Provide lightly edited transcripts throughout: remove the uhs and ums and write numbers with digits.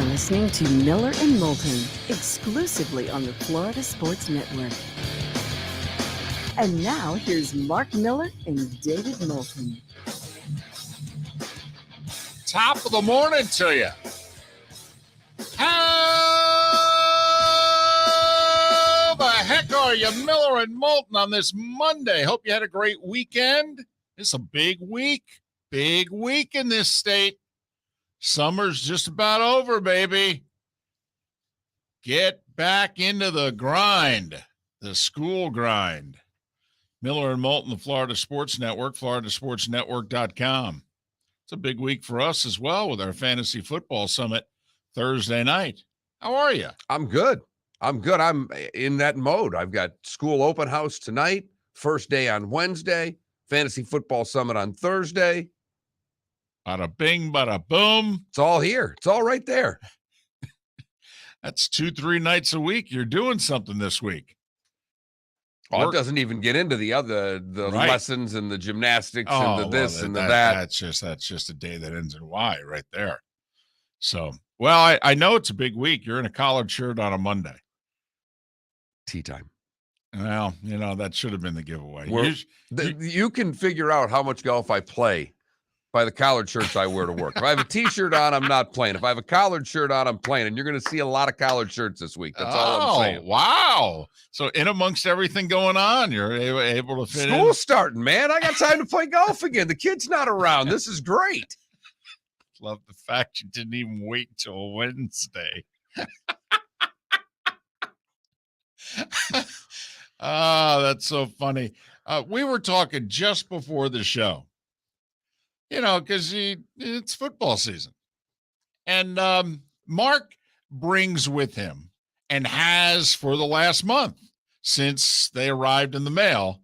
listening to Miller and Moulton, exclusively on the Florida Sports Network. And now, here's Mark Miller and David Moulton. Top of the morning to you. How the heck are you, Miller and Moulton, on this Monday? Hope you had a great weekend. It's a big week. Big week in this state. Summer's just about over, baby. Get back into the grind, the school grind. Miller and Moulton, the Florida Sports Network, floridasportsnetwork.com. It's a big week for us as well with our Fantasy Football Summit Thursday night. How are you? I'm good. I'm in that mode. I've got school open house tonight, first day on Wednesday, Fantasy Football Summit on Thursday. Bada bing, bada boom. It's all here. It's all right there. That's 2-3 nights a week. You're doing something this week. Oh, it doesn't even get into the right. lessons and the gymnastics and the this and the that. That's just a day that ends in Y right there. So, well, I know it's a big week. You're in a collared shirt on a Monday. Tea time. Well, that should have been the giveaway. You can figure out how much golf I play by the collared shirts I wear to work. If I have a T-shirt on, I'm not playing. If I have a collared shirt on, I'm playing. And you're going to see a lot of collared shirts this week. That's all I'm saying. Wow. So in amongst everything going on, you're able to fit in. School's starting, man. I got time to play golf again. The kid's not around. This is great. Love the fact you didn't even wait till Wednesday. That's so funny. We were talking just before the show. Because it's football season. And Mark brings with him, and has for the last month since they arrived in the mail,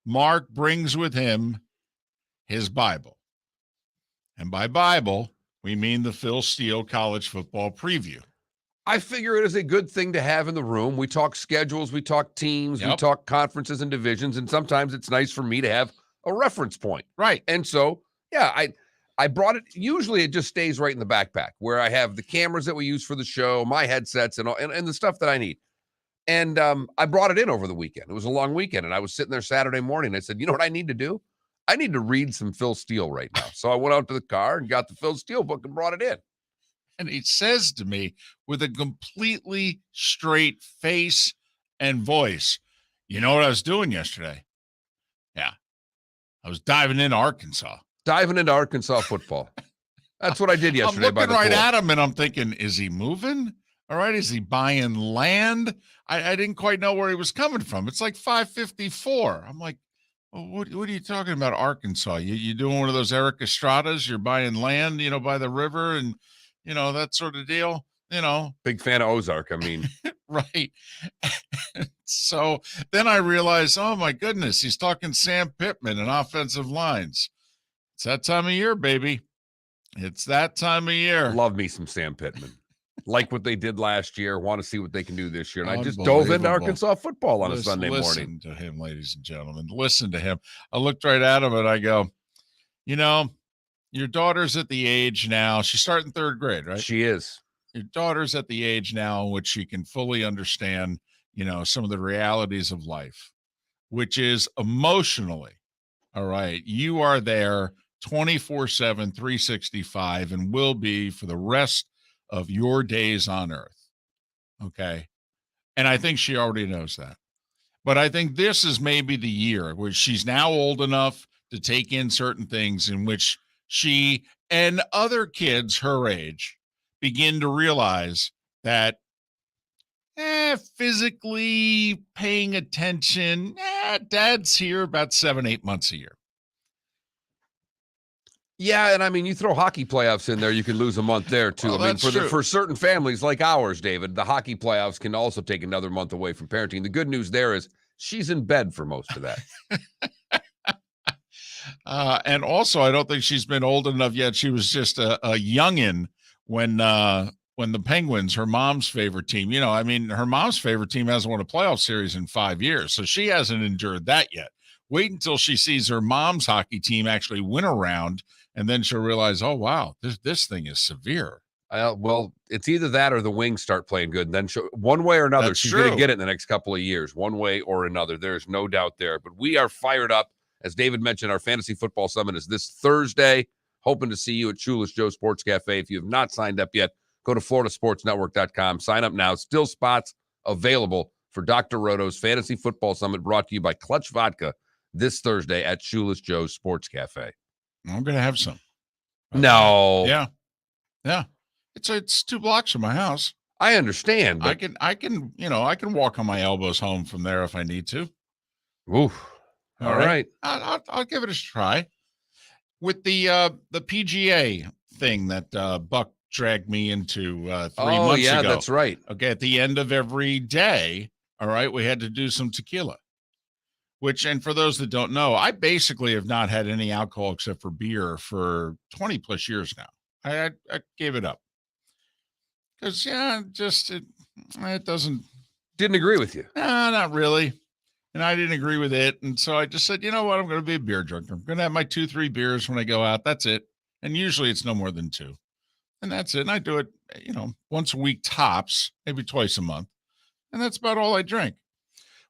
Mark brings with him his Bible. And by Bible, we mean the Phil Steele College Football Preview. I figure it is a good thing to have in the room. We talk schedules, we talk teams, we talk conferences and divisions, and sometimes it's nice for me to have a reference point. Right. And so, yeah, I brought it. Usually it just stays right in the backpack where I have the cameras that we use for the show, my headsets, and the stuff that I need. And I brought it in over the weekend. It was a long weekend, and I was sitting there Saturday morning. I said, you know what I need to do? I need to read some Phil Steele right now. So I went out to the car and got the Phil Steele book and brought it in. And he says to me with a completely straight face and voice, you know what I was doing yesterday? Yeah. I was diving into Arkansas. Diving into Arkansas football. That's what I did yesterday. I'm looking right at him, and I'm thinking, is he moving? All right, is he buying land? I didn't quite know where he was coming from. It's like 5:54. I'm like, well, what are you talking about, Arkansas? You doing one of those Eric Estradas? You're buying land, by the river and, that sort of deal? Big fan of Ozark, I mean. Right. So then I realized, oh, my goodness, he's talking Sam Pittman and offensive lines. It's that time of year, baby. It's that time of year. Love me some Sam Pittman. Like what they did last year. Want to see what they can do this year. And I just dove into Arkansas football on a Sunday morning. Listen to him, ladies and gentlemen. Listen to him. I looked right at him and I go, your daughter's at the age now. She's starting third grade, right? She is. Your daughter's at the age now in which she can fully understand, some of the realities of life, which is emotionally, all right, you are there 24/7, 365, and will be for the rest of your days on earth. Okay. And I think she already knows that. But I think this is maybe the year where she's now old enough to take in certain things in which she and other kids her age begin to realize that physically paying attention, dad's here about 7-8 months a year. Yeah, and I mean, you throw hockey playoffs in there, you can lose a month there too. Well, I mean, for certain families like ours, David, the hockey playoffs can also take another month away from parenting. The good news there is she's in bed for most of that. And also, I don't think she's been old enough yet. She was just a youngin' when the Penguins, her mom's favorite team, her mom's favorite team hasn't won a playoff series in 5 years, so she hasn't endured that yet. Wait until she sees her mom's hockey team actually win a round, and then she'll realize, oh, wow, this thing is severe. Well, it's either that or the Wings start playing good. And then one way or another, That's she's going true. to get it in the next couple of years, one way or another. There's no doubt there. But we are fired up. As David mentioned, our Fantasy Football Summit is this Thursday. Hoping to see you at Shoeless Joe Sports Cafe. If you have not signed up yet, go to floridasportsnetwork.com. Sign up now. Still spots available for Dr. Roto's Fantasy Football Summit, brought to you by Clutch Vodka this Thursday at Shoeless Joe's Sports Cafe. I'm going to have some. No. Yeah. Yeah. It's 2 blocks from my house. I understand. But I can walk on my elbows home from there if I need to. Oof. All right. I'll give it a try. With the PGA thing that Buck dragged me into 3 months ago. Oh, yeah, that's right. Okay, at the end of every day, all right, we had to do some tequila. And for those that don't know, I basically have not had any alcohol except for beer for 20 plus years now. I gave it up. Because, it doesn't. Didn't agree with you. Nah, not really. And I didn't agree with it. And so I just said, you know what? I'm going to be a beer drinker. I'm going to have my 2-3 beers when I go out. That's it. And usually it's no more than 2. And that's it. And I do it, once a week tops, maybe twice a month. And that's about all I drink.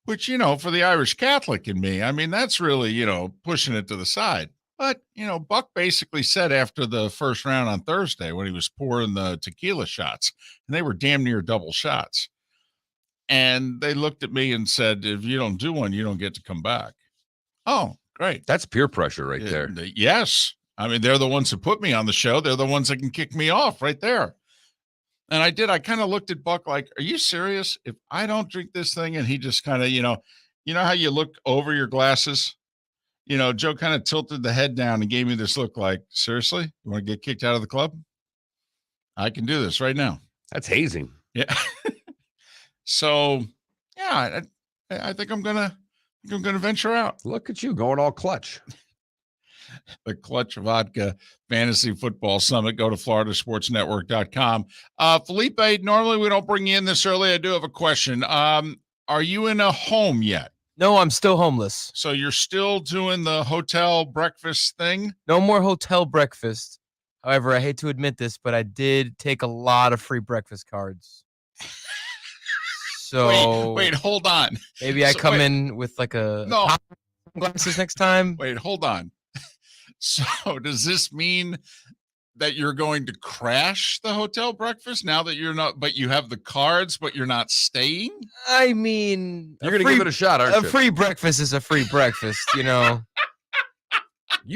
Which, for the Irish Catholic in me, I mean, that's really, pushing it to the side. But, Buck basically said after the first round on Thursday when he was pouring the tequila shots, and they were damn near double shots. And they looked at me and said, if you don't do one, you don't get to come back. Oh, great. That's peer pressure right there. Yes. I mean, they're the ones who put me on the show. They're the ones that can kick me off right there. And I did. I kind of looked at Buck like, are you serious? If I don't drink this thing, and he just kind of, you know how you look over your glasses? Joe kind of tilted the head down and gave me this look like, seriously? You want to get kicked out of the club? I can do this right now. That's hazing. Yeah. So, yeah, I think I'm gonna venture out. Look at you going all clutch. The Clutch Vodka Fantasy Football Summit. Go to floridasportsnetwork.com. Felipe, normally we don't bring you in this early. I do have a question. Are you in a home yet? No, I'm still homeless. So you're still doing the hotel breakfast thing? No more hotel breakfast. However, I hate to admit this, but I did take a lot of free breakfast cards. So wait, hold on. Maybe I come in with like glasses next time. Wait, hold on. So does this mean that you're going to crash the hotel breakfast now that you're not, but you have the cards, but you're not staying? I mean, you're going to give it a shot, aren't you? A free breakfast is a free breakfast, You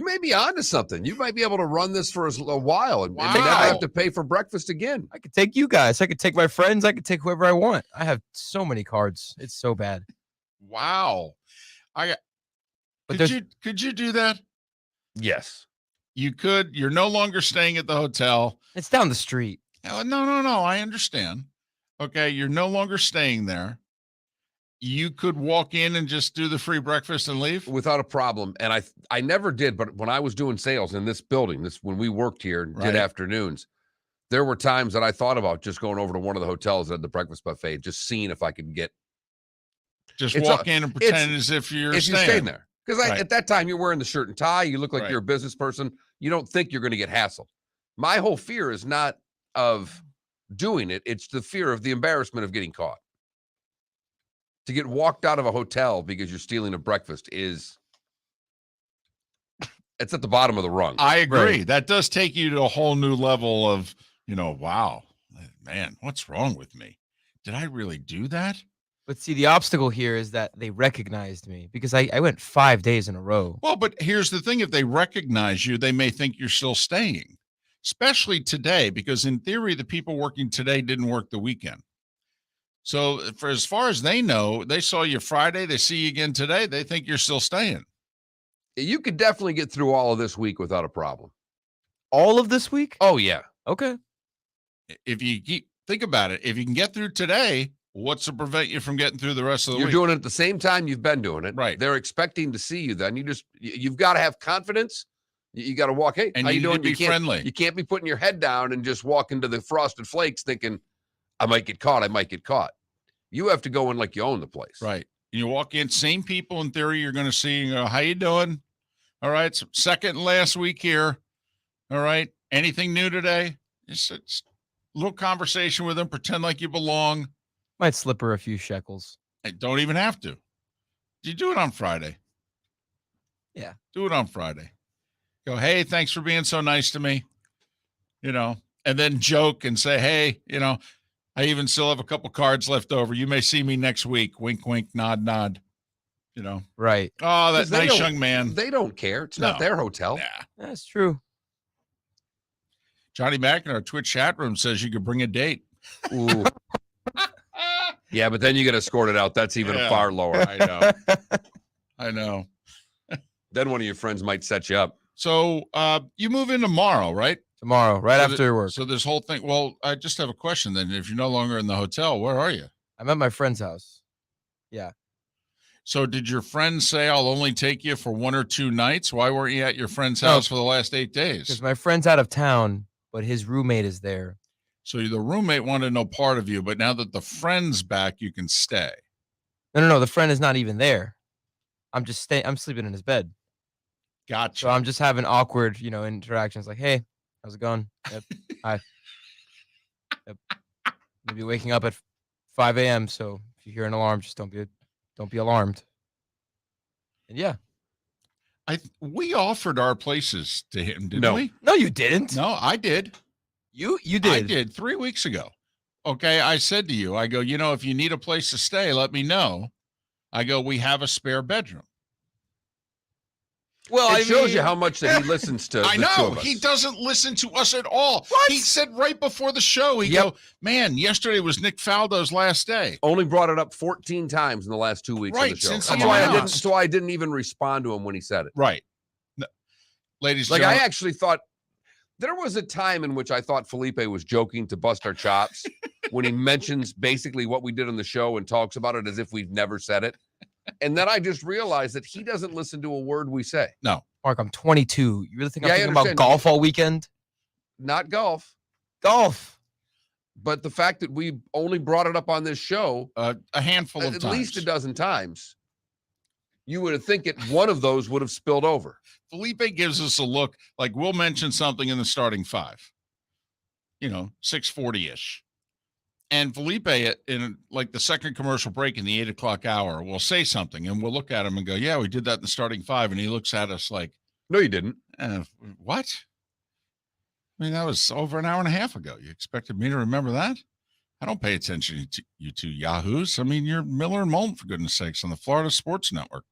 may be onto something. You might be able to run this for a while and never have to pay for breakfast again. I could take you guys. I could take my friends. I could take whoever I want. I have so many cards. It's so bad. Wow. Could you do that? Yes. You could. You're no longer staying at the hotel. It's down the street. No. I understand. Okay. You're no longer staying there. You could walk in and just do the free breakfast and leave without a problem. And I never did, but when I was doing sales in this building, when we worked here and did afternoons, there were times that I thought about just going over to one of the hotels at the breakfast buffet, just seeing if I could get. Just walk in and pretend as if you're staying there. Because at that time, you're wearing the shirt and tie. You look like you're a business person. You don't think you're going to get hassled. My whole fear is not of doing it. It's the fear of the embarrassment of getting caught. To get walked out of a hotel because you're stealing a breakfast it's at the bottom of the rung. I agree. Right. That does take you to a whole new level of, wow, man, what's wrong with me? Did I really do that? But see, the obstacle here is that they recognized me because I went 5 days in a row. Well, but here's the thing. If they recognize you, they may think you're still staying, especially today, because in theory, the people working today didn't work the weekend. So for as far as they know, they saw you Friday, they see you again today, they think you're still staying. You could definitely get through all of this week without a problem. All of this week? Oh, yeah. Okay. If you think about it, if you can get through today, what's to prevent you from getting through the rest of the week? You're doing it at the same time you've been doing it. Right. They're expecting to see you then. You've got to have confidence. You got to walk, hey, and how you doing? Be friendly. You can't be putting your head down and just walk into the Frosted Flakes thinking, I might get caught. You have to go in like you own the place. Right. And you walk in, same people in theory you're going to see, and go, how you doing? All right. So second and last week here. All right. Anything new today? little conversation with him, pretend like you belong. Might slip her a few shekels. Hey, don't even have to. You do it on Friday. Yeah. Do it on Friday. Go, hey, thanks for being so nice to me. And then joke and say, hey, I even still have a couple cards left over. You may see me next week. Wink, wink, nod, nod. Right. Oh, that 'Cause they nice don't- young man. They don't care. It's not No. their hotel. Yeah. That's true. Johnny Mack in our Twitch chat room says you could bring a date. Ooh. Yeah, but then you get escorted out. That's even Yeah. far lower. I know. Then one of your friends might set you up. So you move in tomorrow, right? Tomorrow, right So after work. So this whole thing. Well, I just have a question then. If you're no longer in the hotel, where are you? I'm at my friend's house. So did your friend say I'll only take you for 1 or 2 nights? Why weren't you at your friend's house for the last 8 Because days? my friend's out of town, but his roommate is there. So the roommate wanted no part of you, but now that the friend's back, you can stay. No. The friend is not even there. I'm sleeping in his bed. Gotcha. So I'm just having awkward, interactions like, hey, how's it going? Yep. Hi. Yep. Maybe waking up at 5 a.m. So if you hear an alarm, just don't be alarmed. And yeah. We offered our places to him, didn't No. we? No, you didn't. No, I did. You did. I did 3 weeks ago. Okay, I said to you, I go, if you need a place to stay, let me know. I go, we have a spare bedroom. Well, It shows you how much that he listens to. I the two know. of us. He doesn't listen to us at all. What? He said right before the show, he Yep. go, man, yesterday was Nick Faldo's last day. Only brought it up 14 times in the last 2 weeks of Right, the show. since That's he why announced. that's why I didn't even respond to him when he said it. Right. No. Ladies and Like, I gentlemen, actually thought there was a time in which I thought Felipe was joking to bust our chops when he mentions basically what we did on the show and talks about it as if we've never said it. And then I just realized that he doesn't listen to a word we say. Mark, I'm 22. You really think Yeah, I I'm thinking about understand. golf all weekend? Not golf, Golf. but the fact that we only brought it up on this show a handful of at times. least a dozen times, you would think it one of those would have spilled over. Felipe gives us a look like we'll mention something in the starting 5, 6:40-ish. And Felipe, in like the second commercial break in the 8 o'clock hour, will say something and we'll look at him and go, yeah, we did that in the starting 5. And he looks at us like, No, you didn't. what? I mean, that was over an hour and a half ago. You expected me to remember that? I don't pay attention to you two yahoos. I mean, you're Miller and Moulton, for goodness sakes, on the Florida Sports Network.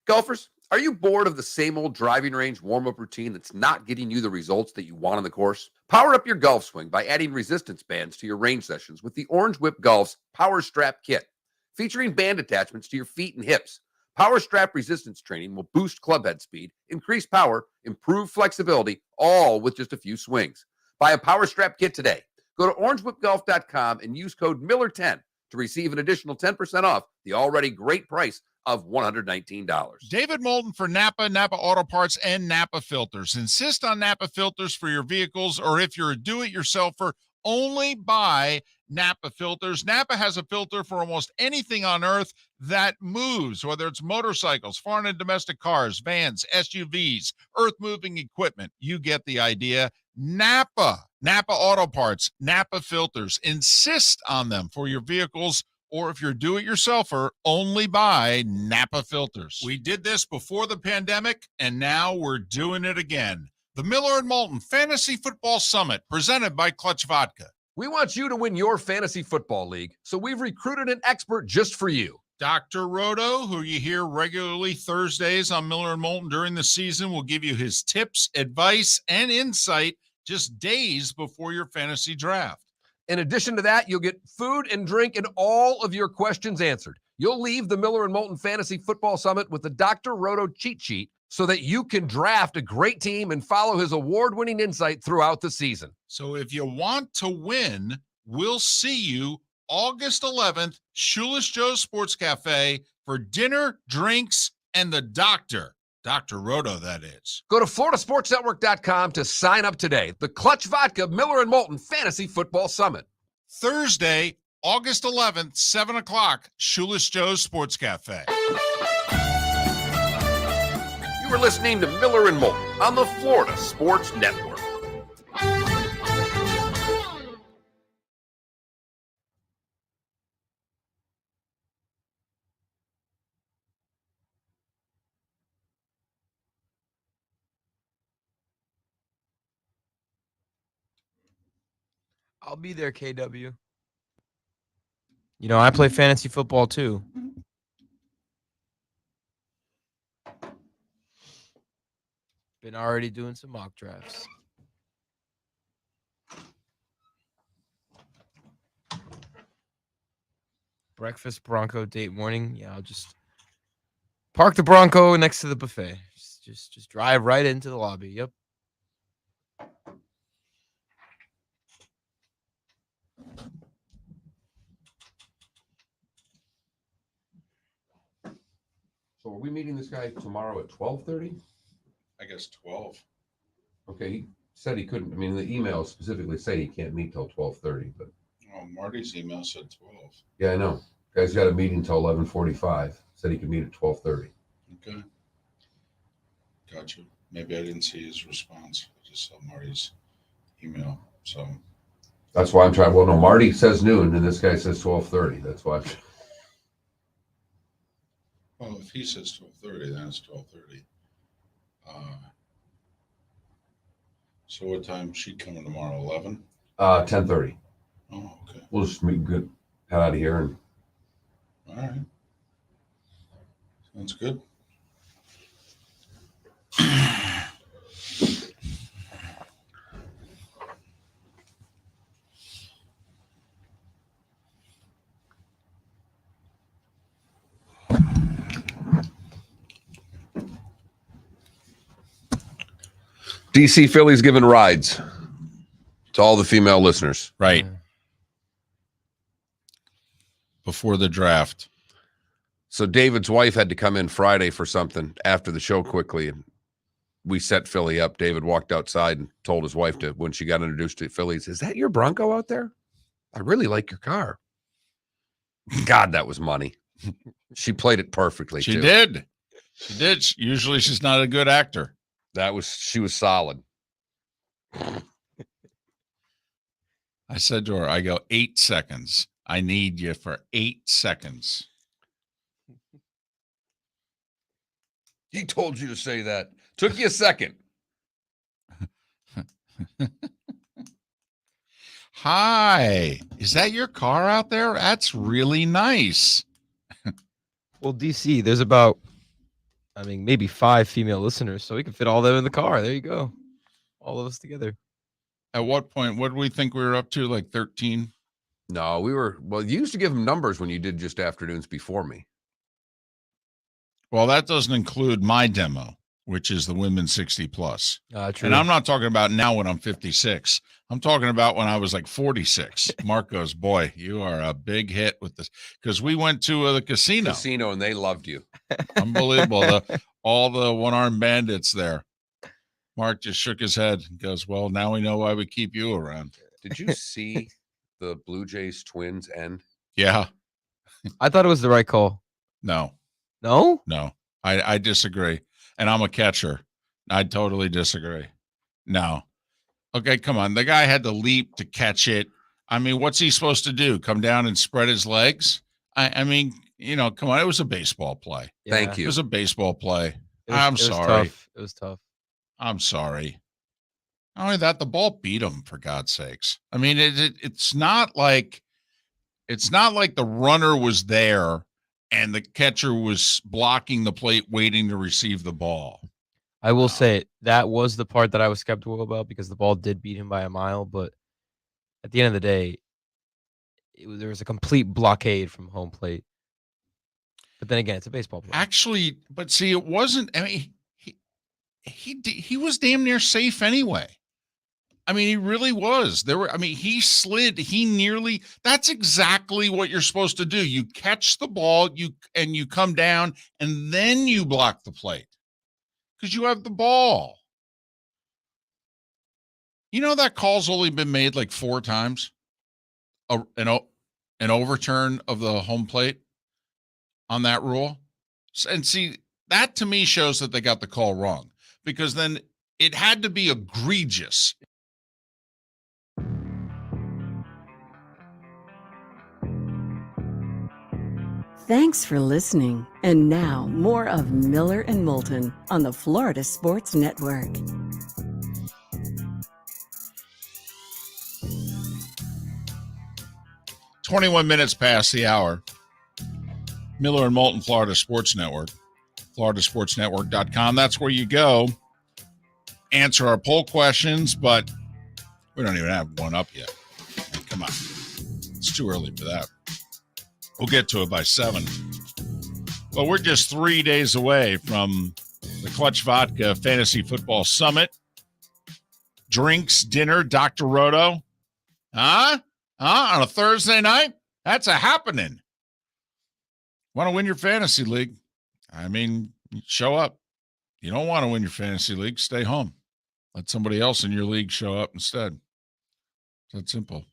Golfers, are you bored of the same old driving range warm-up routine that's not getting you the results that you want on the course? Power up your golf swing by adding resistance bands to your range sessions with the Orange Whip Golf's Power Strap Kit. Featuring band attachments to your feet and hips, Power Strap resistance training will boost club head speed, increase power, improve flexibility, all with just a few swings. Buy a Power Strap Kit today. Go to orangewhipgolf.com and use code Miller10 to receive an additional 10% off the already great price of $119. David Moulton for Napa, Napa Auto Parts, and Napa Filters. Insist on Napa filters for your vehicles, or if you're a do-it-yourselfer, only buy Napa filters. Napa has a filter for almost anything on earth that moves, whether it's motorcycles, foreign and domestic cars, vans, SUVs, earth-moving equipment. You get the idea. Napa Auto Parts, Napa filters. Insist on them for your vehicles, or if you're a do-it-yourselfer, only buy Napa filters. We did this before the pandemic, and now we're doing it again. The Miller and Moulton Fantasy Football Summit, presented by Clutch Vodka. We want you to win your fantasy football league, so we've recruited an expert just for you. Dr. Roto, who you hear regularly Thursdays on Miller and Moulton during the season, will give you his tips, advice, and insight just days before your fantasy draft. In addition to that, you'll get food and drink and all of your questions answered. You'll leave the Miller and Moulton Fantasy Football Summit with the Dr. Roto cheat sheet so that you can draft a great team and follow his award-winning insight throughout the season. So if you want to win, we'll see you August 11th, Shoeless Joe's Sports Cafe for dinner, drinks, and the doctor. Dr. Roto, that is. Go to floridasportsnetwork.com to sign up today. The Clutch Vodka Miller and Moulton Fantasy Football Summit. Thursday, August 11th, 7 o'clock, Shoeless Joe's Sports Cafe. You were listening to Miller and Moulton on the Florida Sports Network. I'll be there, KW. You know, I play fantasy football too. Been already doing some mock drafts. Breakfast, Bronco, date morning. Yeah, I'll just park the Bronco next to the buffet. Just drive right into the lobby. Yep. So are we meeting this guy tomorrow at 12:30? I guess 12. Okay, he said he couldn't. I mean, the emails specifically say he can't meet till 12:30, but Oh, Marty's email said 12. yeah, I know. Guy's got a meeting till 11:45. Said he could meet at 12:30. Okay. Gotcha. Maybe I didn't see his response. I just saw Marty's email. So That's why I'm trying. Well, no, Marty says noon, and this guy says 12:30. That's why. well, if he says 12:30, then it's 12:30. So what time is she coming tomorrow? 11? 10:30. Oh, okay. We'll just meet good. Head out of here and. All right. Sounds good. DC Philly's giving rides to all the female listeners. Right. Before the draft. So David's wife had to come in Friday for something after the show quickly, and we set Philly up. David walked outside and told his wife to, when she got introduced to Philly, he says, "Is that your Bronco out there? I really like your car." God, that was money. She played it perfectly. She too. did. She did. Usually she's not a good actor. She was solid. I said to her, I go, 8 seconds. I need you for 8 seconds. He told you to say that. Took you a second. Hi. Is that your car out there? That's really nice. Well, DC, there's about, I mean, maybe 5 female listeners, so we can fit all them in the car. There you go. All of us together. At what point, what did we think we were up to? Like 13? No, well, you used to give them numbers when you did just afternoons before me. Well, that doesn't include my demo, which is the women 60 plus. True. And I'm not talking about now when I'm 56. I'm talking about when I was like 46. Mark goes, boy, you are a big hit with this. Because we went to the casino. And they loved you. Unbelievable. All the one-armed bandits there. Mark just shook his head and goes, well, now we know why we keep you around. Did you see the Blue Jays Twins end? Yeah. I thought it was the right call. No. No? No. I disagree. And I'm a catcher. I totally disagree. No. Okay, come on. The guy had to leap to catch it. I mean, what's he supposed to do? Come down and spread his legs? I mean, you know, come on. It was a baseball play. Yeah. Thank you. It was a baseball play. It was sorry. Tough. It was tough. I'm sorry. Not only that, the ball beat him, for God's sakes. I mean, it's not like the runner was there and the catcher was blocking the plate waiting to receive the ball. I will say that was the part that I was skeptical about because the ball did beat him by a mile. But at the end of the day, there was a complete blockade from home plate. But then again, it's a baseball play. Actually, but see, it wasn't. I mean, he was damn near safe anyway. I mean, he really was. He slid. That's exactly what you're supposed to do. You catch the ball, you come down, and then you block the plate because you have the ball. You know that call's only been made like 4 times. An overturn of the home plate on that rule. And see, that to me shows that they got the call wrong because then it had to be egregious. Thanks for listening. And now, more of Miller and Moulton on the Florida Sports Network. 21 minutes past the hour. Miller and Moulton, Florida Sports Network. FloridaSportsNetwork.com. That's where you go. Answer our poll questions, but we don't even have one up yet. Come on. It's too early for that. We'll get to it by 7. Well, we're just 3 days away from the Clutch Vodka Fantasy Football Summit. Drinks, dinner, Dr. Roto. On a Thursday night? That's a happening. Want to win your fantasy league? I mean, show up. You don't want to win your fantasy league, stay home. Let somebody else in your league show up instead. It's that simple.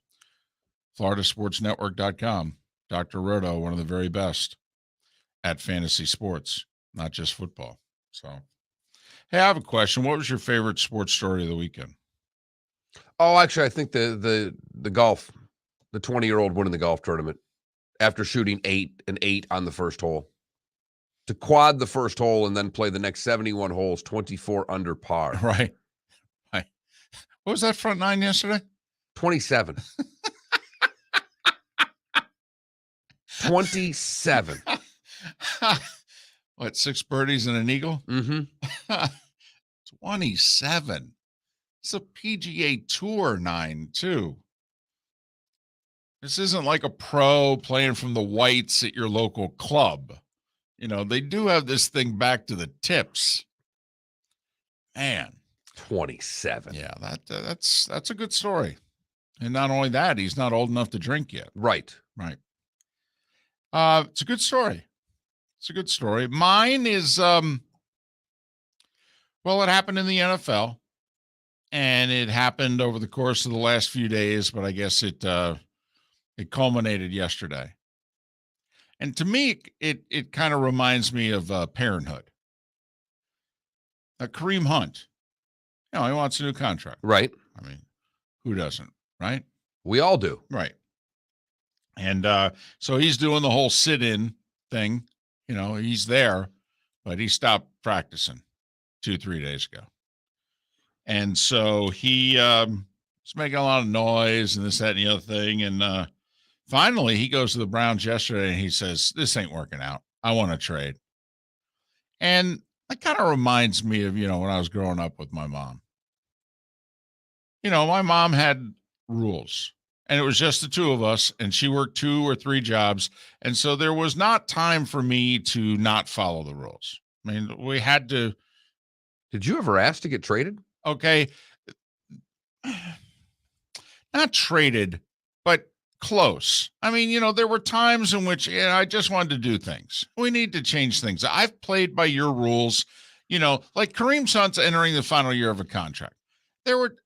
FloridaSportsNetwork.com. Dr. Roto, one of the very best at fantasy sports, not just football. So, hey, I have a question. What was your favorite sports story of the weekend? Oh, actually, I think the golf, the 20-year-old winning the golf tournament after shooting 8 and 8 on the first hole. To quad the first hole and then play the next 71 holes, 24 under par. Right. What was that front nine yesterday? 27. 27. What, 6 birdies and an eagle? Mm-hmm. 27. It's a PGA Tour 9, too. This isn't like a pro playing from the whites at your local club. You know, they do have this thing back to the tips. Man. 27. Yeah, that's a good story. And not only that, he's not old enough to drink yet. Right. Right. It's a good story. It's a good story. Mine is, well, it happened in the NFL, and it happened over the course of the last few days, but I guess it culminated yesterday. And to me, it kind of reminds me of Parenthood. Kareem Hunt, he wants a new contract. Right. I mean, who doesn't, right? We all do. Right. And so he's doing the whole sit-in thing. He's there, but he stopped practicing 2-3 days ago. And so he was making a lot of noise and this, that, and the other thing. And finally, he goes to the Browns yesterday and he says, this ain't working out. I want to trade. And that kind of reminds me of, when I was growing up with my mom. My mom had rules. And it was just the two of us, and she worked 2 or 3 jobs. And so there was not time for me to not follow the rules. I mean, we had to. Did you ever ask to get traded? Okay. Not traded, but close. I mean, there were times in which I just wanted to do things. We need to change things. I've played by your rules, like Kareem Hunt's entering the final year of a contract. They were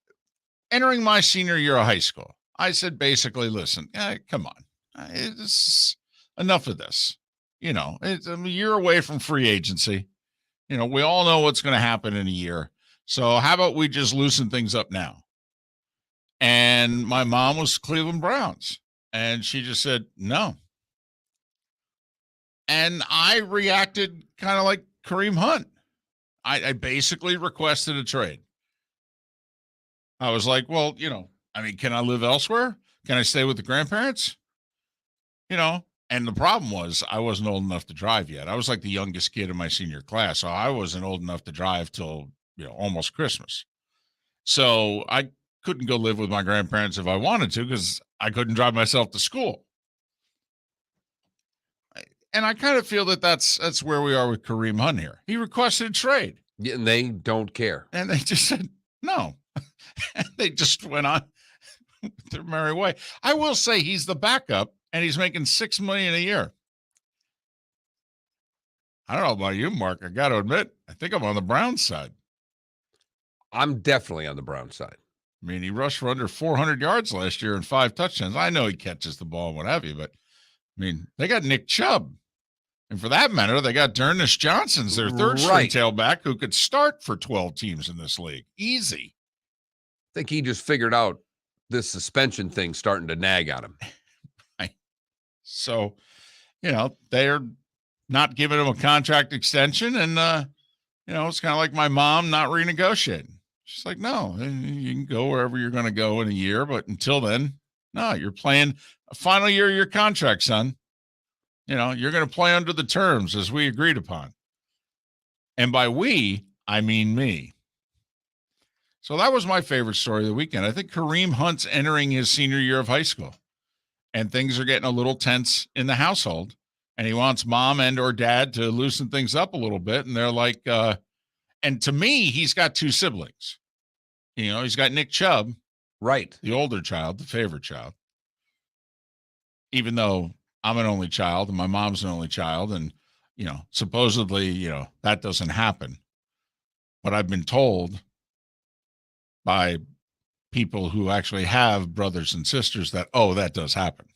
entering my senior year of high school. I said, basically, listen, come on. It's enough of this. It's a year away from free agency. We all know what's going to happen in a year. So how about we just loosen things up now? And my mom was Cleveland Browns. And she just said, no. And I reacted kind of like Kareem Hunt. I basically requested a trade. I was like, well, can I live elsewhere? Can I stay with the grandparents? And the problem was I wasn't old enough to drive yet. I was like the youngest kid in my senior class. So I wasn't old enough to drive till, almost Christmas. So I couldn't go live with my grandparents if I wanted to, because I couldn't drive myself to school. And I kind of feel that that's where we are with Kareem Hunt here. He requested a trade. Yeah, and they don't care. And they just said no. And they just went on their merry way. I will say he's the backup, and he's making $6 million a year. I don't know about you, Mark. I got to admit, I think I'm on the Browns side. I'm definitely on the Browns side. I mean, he rushed for under 400 yards last year and 5 touchdowns. I know he catches the ball and what have you, but I mean, they got Nick Chubb. And for that matter, they got Dernish Johnson's their third string tailback who could start for 12 teams in this league. Easy. I think he just figured out this suspension thing starting to nag on him. Right. So, they're not giving him a contract extension. And, it's kind of like my mom not renegotiating. She's like, no, you can go wherever you're going to go in a year. But until then, No, you're playing a final year of your contract, son. You're going to play under the terms as we agreed upon. And by we, I mean me. So that was my favorite story of the weekend. I think Kareem Hunt's entering his senior year of high school, and things are getting a little tense in the household, and he wants mom and or dad to loosen things up a little bit. And they're like, and to me, he's got two siblings. He's got Nick Chubb, right, the older child, the favorite child, even though I'm an only child and my mom's an only child. And, supposedly, that doesn't happen. But I've been told by people who actually have brothers and sisters that, that does happen.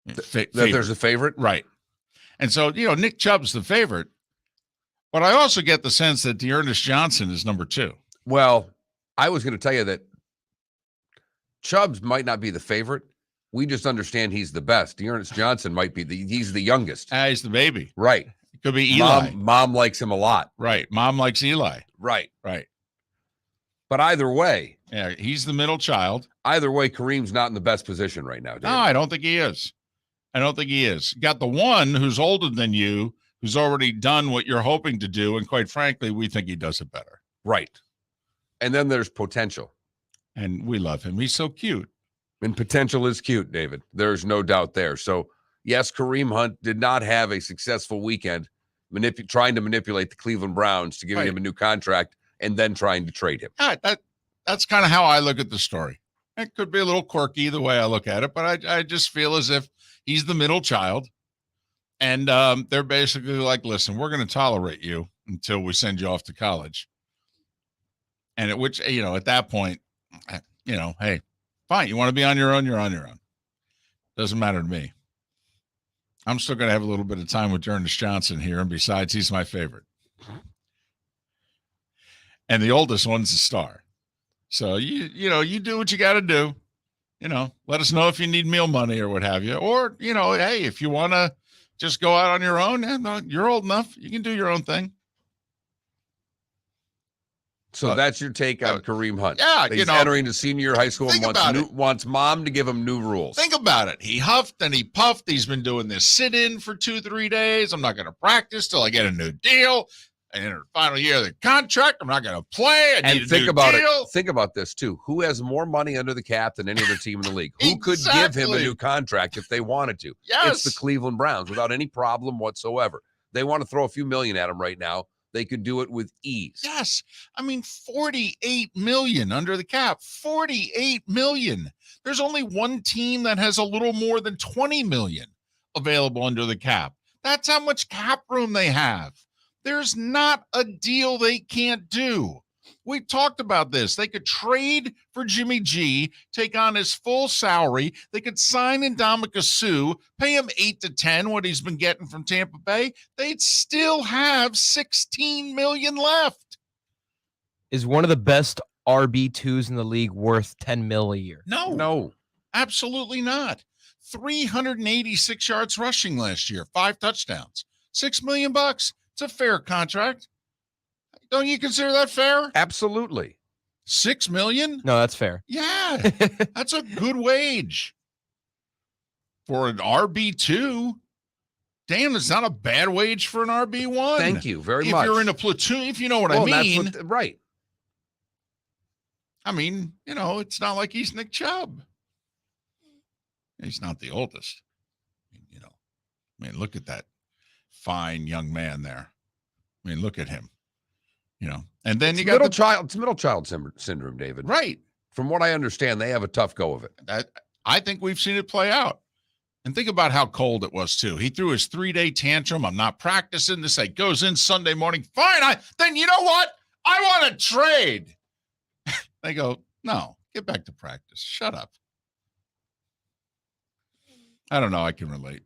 That there's a favorite? Right. And so, Nick Chubb's the favorite. But I also get the sense that Dearness Johnson is number 2. Well, I was going to tell you that Chubbs might not be the favorite. We just understand he's the best. Dearness Johnson might be he's the youngest. He's the baby. Right. It could be Eli. Mom likes him a lot. Right. Mom likes Eli. Right. Right. But either way. Yeah, he's the middle child. Either way, Kareem's not in the best position right now, Dave. No, I don't think he is. Got the one who's older than you, who's already done what you're hoping to do. And quite frankly, we think he does it better. Right. And then there's potential. And we love him. He's so cute. And potential is cute, David. There's no doubt there. So, yes, Kareem Hunt did not have a successful weekend trying to manipulate the Cleveland Browns to give him a new contract and then trying to trade him. That's kind of how I look at the story. It could be a little quirky the way I look at it, but I just feel as if he's the middle child. And they're basically like, listen, we're going to tolerate you until we send you off to college. And at which, at that point, hey, fine. You want to be on your own? You're on your own. Doesn't matter to me. I'm still going to have a little bit of time with Dearness Johnson here. And besides, he's my favorite. And the oldest one's a star. So, you do what you got to do. Let us know if you need meal money or what have you. Or, hey, if you want to just go out on your own, you're old enough. You can do your own thing. So that's your take on Kareem Hunt. Yeah, he's entering the senior year of high school and wants mom to give him new rules. Think about it. He huffed and he puffed. He's been doing this sit-in for 2-3 days. I'm not going to practice till I get a new deal. And in the final year of the contract, I'm not going to play. I need a new deal. Think about this, too. Who has more money under the cap than any other team in the league? Who could give him a new contract if they wanted to? Yes. It's the Cleveland Browns without any problem whatsoever. They want to throw a few million at him right now. They could do it with ease. Yes. I mean, $48 million under the cap. $48 million. There's only one team that has a little more than $20 million available under the cap. That's how much cap room they have. There's not a deal they can't do. We talked about this. They could trade for Jimmy G, take on his full salary. They could sign Ndamukong Suh, pay him 8 to 10, what he's been getting from Tampa Bay. They'd still have $16 million left. Is one of the best RB2s in the league worth $10 million a year? No, absolutely not. 386 yards rushing last year, 5 touchdowns, $6 million. It's a fair contract. Don't you consider that fair? Absolutely. $6 million? No, that's fair. Yeah, that's a good wage for an RB2. Damn, it's not a bad wage for an RB1. Thank you very much. If you're in a platoon, if you know what I mean. Right. I mean, it's not like he's Nick Chubb. He's not the oldest. Look at that fine young man there. Look at him. And then you got it's middle child syndrome, David. Right. From what I understand, they have a tough go of it. I think we've seen it play out. And think about how cold it was too. He threw his 3-day tantrum. I'm not practicing this. He goes in Sunday morning. Fine. Then you know what? I want to trade. They go, no, get back to practice. Shut up. I don't know. I can relate.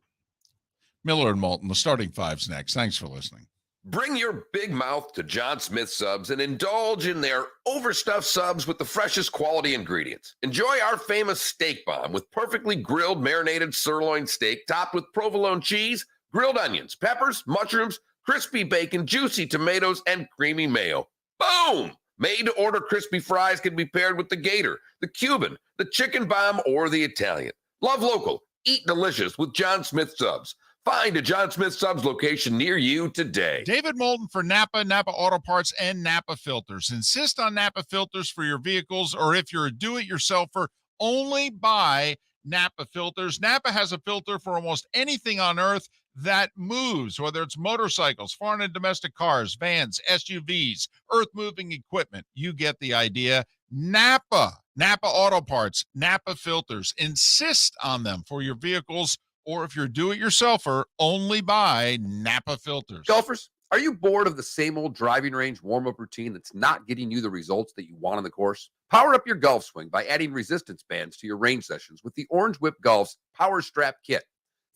Miller and Moulton, the starting five's next. Thanks for listening. Bring your big mouth to John Smith Subs and indulge in their overstuffed subs with the freshest quality ingredients. Enjoy our famous steak bomb with perfectly grilled marinated sirloin steak topped with provolone cheese, grilled onions, peppers, mushrooms, crispy bacon, juicy tomatoes, and creamy mayo. Boom! Made-to-order crispy fries can be paired with the Gator, the Cuban, the chicken bomb, or the Italian. Love local. Eat delicious with John Smith Subs. Find a John Smith Subs location near you today. David Moulton for Napa, Napa Auto Parts, and Napa Filters. Insist on Napa filters for your vehicles, or if you're a do-it-yourselfer, only buy Napa filters. Napa has a filter for almost anything on earth that moves, whether it's motorcycles, foreign and domestic cars, vans, SUVs, earth-moving equipment. You get the idea. Napa Auto Parts, Napa filters. Insist on them for your vehicles, or if you're do-it-yourselfer, only buy Napa filters. Golfers, are you bored of the same old driving range warm-up routine that's not getting you the results that you want on the course? Power up your golf swing by adding resistance bands to your range sessions with the Orange Whip Golf's Power Strap Kit.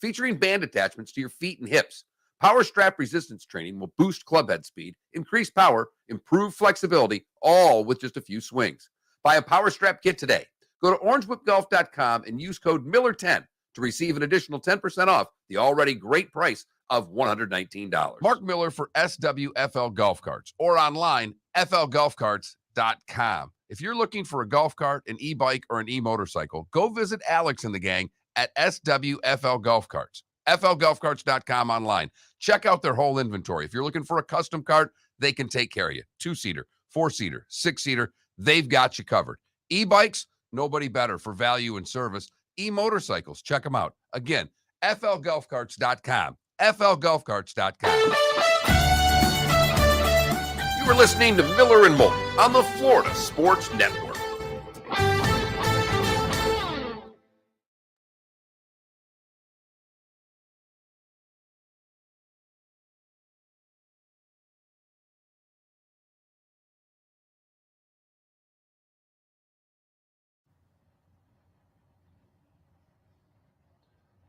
Featuring band attachments to your feet and hips, Power Strap resistance training will boost clubhead speed, increase power, improve flexibility, all with just a few swings. Buy a Power Strap Kit today. Go to orangewhipgolf.com and use code Miller10 to receive an additional 10% off the already great price of $119. Mark Miller for SWFL Golf Carts, or online, flgolfcarts.com. If you're looking for a golf cart, an e-bike, or an e-motorcycle, go visit Alex and the gang at SWFL Golf Carts. flgolfcarts.com online. Check out their whole inventory. If you're looking for a custom cart, they can take care of you. 2-seater, 4-seater, 6-seater, they've got you covered. E-bikes, nobody better for value and service. E-motorcycles, check them out. Again, flgolfcarts.com. flgolfcarts.com. You are listening to Miller and Moulton on the Florida Sports Network.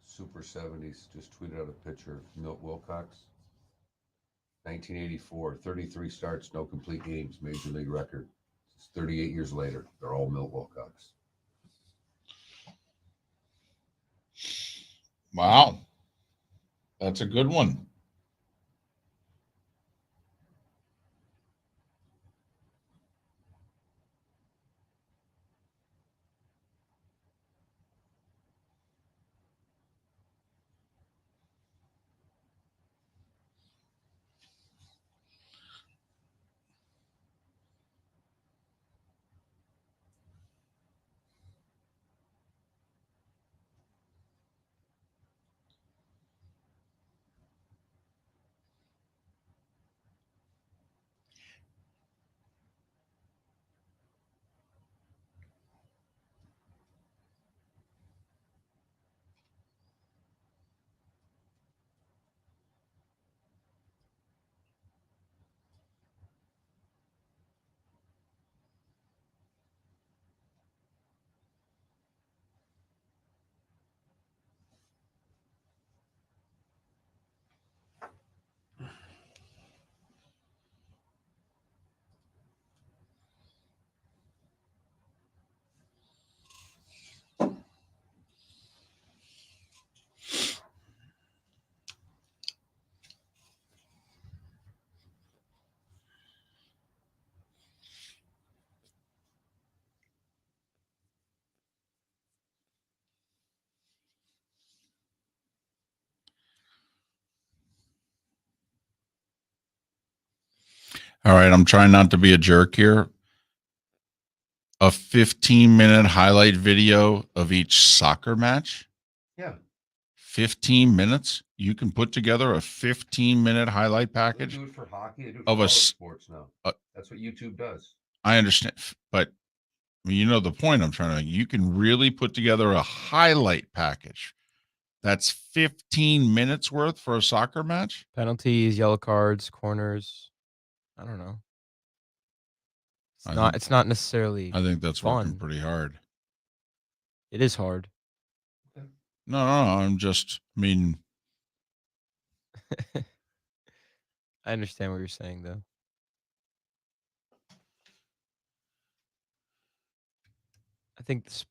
Super 70s just tweeted out a picture of Milt Wilcox. 1984, 33 starts, no complete games, major league record. It's 38 years later. They're all Milt Wilcox. Wow. That's a good one. All right, I'm trying not to be a jerk here. A 15-minute highlight video of each soccer match? Yeah. 15 minutes? You can put together a 15-minute highlight package? They do it for hockey. They do it of for a all sports now. That's what YouTube does. I understand, but I mean, you know the point I'm trying to make. You can really put together a highlight package. That's 15 minutes worth for a soccer match? Penalties, yellow cards, corners. I don't know. It's not necessarily I think that's working fun. pretty hard. It is hard. No, I'm just, I mean, I understand what you're saying, though. I think this.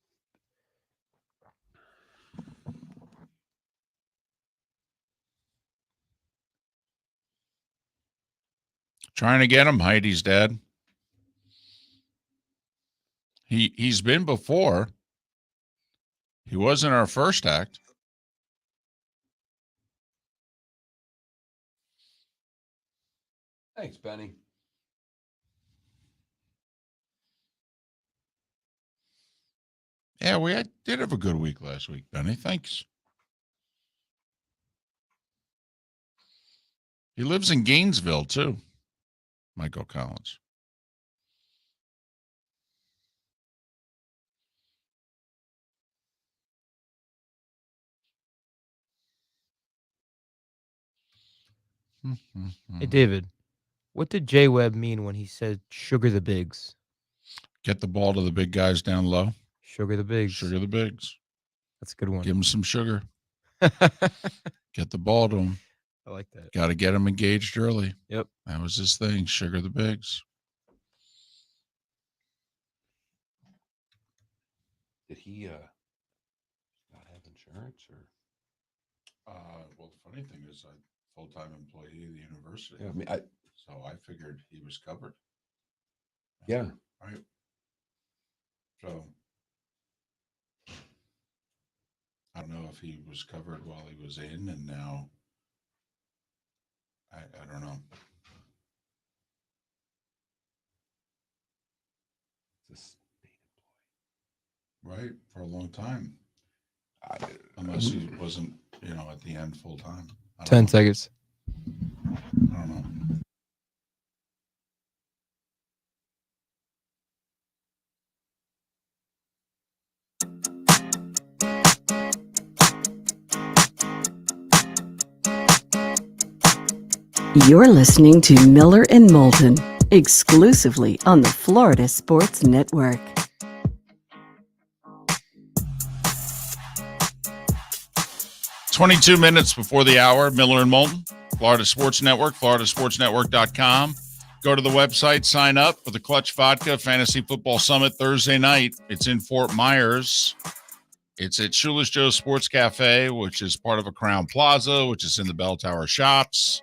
trying to get him, Heidi's dad. He's been before. He was in our first act. Thanks, Benny. Yeah, we did have a good week last week, Benny. Thanks. He lives in Gainesville, too. Michael Collins. Hey, David, what did Jay Webb mean when he said sugar the bigs? Get the ball to the big guys down low. Sugar the bigs. Sugar the bigs. That's a good one. Give them some sugar. I Get the ball to them. like that. Got to get them engaged early. Yep. That was his thing. Sugar the bigs. Did he not have insurance or? Well, the funny thing is, I'm a full-time employee of the university. Yeah, I mean, So I figured he was covered. yeah. Right. So I don't know if he was covered while he was in, and now I don't know. Right, for a long time. Unless he wasn't, at the end full time. 10 seconds. I don't know. You're listening to Miller and Moulton, exclusively on the Florida Sports Network. "22 minutes before the hour, Miller and Moulton, Florida Sports Network, floridasportsnetwork.com. Go to the website, sign up for the Clutch Vodka Fantasy Football Summit Thursday night. It's in Fort Myers. It's at Shoeless Joe's Sports Cafe, which is part of a Crown Plaza, which is in the Bell Tower Shops.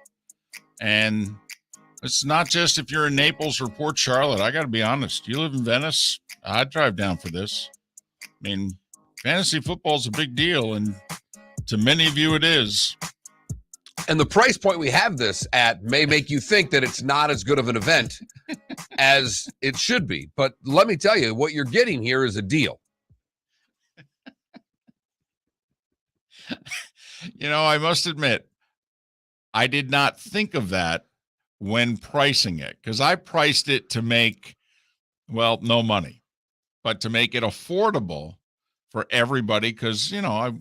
And it's not just if you're in Naples or Port Charlotte. I got to be honest. You live in Venice, I'd drive down for this. I mean, fantasy football is a big deal, and to many of you it is. And the price point we have this at may make you think that it's not as good of an event as it should be. But let me tell you, what you're getting here is a deal. I must admit, I did not think of that when pricing it, because I priced it to make, no money, but to make it affordable for everybody, because, I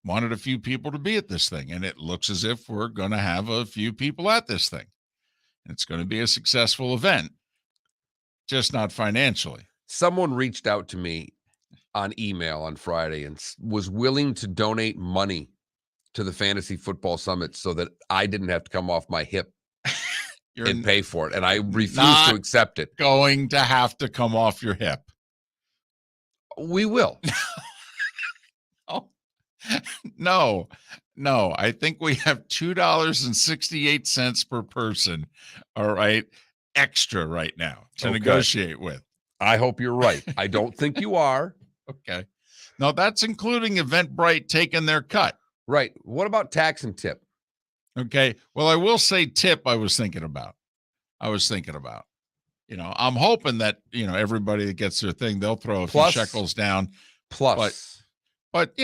wanted a few people to be at this thing, and it looks as if we're going to have a few people at this thing. It's going to be a successful event, just not financially. Someone reached out to me on email on Friday and was willing to donate money to the Fantasy Football Summit so that I didn't have to come off my hip and pay for it. And I refused to accept it. Going to have to come off your hip. We will. Oh, no. I think we have $2.68 per person. All right. Extra right now to negotiate with. I hope you're right. I don't think you are. Okay. No, that's including Eventbrite taking their cut. Right. What about tax and tip? Okay. Well, I will say tip I was thinking about. I'm hoping that, everybody that gets their thing, they'll throw a few shekels down. Plus. But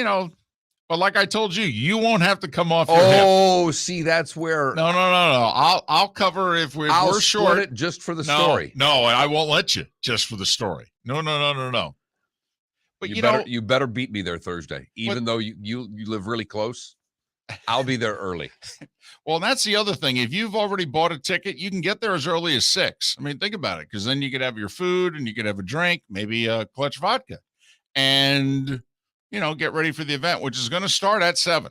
like I told you, you won't have to come off your hip. Oh, see, that's where. No. I'll cover if we're short. It just for the story. No, I won't let you just for the story. No. But you better beat me there Thursday, even though you live really close. I'll be there early. Well, that's the other thing. If you've already bought a ticket, you can get there as early as 6. I mean, think about it, because then you could have your food and you could have a drink, maybe a Clutch vodka, and get ready for the event, which is going to start at 7.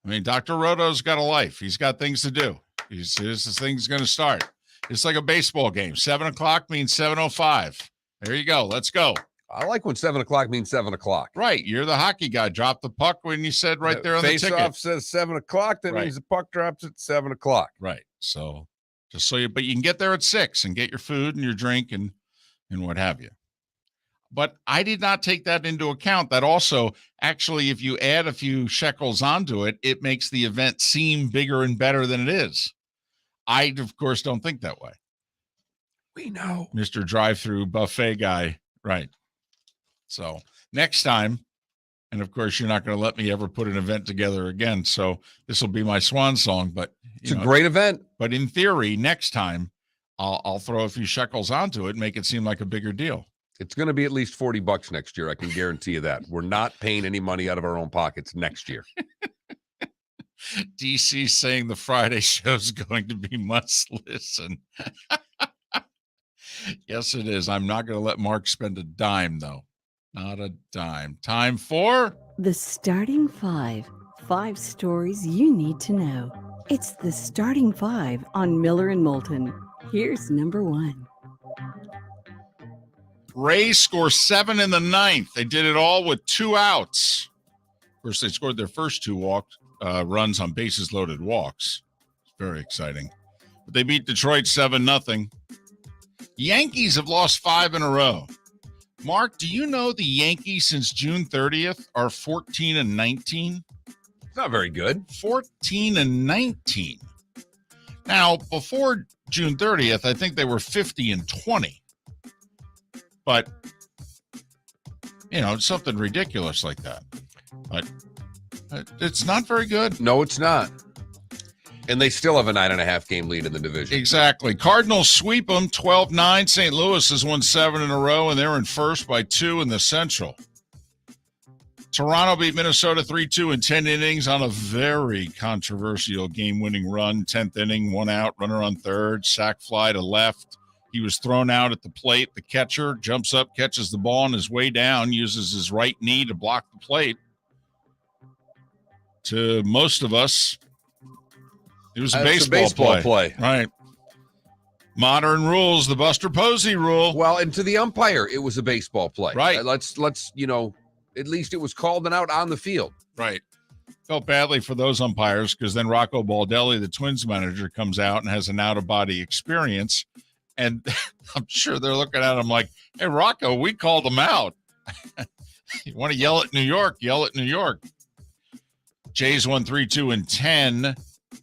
I mean, Dr. Roto's got a life. He's got things to do. This thing's going to start. It's like a baseball game. 7 o'clock means 7:05. There you go. Let's go. I like when 7 o'clock means 7 o'clock. Right. You're the hockey guy. Drop the puck when you said right there on the ticket. Face-off says 7 o'clock. That means the puck drops at 7 o'clock. Right. So but you can get there at 6 and get your food and your drink and what have you. But I did not take that into account. That also, actually, if you add a few shekels onto it, it makes the event seem bigger and better than it is. I, of course, don't think that way. We know. Mr. Drive-Through Buffet guy. Right. So next time, and of course, you're not going to let me ever put an event together again. So this will be my swan song, but It's a great event. But in theory, next time I'll throw a few shekels onto it and make it seem like a bigger deal. It's going to be at least $40 next year. I can guarantee you that. We're not paying any money out of our own pockets next year. DC saying the Friday show is going to be must listen. Yes, it is. I'm not going to let Mark spend a dime, though. Not a dime. Time for The Starting Five. 5 stories you need to know. It's the Starting Five on Miller and Moulton. Here's number 1. Rays score 7 in the 9th. They did it all with 2 outs. Of course, they scored their first 2 runs on bases loaded walks. It's very exciting. But they beat Detroit 7-0. Yankees have lost 5 in a row. Mark, do you know the Yankees since June 30th are 14-19? It's not very good. 14-19. Now, before June 30th, I think they were 50-20. But, it's something ridiculous like that. But it's not very good. No, it's not. And they still have a 9.5 game lead in the division. Exactly. Cardinals sweep them 12-9. St. Louis has won 7 in a row, and they're in first by 2 in the Central. Toronto beat Minnesota 3-2 in 10 innings on a very controversial game-winning run. 10th inning, 1 out, runner on third, sac fly to left. He was thrown out at the plate. The catcher jumps up, catches the ball on his way down, uses his right knee to block the plate. To most of us, it was a baseball play. Right. Modern rules, the Buster Posey rule. Well, and to the umpire, it was a baseball play. Right. Let's at least it was called and out on the field. Right. Felt badly for those umpires because then Rocco Baldelli, the Twins manager, comes out and has an out-of-body experience. And I'm sure they're looking at him like, hey, Rocco, we called him out. You want to yell at New York? Yell at New York. Jays won 3-2 in 10.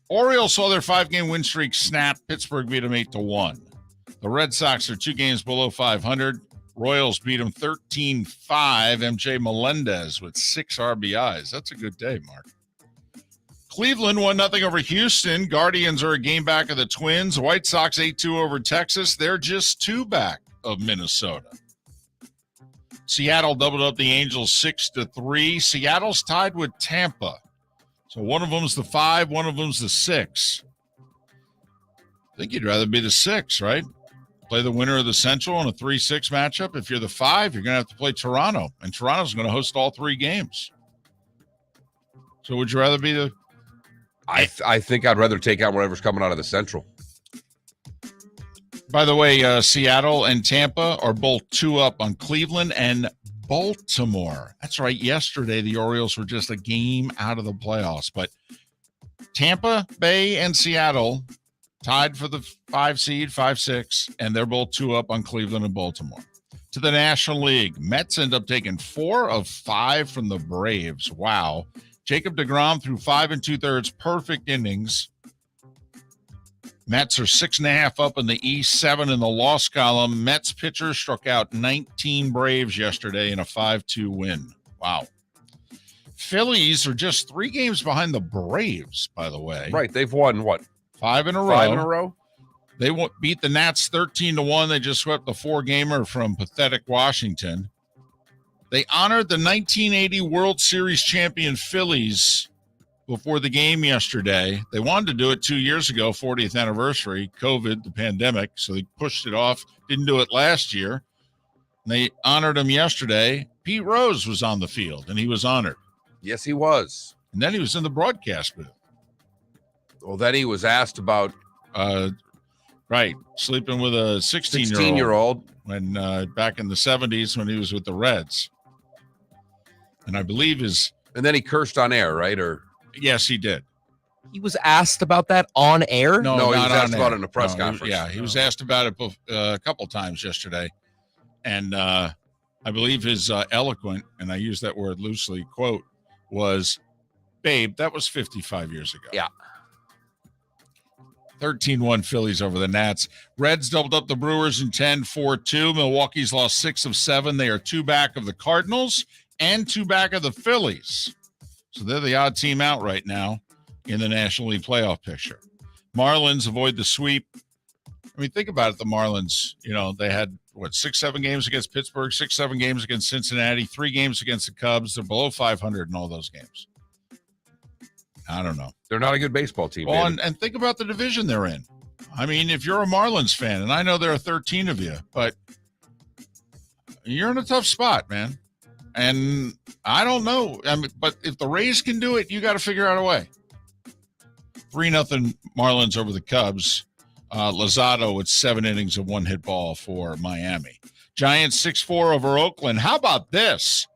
Orioles saw their 5-game win streak snap. Pittsburgh beat them 8-1. The Red Sox are 2 games below 500. Royals beat them 13-5. MJ Melendez with 6 RBIs. That's a good day, Mark. Cleveland 1-0 over Houston. Guardians are a game back of the Twins. White Sox 8-2 over Texas. They're just 2 back of Minnesota. Seattle doubled up the Angels 6-3. Seattle's tied with Tampa. So one of them's the 5, one of them's the 6. I think you'd rather be the 6, right? Play the winner of the Central in a 3-6 matchup. If you're the 5, you're going to have to play Toronto. And Toronto's going to host all 3 games. So would you rather be the... I think I'd rather take out whatever's coming out of the Central. By the way, Seattle and Tampa are both 2 up on Cleveland and Baltimore. That's right. Yesterday, the Orioles were just a game out of the playoffs. But Tampa Bay and Seattle tied for the 5 seed, 5-6, and they're both 2 up on Cleveland and Baltimore. To the National League, Mets end up taking 4 of 5 from the Braves. Wow. Jacob deGrom threw 5 2/3 perfect innings. Mets are 6.5 up in the East, 7 in the loss column. Mets pitchers struck out 19 Braves yesterday in a 5-2 win. Wow. Phillies are just 3 games behind the Braves, by the way. Right. They've won, what? 5 in a row. 5 in a row? They beat the Nats 13-1. They just swept the 4-gamer from pathetic Washington. They honored the 1980 World Series champion Phillies before the game yesterday. They wanted to do it 2 years ago, 40th anniversary, COVID, the pandemic, so they pushed it off. Didn't do it last year. And they honored him yesterday. Pete Rose was on the field, and he was honored. Yes, he was. And then he was in the broadcast booth. Well, then he was asked about right, sleeping with a 16-year-old when back in the 70s when he was with the Reds. And I believe and then he cursed on air, right? Or yes, he did. He was asked about that on air? No, he was asked about it in a press conference. He was asked about it a couple times yesterday. And I believe his eloquent, and I use that word loosely, quote was, "Babe, that was 55 years ago." Yeah. 13-1 Phillies over the Nats. Reds doubled up the Brewers in 10-4-2. Milwaukee's lost 6 of 7. They are 2 back of the Cardinals and 2 back of the Phillies. So they're the odd team out right now in the National League playoff picture. Marlins avoid the sweep. I mean, think about it. The Marlins, they had, 6-7 games against Pittsburgh, 6-7 games against Cincinnati, 3 games against the Cubs. They're below 500 in all those games. I don't know. They're not a good baseball team. Well, and think about the division they're in. I mean, if you're a Marlins fan, and I know there are 13 of you, but you're in a tough spot, man. And I don't know. I mean, but if the Rays can do it, you got to figure out a way. 3-0 Marlins over the Cubs. Lozado with 7 innings of 1-hit ball for Miami. Giants 6-4 over Oakland. How about this?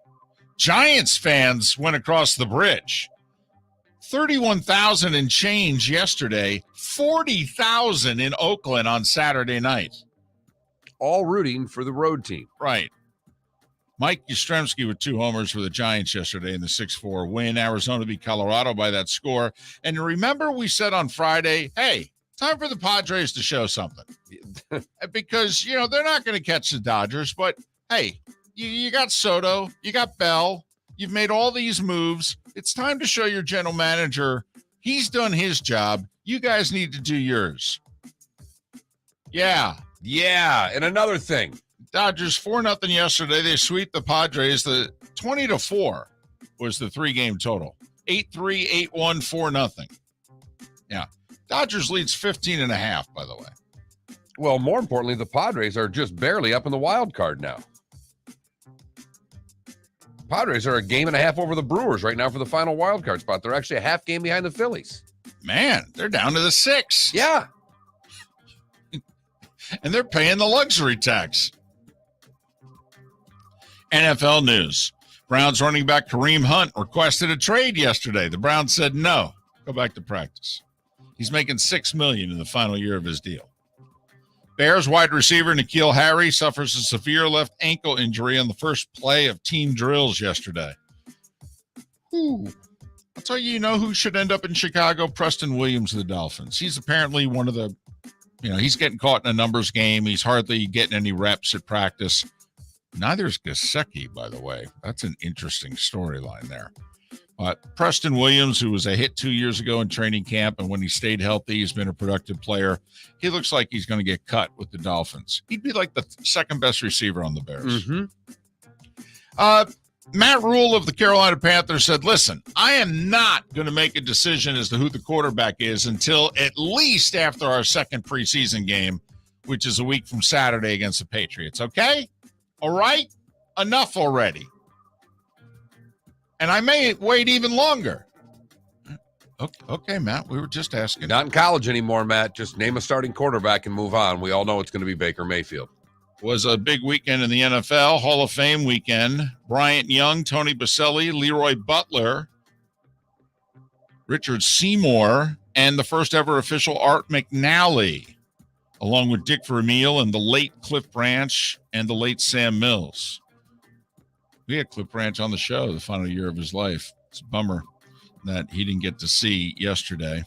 Giants fans went across the bridge. 31,000 and change yesterday, 40,000 in Oakland on Saturday night. All rooting for the road team. Right. Mike Yastrzemski with 2 homers for the Giants yesterday in the 6-4 win. Arizona beat Colorado by that score. And remember we said on Friday, hey, time for the Padres to show something. Because, they're not going to catch the Dodgers. But, hey, you got Soto, you got Bell. You've made all these moves. It's time to show your general manager he's done his job. You guys need to do yours. Yeah. Yeah. And another thing. Dodgers 4-0 yesterday. They sweep the Padres. The 20-4 was the 3-game total. 8-3, 8-1, 4-0. Yeah. Dodgers leads 15.5, by the way. Well, more importantly, the Padres are just barely up in the wild card now. Padres are a game and a half over the Brewers right now for the final wild card spot. They're actually a half game behind the Phillies. Man, they're down to the 6. Yeah. And they're paying the luxury tax. NFL news. Browns running back Kareem Hunt requested a trade yesterday. The Browns said no. Go back to practice. He's making $6 million in the final year of his deal. Bears wide receiver N'Keal Harry suffers a severe left ankle injury on the first play of team drills yesterday. I'll tell you, who should end up in Chicago? Preston Williams of the Dolphins. He's apparently one of the, he's getting caught in a numbers game. He's hardly getting any reps at practice. Neither is Gesicki, by the way. That's an interesting storyline there. Preston Williams, who was a hit 2 years ago in training camp, and when he stayed healthy, he's been a productive player. He looks like he's going to get cut with the Dolphins. He'd be like the second best receiver on the Bears. Mm-hmm. Matt Rule of the Carolina Panthers said, listen, I am not going to make a decision as to who the quarterback is until at least after our second preseason game, which is a week from Saturday against the Patriots. Okay? All right? Enough already. And I may wait even longer. Okay, Matt, we were just asking. Not in college anymore, Matt. Just name a starting quarterback and move on. We all know it's going to be Baker Mayfield. Was a big weekend in the NFL, Hall of Fame weekend. Bryant Young, Tony Baselli, Leroy Butler, Richard Seymour, and the first ever official Art McNally, along with Dick Vermeil and the late Cliff Branch and the late Sam Mills. We had Cliff Branch on the show the final year of his life. It's a bummer that he didn't get to see yesterday.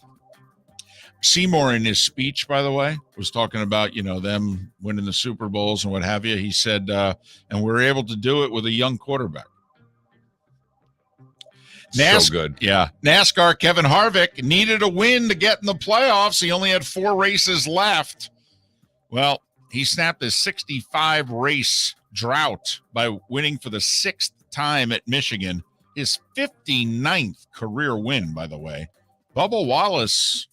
Seymour, in his speech, by the way, was talking about, them winning the Super Bowls and what have you. He said, and we're able to do it with a young quarterback. So good. Yeah. NASCAR Kevin Harvick needed a win to get in the playoffs. He only had 4 races left. Well, he snapped his 65 race drought by winning for the 6th time at Michigan. His 59th career win, by the way. Bubba Wallace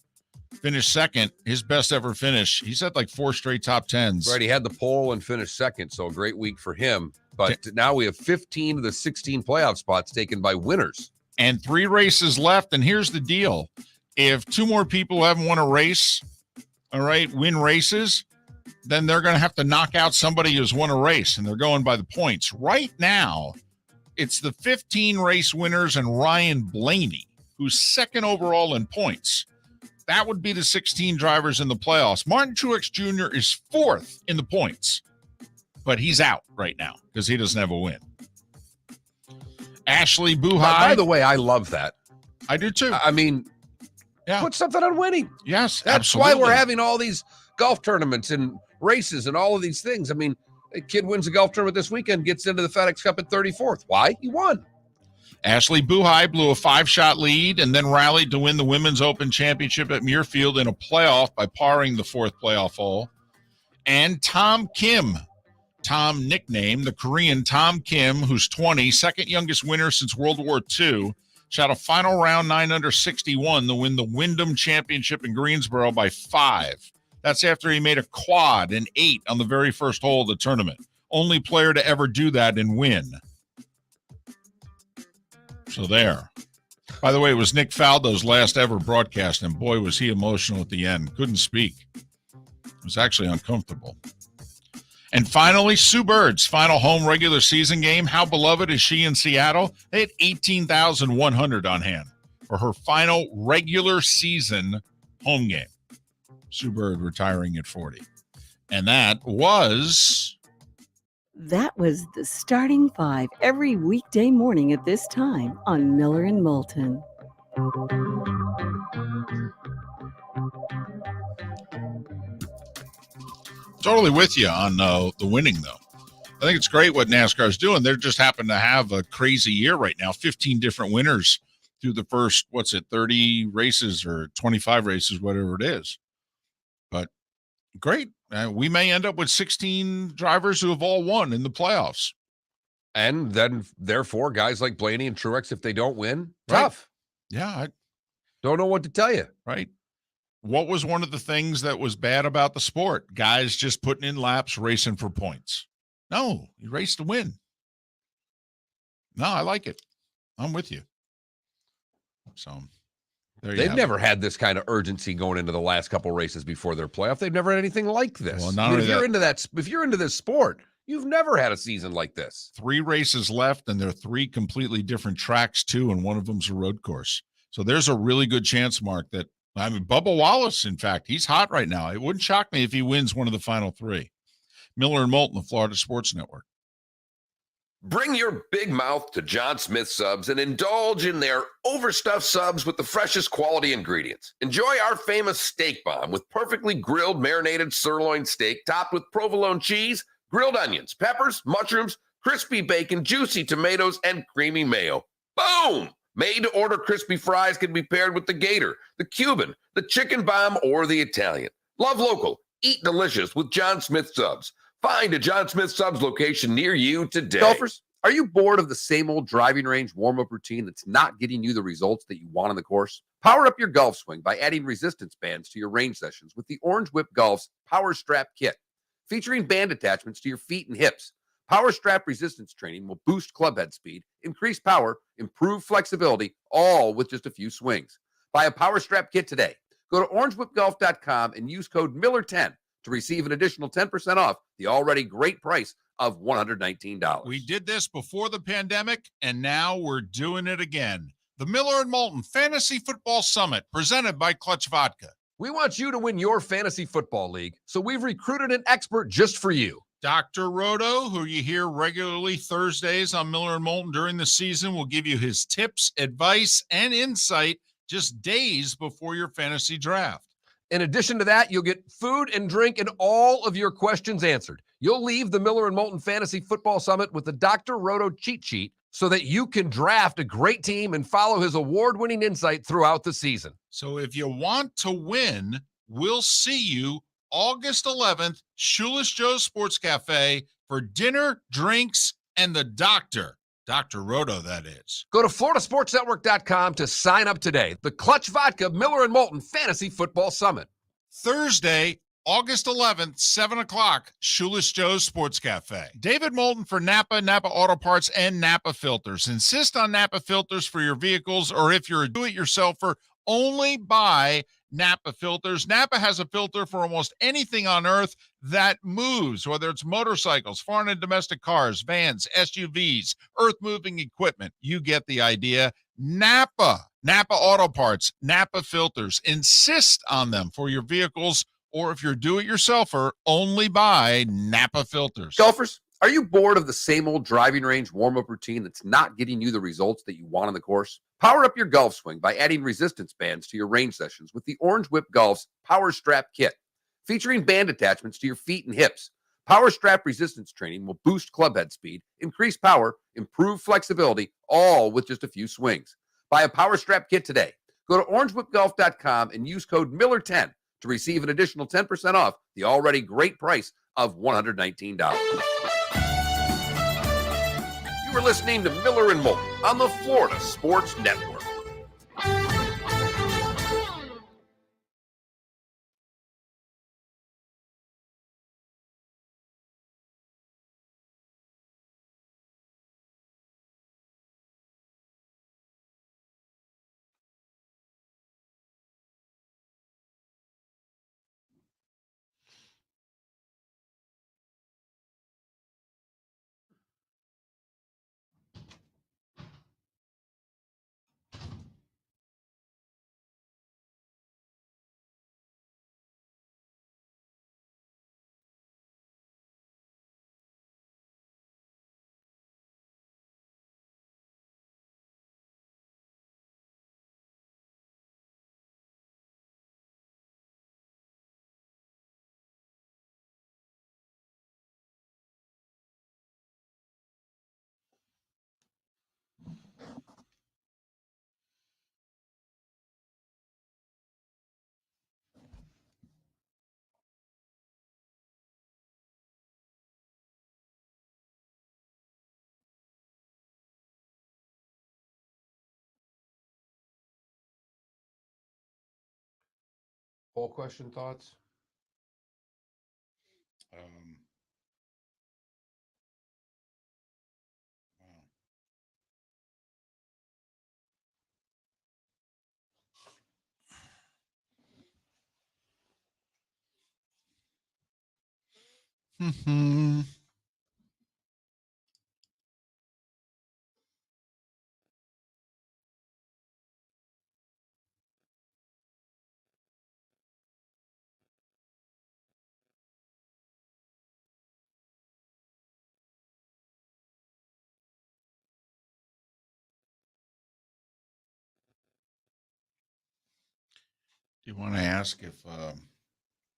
finished second, his best ever finish. He's had like 4 straight top 10s. Right, he had the pole and finished second, so a great week for him. But now we have 15 of the 16 playoff spots taken by winners. And 3 races left, and here's the deal. If 2 more people haven't won a race, all right, win races, then they're going to have to knock out somebody who's won a race, and they're going by the points. Right now, it's the 15 race winners and Ryan Blaney, who's second overall in points. That would be the 16 drivers in the playoffs. Martin Truex Jr. is 4th in the points. but he's out right now because he doesn't have a win. Ashley Buhai. By the way, I love that. I do too. I mean, Yeah. put something on winning. Yes, That's absolutely. why we're having all these golf tournaments and races and all of these things. I mean, a kid wins a golf tournament this weekend, gets into the FedEx Cup at 34th. Why? He won. Ashley Buhai blew a 5-shot lead and then rallied to win the Women's Open Championship at Muirfield in a playoff by parring the 4th playoff hole. And Tom Kim, Tom nicknamed the Korean Tom Kim, who's 20, second youngest winner since World War II, shot a final round 9 under 61 to win the Wyndham Championship in Greensboro by 5. That's after he made a quad and 8 on the very first hole of the tournament. Only player to ever do that and win. So there. By the way, it was Nick Faldo's last ever broadcast, and boy, was he emotional at the end. Couldn't speak. It was actually uncomfortable. And finally, Sue Bird's final home regular season game. How beloved is she in Seattle? They had 18,100 on hand for her final regular season home game. Sue Bird retiring at 40. And that was the Starting Five every weekday morning at this time on Miller and Moulton. totally with you on the winning, though. I think it's great what NASCAR's doing. They just happen to have a crazy year right now. 15 different winners through the first, 30 races or 25 races, whatever it is. But great. We may end up with 16 drivers who have all won in the playoffs. And then, therefore, guys like Blaney and Truex, if they don't win, Right. tough. Yeah. I Don't know what to tell you. Right. What was one of the things that was bad about the sport? Guys just putting in laps, racing for points. No, you race to win. No, I like it. I'm with you. So there you They've have never had this kind of urgency going into the last couple races before their playoff. They've never had anything like this. Well, not I mean, only if you're into this sport, you've never had a season like this. 3 races left, and they're 3 completely different tracks too, and one of them's a road course. So there's a really good chance, Mark, that Bubba Wallace, in fact, he's hot right now. It wouldn't shock me if he wins one of the final 3. Miller and Moulton, the Florida Sports Network. Bring your big mouth to John Smith Subs and indulge in their overstuffed subs with the freshest quality ingredients. Enjoy our famous steak bomb with perfectly grilled marinated sirloin steak topped with provolone cheese, grilled onions, peppers, mushrooms, crispy bacon, juicy tomatoes, and creamy mayo. Boom! Made-to-order crispy fries can be paired with the Gator, the Cuban, the Chicken Bomb, or the Italian. Love local. Eat delicious with John Smith Subs. Find a John Smith Subs location near you today. Golfers, are you bored of the same old driving range warm-up routine that's not getting you the results that you want on the course? Power up your golf swing by adding resistance bands to your range sessions with the Orange Whip Golf's Power Strap Kit. Featuring band attachments to your feet and hips, Power Strap resistance training will boost clubhead speed, increase power, improve flexibility, all with just a few swings. Buy a Power Strap Kit today. Go to orangewhipgolf.com and use code Miller10 to receive an additional 10% off the already great price of $119. We did this before the pandemic, and now we're doing it again. The Miller and Moulton Fantasy Football Summit, presented by Clutch Vodka. We want you to win your fantasy football league, so we've recruited an expert just for you. Dr. Roto, who you hear regularly Thursdays on Miller and Moulton during the season, will give you his tips, advice, and insight just days before your fantasy draft. In addition to that, you'll get food and drink and all of your questions answered. You'll leave the Miller and Moulton Fantasy Football Summit with the Dr. Roto cheat sheet so that you can draft a great team and follow his award-winning insight throughout the season. So if you want to win, we'll see you August 11th, Shoeless Joe's Sports Cafe for dinner, drinks, and the doctor. Dr. Roto, that is. Go to floridasportsnetwork.com to sign up today. The Clutch Vodka Miller and Moulton Fantasy Football Summit. Thursday, August 11th, 7 o'clock, Shoeless Joe's Sports Cafe. David Moulton for Napa, Napa Auto Parts, and Napa Filters. Insist on Napa Filters for your vehicles, or if you're a do-it-yourselfer, only buy Napa Filters. Napa has a filter for almost anything on earth that moves, whether it's motorcycles, foreign and domestic cars, vans, SUVs, earth-moving equipment. You get the idea. Napa Auto Parts, Napa Filters. Insist on them for your vehicles Or if you're a do-it-yourselfer, only buy Napa filters. Golfers, are you bored of the same old driving range warm-up routine that's not getting you the results that you want on the course? Power up your golf swing by adding resistance bands to your range sessions with the Orange Whip Golf's Power Strap Kit. Featuring band attachments to your feet and hips, Power Strap resistance training will boost clubhead speed, increase power, improve flexibility, all with just a few swings. Buy a Power Strap Kit today. Go to orangewhipgolf.com and use code Miller10 to receive an additional 10% off the already great price of $119. You are listening to Miller and Moulton on the Florida Sports Network. Poll question thoughts? Mm-hmm. Do you want to ask if,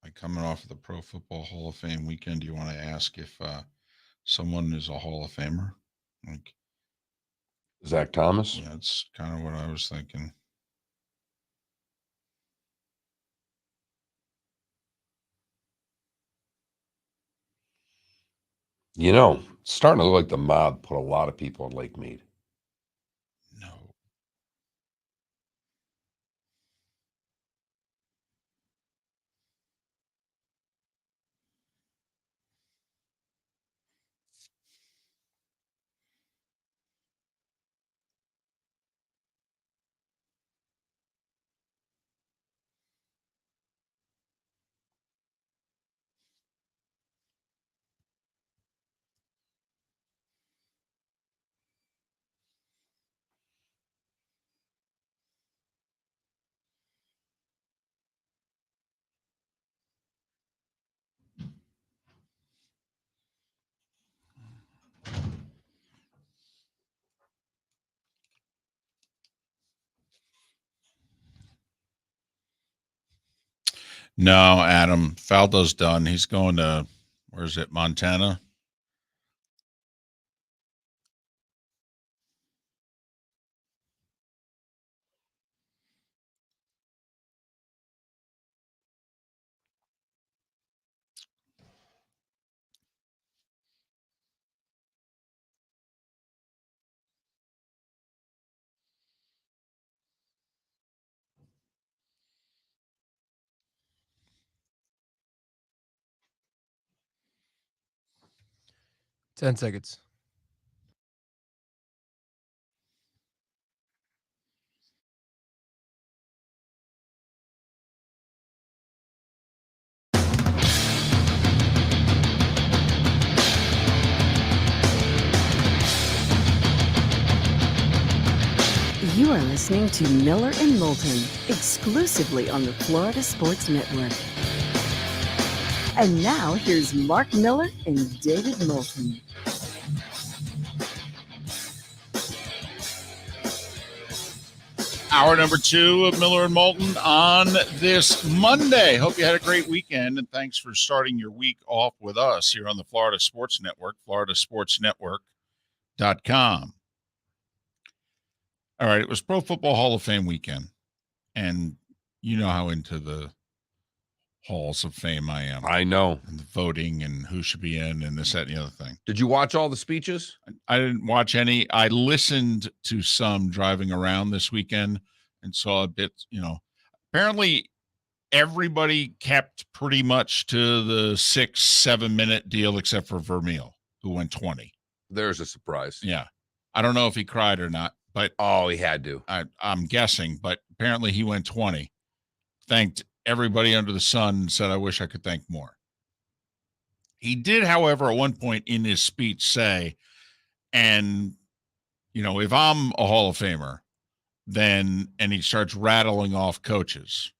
like coming off of the Pro Football Hall of Fame weekend, do you want to ask if someone is a Hall of Famer? Like, Zach Thomas? yeah, that's kind of what I was thinking. You know, it's starting to look like the mob put a lot of people in Lake Mead. No. No, Adam. Faldo's done. He's going to, where is it, Montana? Ten seconds. You are listening to Miller and Moulton, exclusively on the Florida Sports Network. And now here's Mark Miller and David Moulton. Hour number 2 of Miller and Moulton on this Monday. Hope you had a great weekend, and thanks for starting your week off with us here on the Florida Sports Network, floridasportsnetwork.com. All right, it was Pro Football Hall of Fame weekend, and you know how into the halls of fame I am. I know. And the voting and who should be in and this, that, and the other thing. Did you watch all the speeches? I didn't watch any. I listened to some driving around this weekend and saw a bit, apparently everybody kept pretty much to the 6-7 minute deal except for Vermeil, who went 20. There's a surprise. Yeah. I don't know if he cried or not, but He had to. I'm guessing, but apparently he went 20. Thanked everybody under the sun and said, I wish I could thank more. He did, however, at one point in his speech say, and, if I'm a Hall of Famer, then, and he starts rattling off coaches,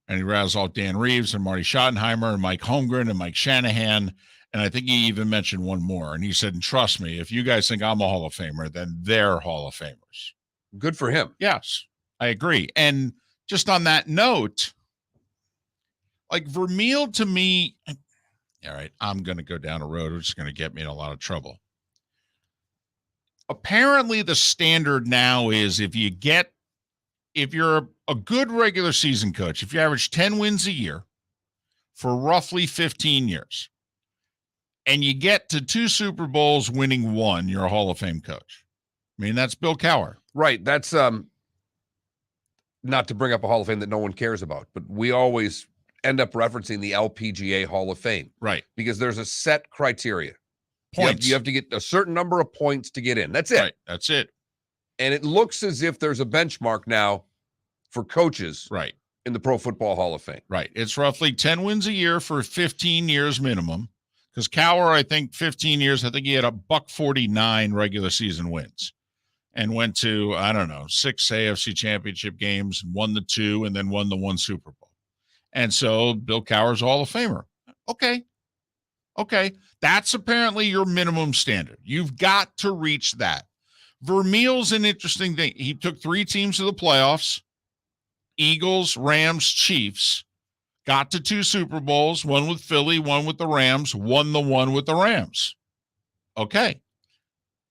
and he rattles off Dan Reeves and Marty Schottenheimer and Mike Holmgren and Mike Shanahan. And I think he even mentioned one more. And he said, and trust me, if you guys think I'm a Hall of Famer, then they're Hall of Famers. Good for him. Yes, I agree. And just on that note, like Vermeil to me, all right, I'm going to go down a road which is going to get me in a lot of trouble. Apparently the standard now is if you're a good regular season coach, if you average 10 wins a year for roughly 15 years, and you get to 2 Super Bowls winning 1, you're a Hall of Fame coach. I mean, that's Bill Cowher. Right. That's not to bring up a Hall of Fame that no one cares about, but we always end up referencing the LPGA Hall of Fame. Right. Because there's a set criteria. Points. You have to get a certain number of points to get in. That's it. Right. That's it. And it looks as if there's a benchmark now for coaches Right. in the Pro Football Hall of Fame. Right. It's roughly 10 wins a year for 15 years minimum. Because Cowher, I think 15 years, I think he had a $149 regular season wins and went to, 6 AFC championship games, won the 2, and then won the 1 Super Bowl. And so Bill Cowher's Hall of Famer. Okay. That's apparently your minimum standard. You've got to reach that. Vermeil's an interesting thing. He took 3 teams to the playoffs, Eagles, Rams, Chiefs, got to 2 Super Bowls, 1 with Philly, 1 with the Rams, won the 1 with the Rams. Okay.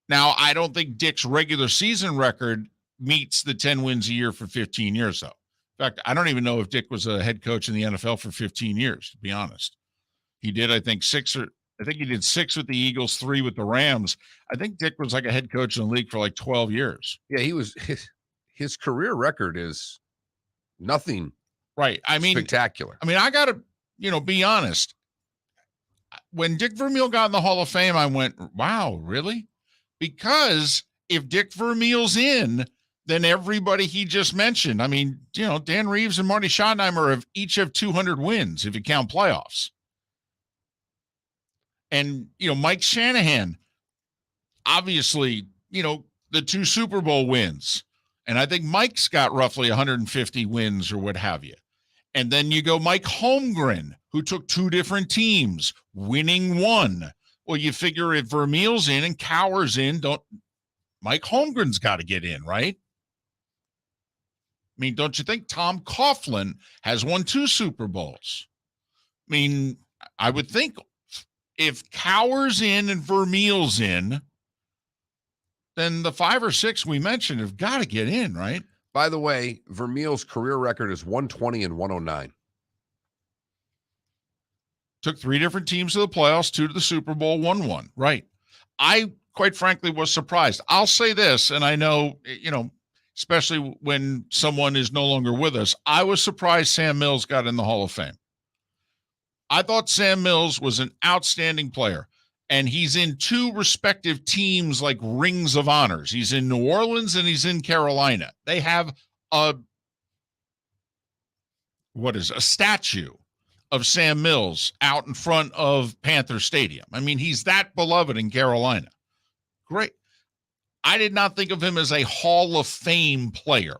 Now, I don't think Dick's regular season record meets the 10 wins a year for 15 years, though. In fact, I don't even know if Dick was a head coach in the NFL for 15 years, to be honest. He did, I think, 6 with the Eagles, 3 with the Rams. I think Dick was like a head coach in the league for like 12 years. Yeah, he was. His career record is nothing right. I mean, spectacular. I mean, I got to, be honest. When Dick Vermeil got in the Hall of Fame, I went, wow, really? Because if Dick Vermeil's in, then everybody he just mentioned, I mean, Dan Reeves and Marty Schottenheimer each have 200 wins if you count playoffs. And, Mike Shanahan, obviously, the 2 Super Bowl wins. And I think Mike's got roughly 150 wins or what have you. And then you go Mike Holmgren, who took 2 different teams, winning 1. Well, you figure if Vermeil's in and Cowher's in, Mike Holmgren's got to get in, right? I mean, don't you think Tom Coughlin has won 2 Super Bowls? I mean, I would think if Cowher's in and Vermeil's in, then the 5 or 6 we mentioned have got to get in, right? By the way, Vermeil's career record is 120 and 109. Took 3 different teams to the playoffs, 2 to the Super Bowl, 1. Right. I, quite frankly, was surprised. I'll say this, and I know, especially when someone is no longer with us, I was surprised Sam Mills got in the Hall of Fame. I thought Sam Mills was an outstanding player, and he's in 2 respective teams like rings of honors. He's in New Orleans and he's in Carolina. They have a statue of Sam Mills out in front of Panther Stadium. I mean, he's that beloved in Carolina. Great. I did not think of him as a Hall of Fame player.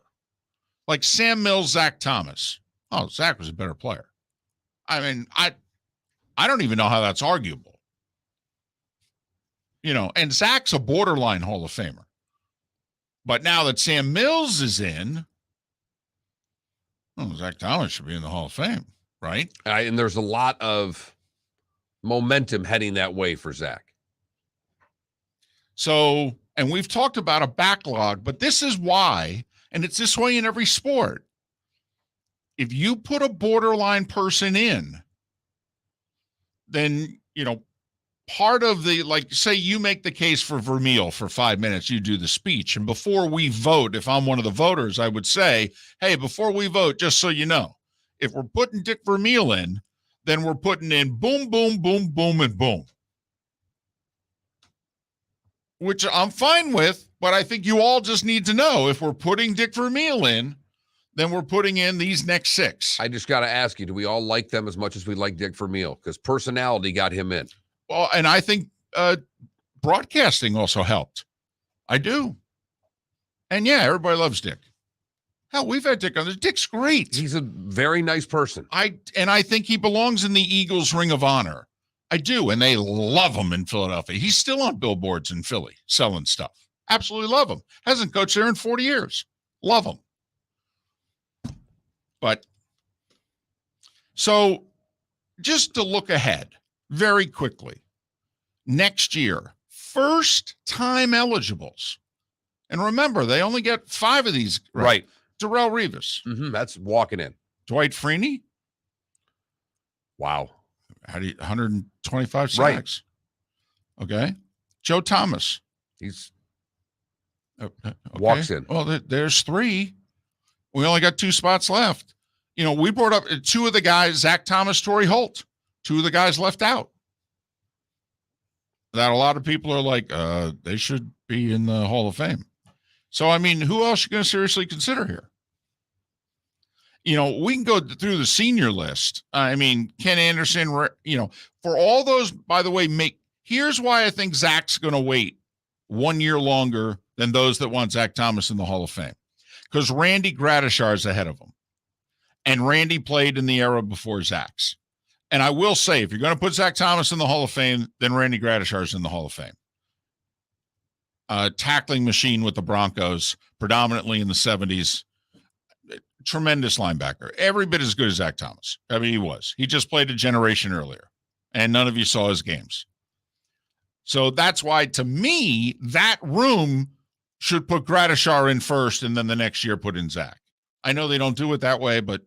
Like Sam Mills, Zach Thomas. Oh, Zach was a better player. I mean, I don't even know how that's arguable. And Zach's a borderline Hall of Famer. But now that Sam Mills is in, Zach Thomas should be in the Hall of Fame, right? And there's a lot of momentum heading that way for Zach. So, and we've talked about a backlog, but this is why, and it's this way in every sport. If you put a borderline person in, then, part of the, like, say you make the case for Vermeil for 5 minutes, you do the speech. And before we vote, if I'm one of the voters, I would say, hey, before we vote, just so you know, if we're putting Dick Vermeil in, then we're putting in boom, boom, boom, boom, and boom. Which I'm fine with, but I think you all just need to know if we're putting Dick Vermeil in, then we're putting in these next 6. I just got to ask you, do we all like them as much as we like Dick Vermeil? Because personality got him in. Well, and I think broadcasting also helped. I do. And yeah, everybody loves Dick. Hell, we've had Dick on this. Dick's great. He's a very nice person. I think he belongs in the Eagles Ring of Honor. I do, and they love him in Philadelphia. He's still on billboards in Philly selling stuff. Absolutely love him. Hasn't coached there in 40 years. Love him. But so just to look ahead very quickly, next year, first-time eligibles. And remember, they only get 5 of these. Right. Darrelle Revis. That's walking in. Dwight Freeney. Wow. How do you 125 sacks? Right. Okay. Joe Thomas. He's okay. walks in. Well, there's 3. We only got 2 spots left. We brought up 2 of the guys, Zach Thomas, Torrey Holt, 2 of the guys left out. That a lot of people are like, they should be in the Hall of Fame. So, I mean, who else are you going to seriously consider here? We can go through the senior list. I mean, Ken Anderson, for all those, by the way, here's why I think Zach's going to wait 1 year longer than those that want Zach Thomas in the Hall of Fame. Because Randy Gradishar is ahead of him. And Randy played in the era before Zach's. And I will say, if you're going to put Zach Thomas in the Hall of Fame, then Randy Gradishar is in the Hall of Fame. Tackling machine with the Broncos, predominantly in the 70s. Tremendous linebacker. Every bit as good as Zach Thomas. I mean, he was. He just played a generation earlier. And none of you saw his games. So that's why, to me, that room should put Gradishar in first and then the next year put in Zach. I know they don't do it that way, but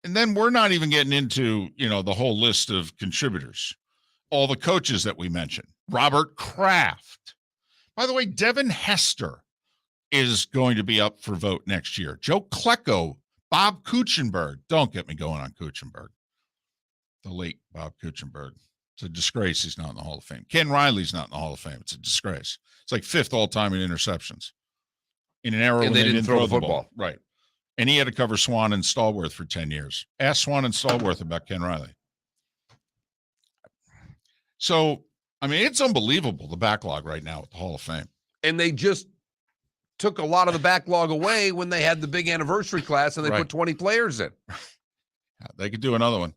and then we're not even getting into, the whole list of contributors. All the coaches that we mentioned. Robert Kraft. By the way, Devin Hester is going to be up for vote next year. Joe Klecko, Bob Kuchenberg. Don't get me going on Kuchenberg. The late Bob Kuchenberg. It's a disgrace he's not in the Hall of Fame. Ken Riley's not in the Hall of Fame. It's a disgrace. It's like 5th all-time in interceptions. In an era when they didn't throw the football. Right. And he had to cover Swan and Stallworth for 10 years. Ask Swan and Stallworth about Ken Riley. So, I mean, it's unbelievable, the backlog right now at the Hall of Fame. And they just took a lot of the backlog away when they had the big anniversary class and they put 20 players in. They could do another one.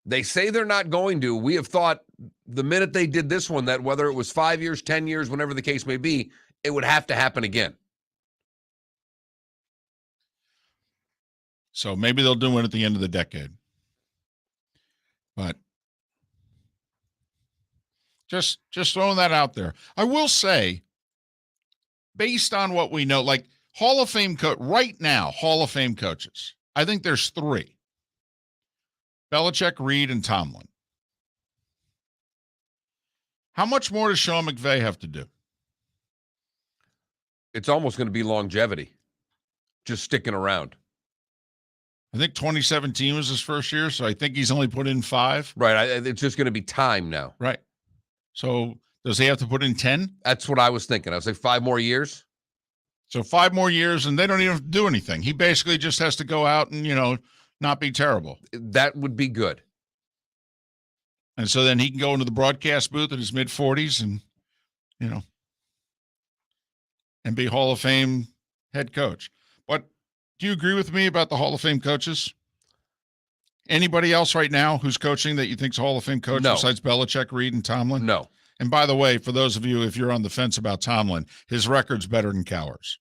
They say they're not going to. We have thought the minute they did this one that whether it was 5 years, 10 years, whenever the case may be, it would have to happen again. So maybe they'll do one at the end of the decade. But just throwing that out there. I will say, based on what we know, like Hall of Fame right now, Hall of Fame coaches, I think there's 3. Belichick, Reid, and Tomlin. How much more does Sean McVay have to do? It's almost going to be longevity. Just sticking around. I think 2017 was his first year, so I think he's only put in 5. Right. It's just going to be time now. Right. So does he have to put in 10? That's what I was thinking. I was like 5 more years. So 5 more years, and they don't even have to do anything. He basically just has to go out and, not be terrible. That would be good. And so then he can go into the broadcast booth in his mid-40s and, and be Hall of Fame head coach. But do you agree with me about the Hall of Fame coaches? Anybody else right now who's coaching that you think's a Hall of Fame coach No. besides Belichick, Reid, and Tomlin? No. And by the way, for those of you, if you're on the fence about Tomlin, his record's better than Cowher's.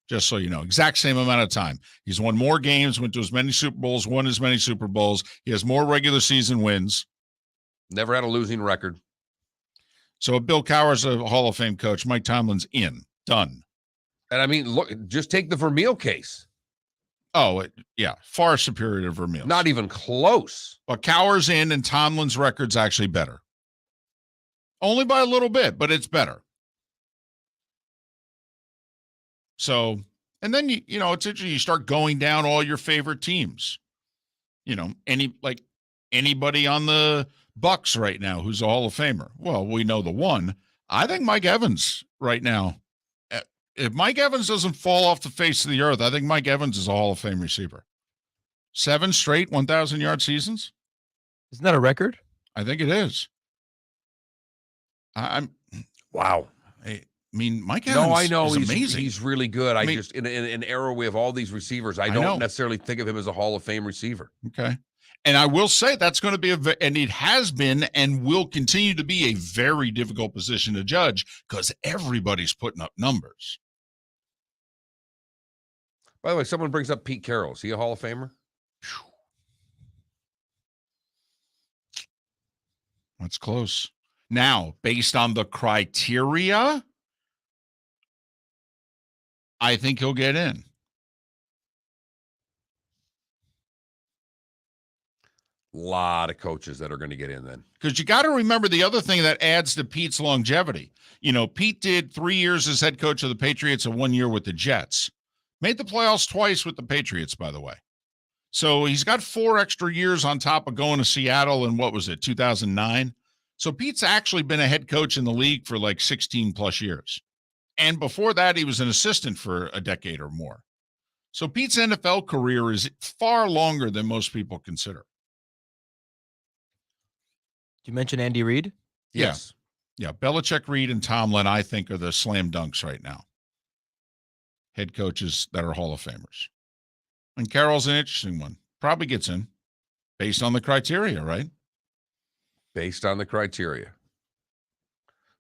Just so you know, exact same amount of time. He's won more games, went to as many Super Bowls, won as many Super Bowls. He has more regular season wins. Never had a losing record. So if Bill Cowher's a Hall of Fame coach, Mike Tomlin's in. Done. And I mean, look, just take the Vermeil case. Oh, yeah, far superior to Vermeil. Not even close. But Cowher's in, and Tomlin's record's actually better. Only by a little bit, but it's better. So, and then you know, it's interesting. You start going down all your favorite teams. You know, anybody on the Bucks right now who's a Hall of Famer. Well, we know the one. I think Mike Evans right now. If Mike Evans doesn't fall off the face of the earth, I think Mike Evans is a Hall of Fame receiver. 7 straight 1,000-yard seasons. Isn't that a record? I think it is. Wow. I mean, Mike Evans. No, I know is he's amazing. He's really good. I mean, just in an era we have all these receivers, I don't necessarily think of him as a Hall of Fame receiver. Okay. And I will say that's going to be and it has been and will continue to be a very difficult position to judge because everybody's putting up numbers. By the way, someone brings up Pete Carroll. Is he a Hall of Famer? That's close. Now, based on the criteria, I think he'll get in. Lot of coaches that are going to get in then. Because you got to remember the other thing that adds to Pete's longevity. You know, Pete did 3 years as head coach of the Patriots and 1 year with the Jets. Made the playoffs twice with the Patriots, by the way. So he's got 4 extra years on top of going to Seattle in, 2009? So Pete's actually been a head coach in the league for like 16 plus years. And before that, he was an assistant for a decade or more. So Pete's NFL career is far longer than most people consider. Did you mention Andy Reid? Yes. Yeah. Belichick, Reid, and Tomlin, I think, are the slam dunks right now. Head coaches that are Hall of Famers. And Carroll's an interesting one. Probably gets in based on the criteria, right? Based on the criteria.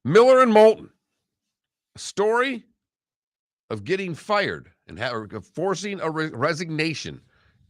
Miller and Moulton. A story of getting fired and of forcing a resignation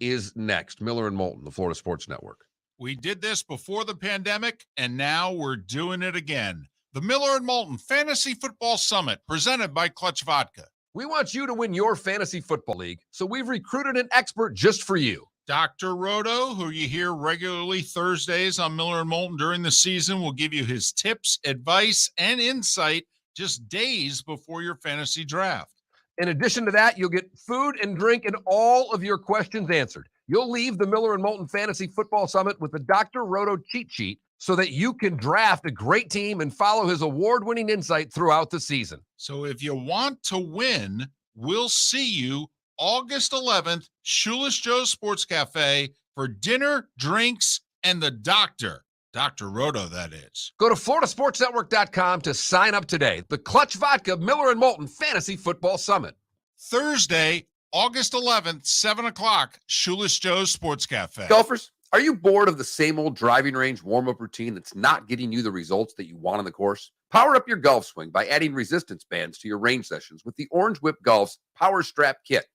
is next. Miller and Moulton, the Florida Sports Network. We did this before the pandemic, and now we're doing it again. The Miller and Moulton Fantasy Football Summit, presented by Clutch Vodka. We want you to win your fantasy football league, so we've recruited an expert just for you. Dr. Roto, who you hear regularly Thursdays on Miller and Moulton during the season, will give you his tips, advice, and insight just days before your fantasy draft. In addition to that, you'll get food and drink and all of your questions answered. You'll leave the Miller and Moulton Fantasy Football Summit with the Dr. Roto cheat sheet so that you can draft a great team and follow his award-winning insight throughout the season. So if you want to win, we'll see you August 11th, Shoeless Joe's Sports Cafe for dinner, drinks, and the doctor. Dr. Roto, that is. Go to floridasportsnetwork.com to sign up today. The Clutch Vodka Miller and Moulton Fantasy Football Summit. Thursday, August 11th, 7 o'clock, Shoeless Joe's Sports Cafe. Golfers, are you bored of the same old driving range warm-up routine that's not getting you the results that you want on the course? Power up your golf swing by adding resistance bands to your range sessions with the Orange Whip Golf's Power Strap Kit.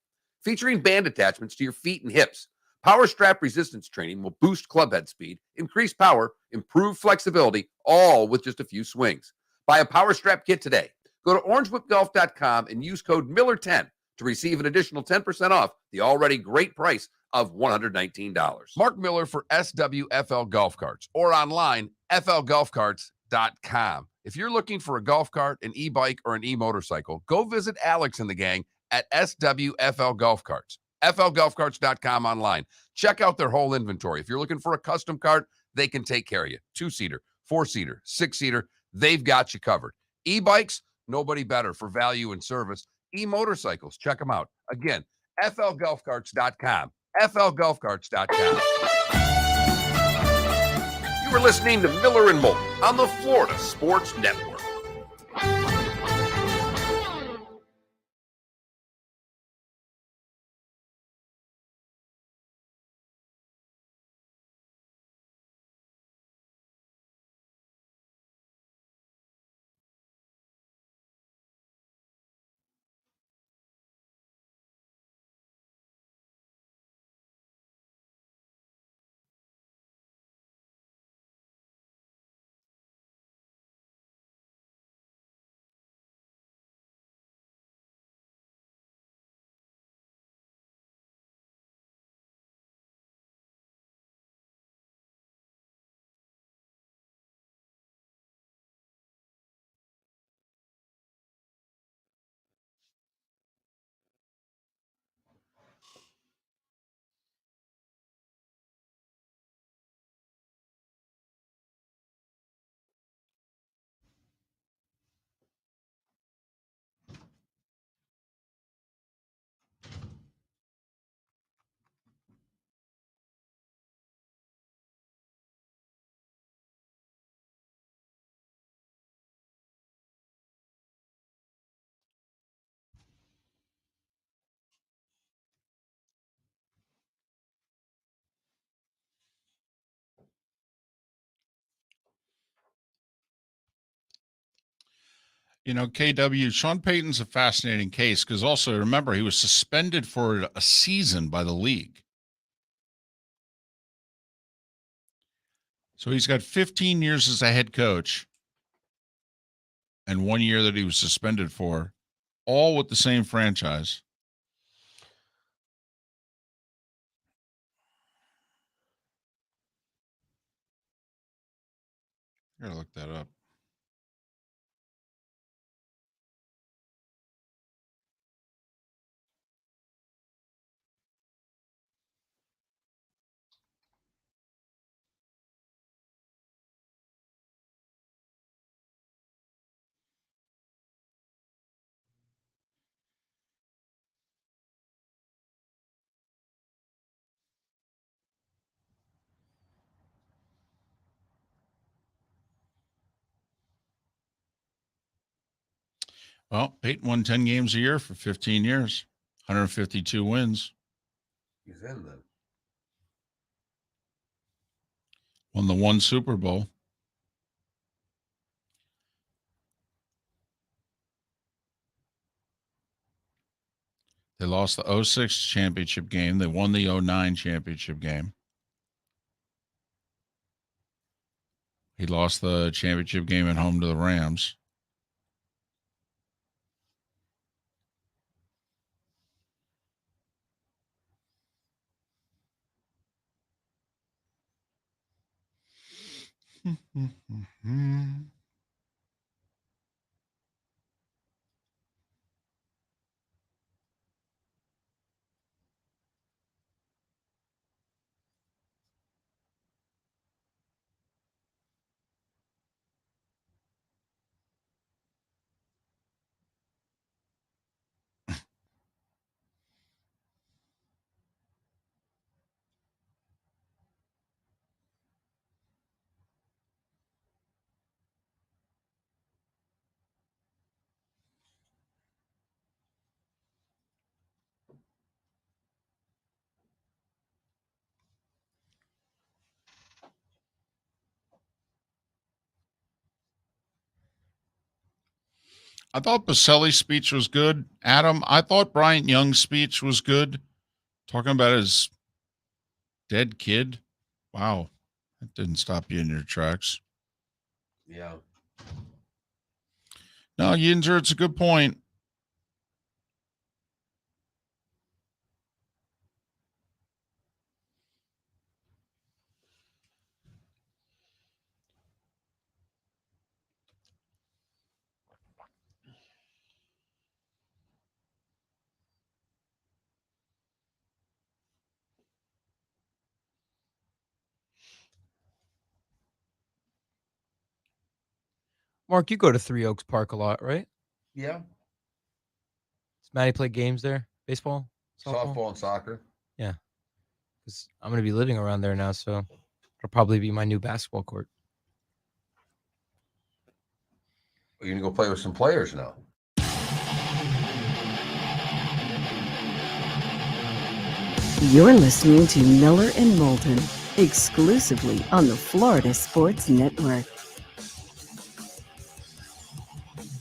Featuring band attachments to your feet and hips, Power Strap resistance training will boost clubhead speed, increase power, improve flexibility, all with just a few swings. Buy a Power Strap Kit today. Go to orangewhipgolf.com and use code Miller10 to receive an additional 10% off the already great price of $119. Mark Miller for SWFL Golf Carts or online, flgolfcarts.com. If you're looking for a golf cart, an e-bike, or an e-motorcycle, go visit Alex and the gang at SWFL Golf Carts. flgolfcarts.com online. Check out their whole inventory. If you're looking for a custom cart, they can take care of you. 2-seater, 4-seater, 6-seater, they've got you covered. E-bikes, nobody better for value and service. E-motorcycles, check them out. Again, flgolfcarts.com. flgolfcarts.com. You were listening to Miller and Moulton on the Florida Sports Network. KW, Sean Payton's a fascinating case because also remember he was suspended for a season by the league. So he's got 15 years as a head coach and 1 year that he was suspended for, all with the same franchise. I gotta look that up. Well, Peyton won 10 games a year for 15 years, 152 wins. He's in then. Won the one Super Bowl. They lost the 06 championship game. They won the 09 championship game. He lost the championship game at home to the Rams. I thought Baselli's speech was good. Adam, I thought Bryant Young's speech was good. Talking about his dead kid. Wow. That didn't stop you in your tracks. Yeah. No, Yinzer, it's a good point. Mark, you go to Three Oaks Park a lot, right? Yeah. Does Maddie play games there? Baseball? Softball and soccer. Yeah. Because I'm going to be living around there now, so it'll probably be my new basketball court. You're going to go play with some players now. You're listening to Miller and Moulton, exclusively on the Florida Sports Network.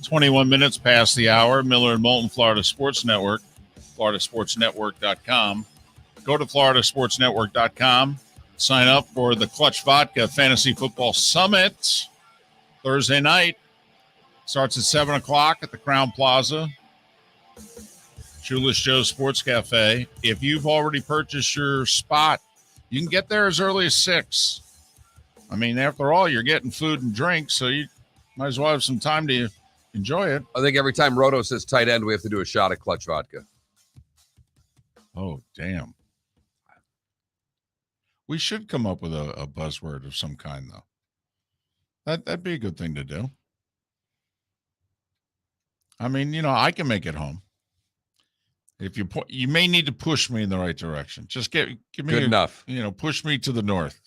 21 minutes past the hour. Miller and Moulton, Florida Sports Network, floridasportsnetwork.com. Go to floridasportsnetwork.com. Sign up for the Clutch Vodka Fantasy Football Summit Thursday night. Starts at 7 o'clock at the Crown Plaza. Shoeless Joe's Sports Cafe. If you've already purchased your spot, you can get there as early as 6. I mean, after all, you're getting food and drinks, so you might as well have some time to enjoy it. I think every time Roto says tight end, we have to do a shot of Clutch Vodka. Oh, damn. We should come up with a buzzword of some kind, though. That'd be a good thing to do. I mean, I can make it home. If you may need to push me in the right direction. Just give me Good enough. Push me to the north.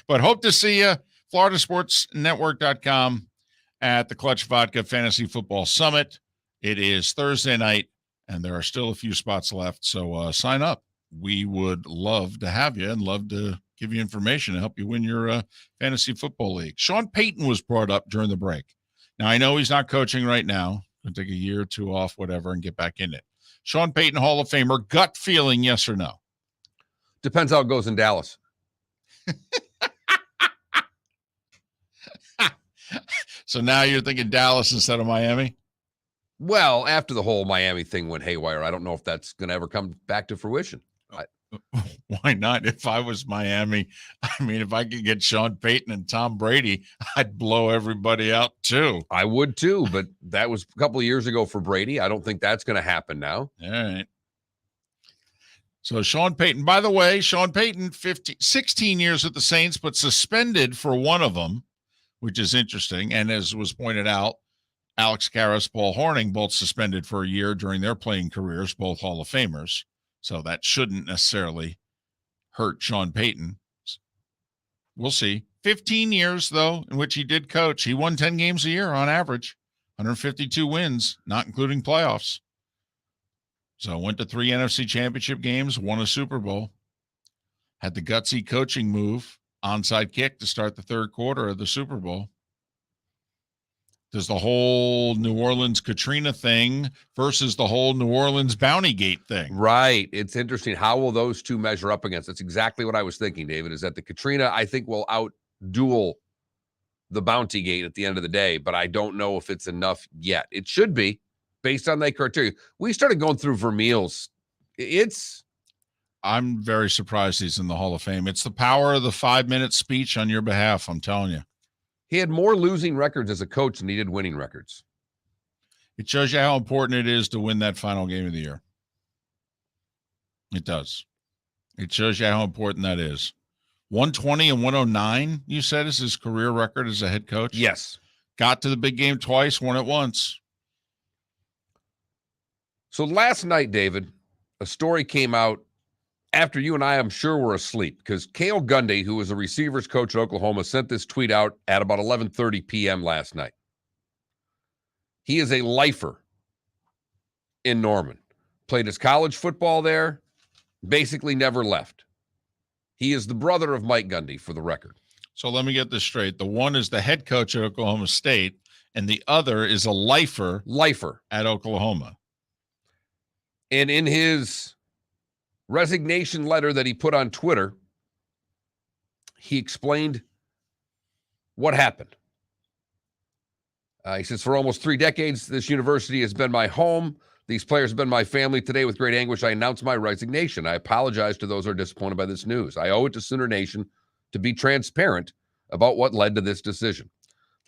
But hope to see you. FloridaSportsNetwork.com at the Clutch Vodka Fantasy Football Summit. It is Thursday night, and there are still a few spots left. So sign up. We would love to have you and love to give you information to help you win your fantasy football league. Sean Payton was brought up during the break. Now, I know he's not coaching right now. He'll take a year or two off, whatever, and get back in it. Sean Payton, Hall of Famer, gut feeling, yes or no? Depends how it goes in Dallas. So now you're thinking Dallas instead of Miami? Well, after the whole Miami thing went haywire, I don't know if that's going to ever come back to fruition. Why not? If I was Miami, I mean, if I could get Sean Payton and Tom Brady, I'd blow everybody out too. I would too, but that was a couple of years ago for Brady. I don't think that's going to happen now. All right. So Sean Payton, by the way, Sean Payton, 16 years with the Saints, but suspended for one of them, which is interesting. And as was pointed out, Alex Karras, Paul Hornung, both suspended for a year during their playing careers, both Hall of Famers. So that shouldn't necessarily hurt Sean Payton. We'll see. 15 years, though, in which he did coach. He won 10 games a year on average, 152 wins, not including playoffs. So went to 3 NFC championship games, won a Super Bowl, had the gutsy coaching move, onside kick to start the third quarter of the Super Bowl. There's the whole New Orleans Katrina thing versus the whole New Orleans Bounty Gate thing. Right. It's interesting. How will those two measure up against? That's exactly what I was thinking, David, is that the Katrina, I think, will outduel the Bounty Gate at the end of the day, but I don't know if it's enough yet. It should be based on that criteria. We started going through Vermeil's. I'm very surprised he's in the Hall of Fame. It's the power of the 5-minute speech on your behalf, I'm telling you. He had more losing records as a coach than he did winning records. It shows you how important it is to win that final game of the year. It does. It shows you how important that is. 120 and 109, you said, is his career record as a head coach? Yes. Got to the big game twice, won it once. So last night, David, a story came out after you and I, I'm sure, were asleep, because Cale Gundy, who was a receivers coach at Oklahoma, sent this tweet out at about 11:30 p.m. last night. He is a lifer in Norman. Played his college football there, basically never left. He is the brother of Mike Gundy, for the record. So let me get this straight. The one is the head coach at Oklahoma State, and the other is a lifer at Oklahoma. And in his resignation letter that he put on Twitter, he explained what happened. He says, for almost 3 decades, this university has been my home. These players have been my family. Today, with great anguish, I announce my resignation. I apologize to those who are disappointed by this news. I owe it to Sooner Nation to be transparent about what led to this decision.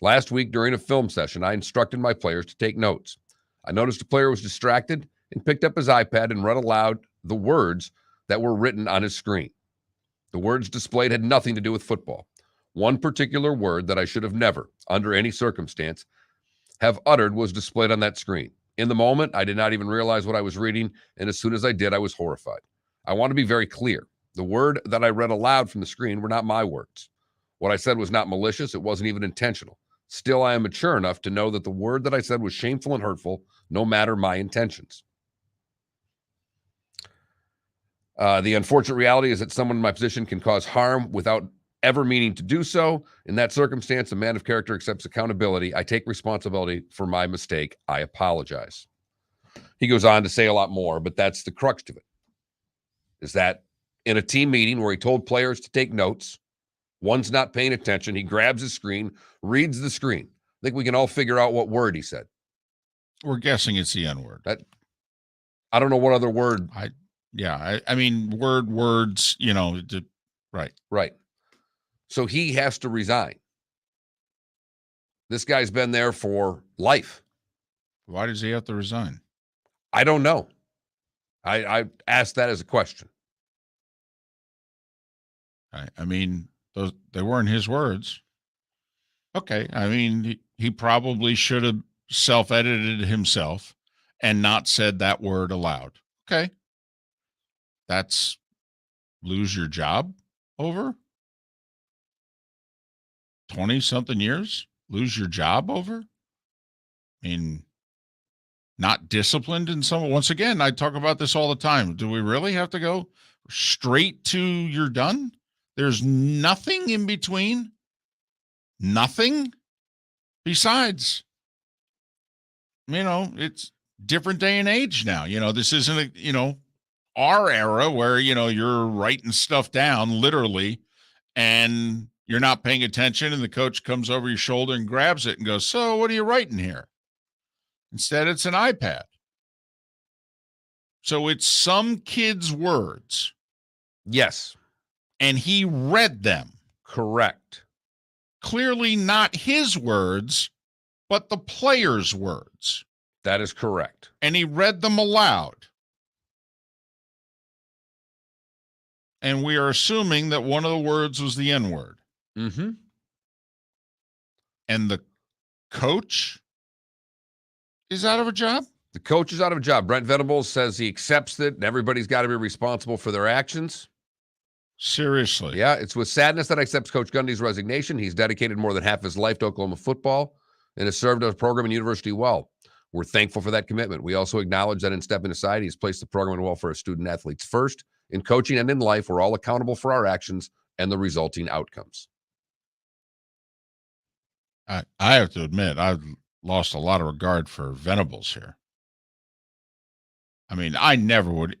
Last week, during a film session, I instructed my players to take notes. I noticed a player was distracted and picked up his iPad and read aloud the words that were written on his screen. The words displayed had nothing to do with football. One particular word that I should have never, under any circumstance, have uttered was displayed on that screen. In the moment, I did not even realize what I was reading, and as soon as I did, I was horrified. I want to be very clear. The word that I read aloud from the screen were not my words. What I said was not malicious. It wasn't even intentional. Still, I am mature enough to know that the word that I said was shameful and hurtful, no matter my intentions. The unfortunate reality is that someone in my position can cause harm without ever meaning to do so. In that circumstance, a man of character accepts accountability. I take responsibility for my mistake. I apologize. He goes on to say a lot more, but that's the crux of it. Is that in a team meeting where he told players to take notes, one's not paying attention, he grabs his screen, reads the screen. I think we can all figure out what word he said. We're guessing it's the N-word. I don't know what other word. I mean, words, right. Right. So he has to resign. This guy's been there for life. Why does he have to resign? I don't know. I asked that as a question. I mean, they weren't his words. Okay. I mean, he probably should have self-edited himself and not said that word aloud. Okay. That's lose your job over 20-something years? Lose your job over? I mean, not disciplined in some. Once again, I talk about this all the time. Do we really have to go straight to you're done? There's nothing in between. Nothing besides. it's different day and age now. This isn't our era where, you're writing stuff down literally and you're not paying attention and the coach comes over your shoulder and grabs it and goes, "So what are you writing here?" Instead, it's an iPad. So it's some kid's words. Yes. And he read them. Correct. Clearly not his words, but the player's words. That is correct. And he read them aloud. And we are assuming that one of the words was the N-word. Mm-hmm. And the coach is out of a job? The coach is out of a job. Brent Venables says he accepts it, and everybody's got to be responsible for their actions. Seriously. Yeah, it's with sadness that I accept Coach Gundy's resignation. He's dedicated more than half his life to Oklahoma football and has served our program and university well. We're thankful for that commitment. We also acknowledge that in stepping aside, he's placed the program and welfare of student athletes first. In coaching and in life, we're all accountable for our actions and the resulting outcomes. I have to admit, I've lost a lot of regard for Venables here. I mean, I never would.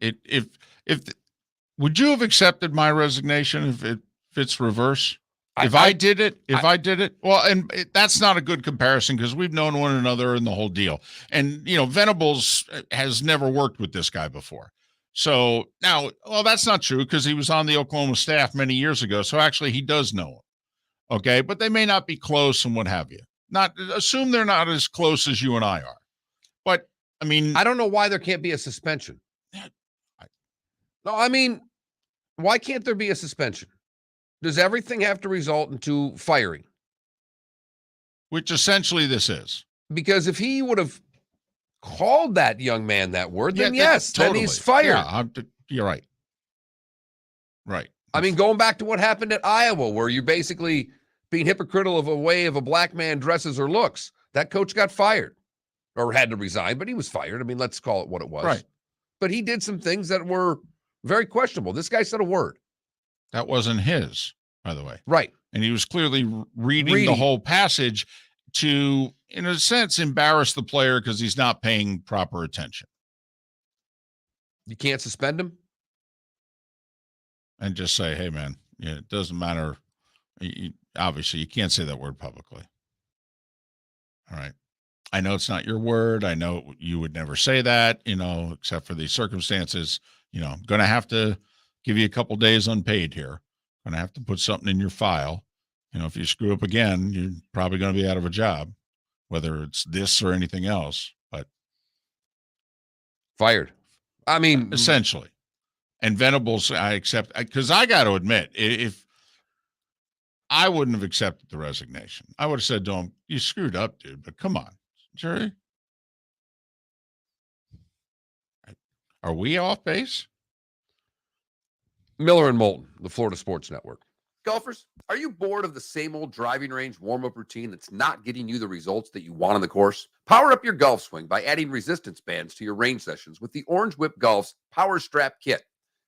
Would you have accepted my resignation if it's reverse? If I did it, well, and that's not a good comparison because we've known one another and the whole deal. And, Venables has never worked with this guy before. So now, well, that's not true because he was on the Oklahoma staff many years ago. So actually he does know him. Okay. But they may not be close and what have you. Assume they're not as close as you and I are. But I mean, I don't know why there can't be a suspension. No, I mean, why can't there be a suspension? Does everything have to result into firing? Which essentially this is. Because if he would have called that young man that word, then yes, totally. then he's fired. Yeah, you're right. Right. I mean, going back to what happened at Iowa, where you're basically being hypocritical of a way of a black man dresses or looks, that coach got fired or had to resign, but he was fired. I mean, let's call it what it was. Right. But he did some things that were very questionable. This guy said a word. That wasn't his, by the way. Right. And he was clearly reading the whole passage to, in a sense, embarrass the player because he's not paying proper attention. You can't suspend him? And just say, "Hey, man, it doesn't matter." Obviously, you can't say that word publicly. All right. I know it's not your word. I know you would never say that, except for these circumstances. I'm going to have to give you a couple days unpaid here. I'm going to have to put something in your file. If you screw up again, you're probably going to be out of a job, whether it's this or anything else. But fired. I mean, essentially. And Venables, I accept, because I got to admit, if I wouldn't have accepted the resignation, I would have said to him, "You screwed up, dude, but come on, Jerry. Are we off base?" Miller and Moulton, the Florida Sports Network. Golfers, are you bored of the same old driving range warm-up routine that's not getting you the results that you want on the course? Power up your golf swing by adding resistance bands to your range sessions with the Orange Whip Golf's Power Strap Kit.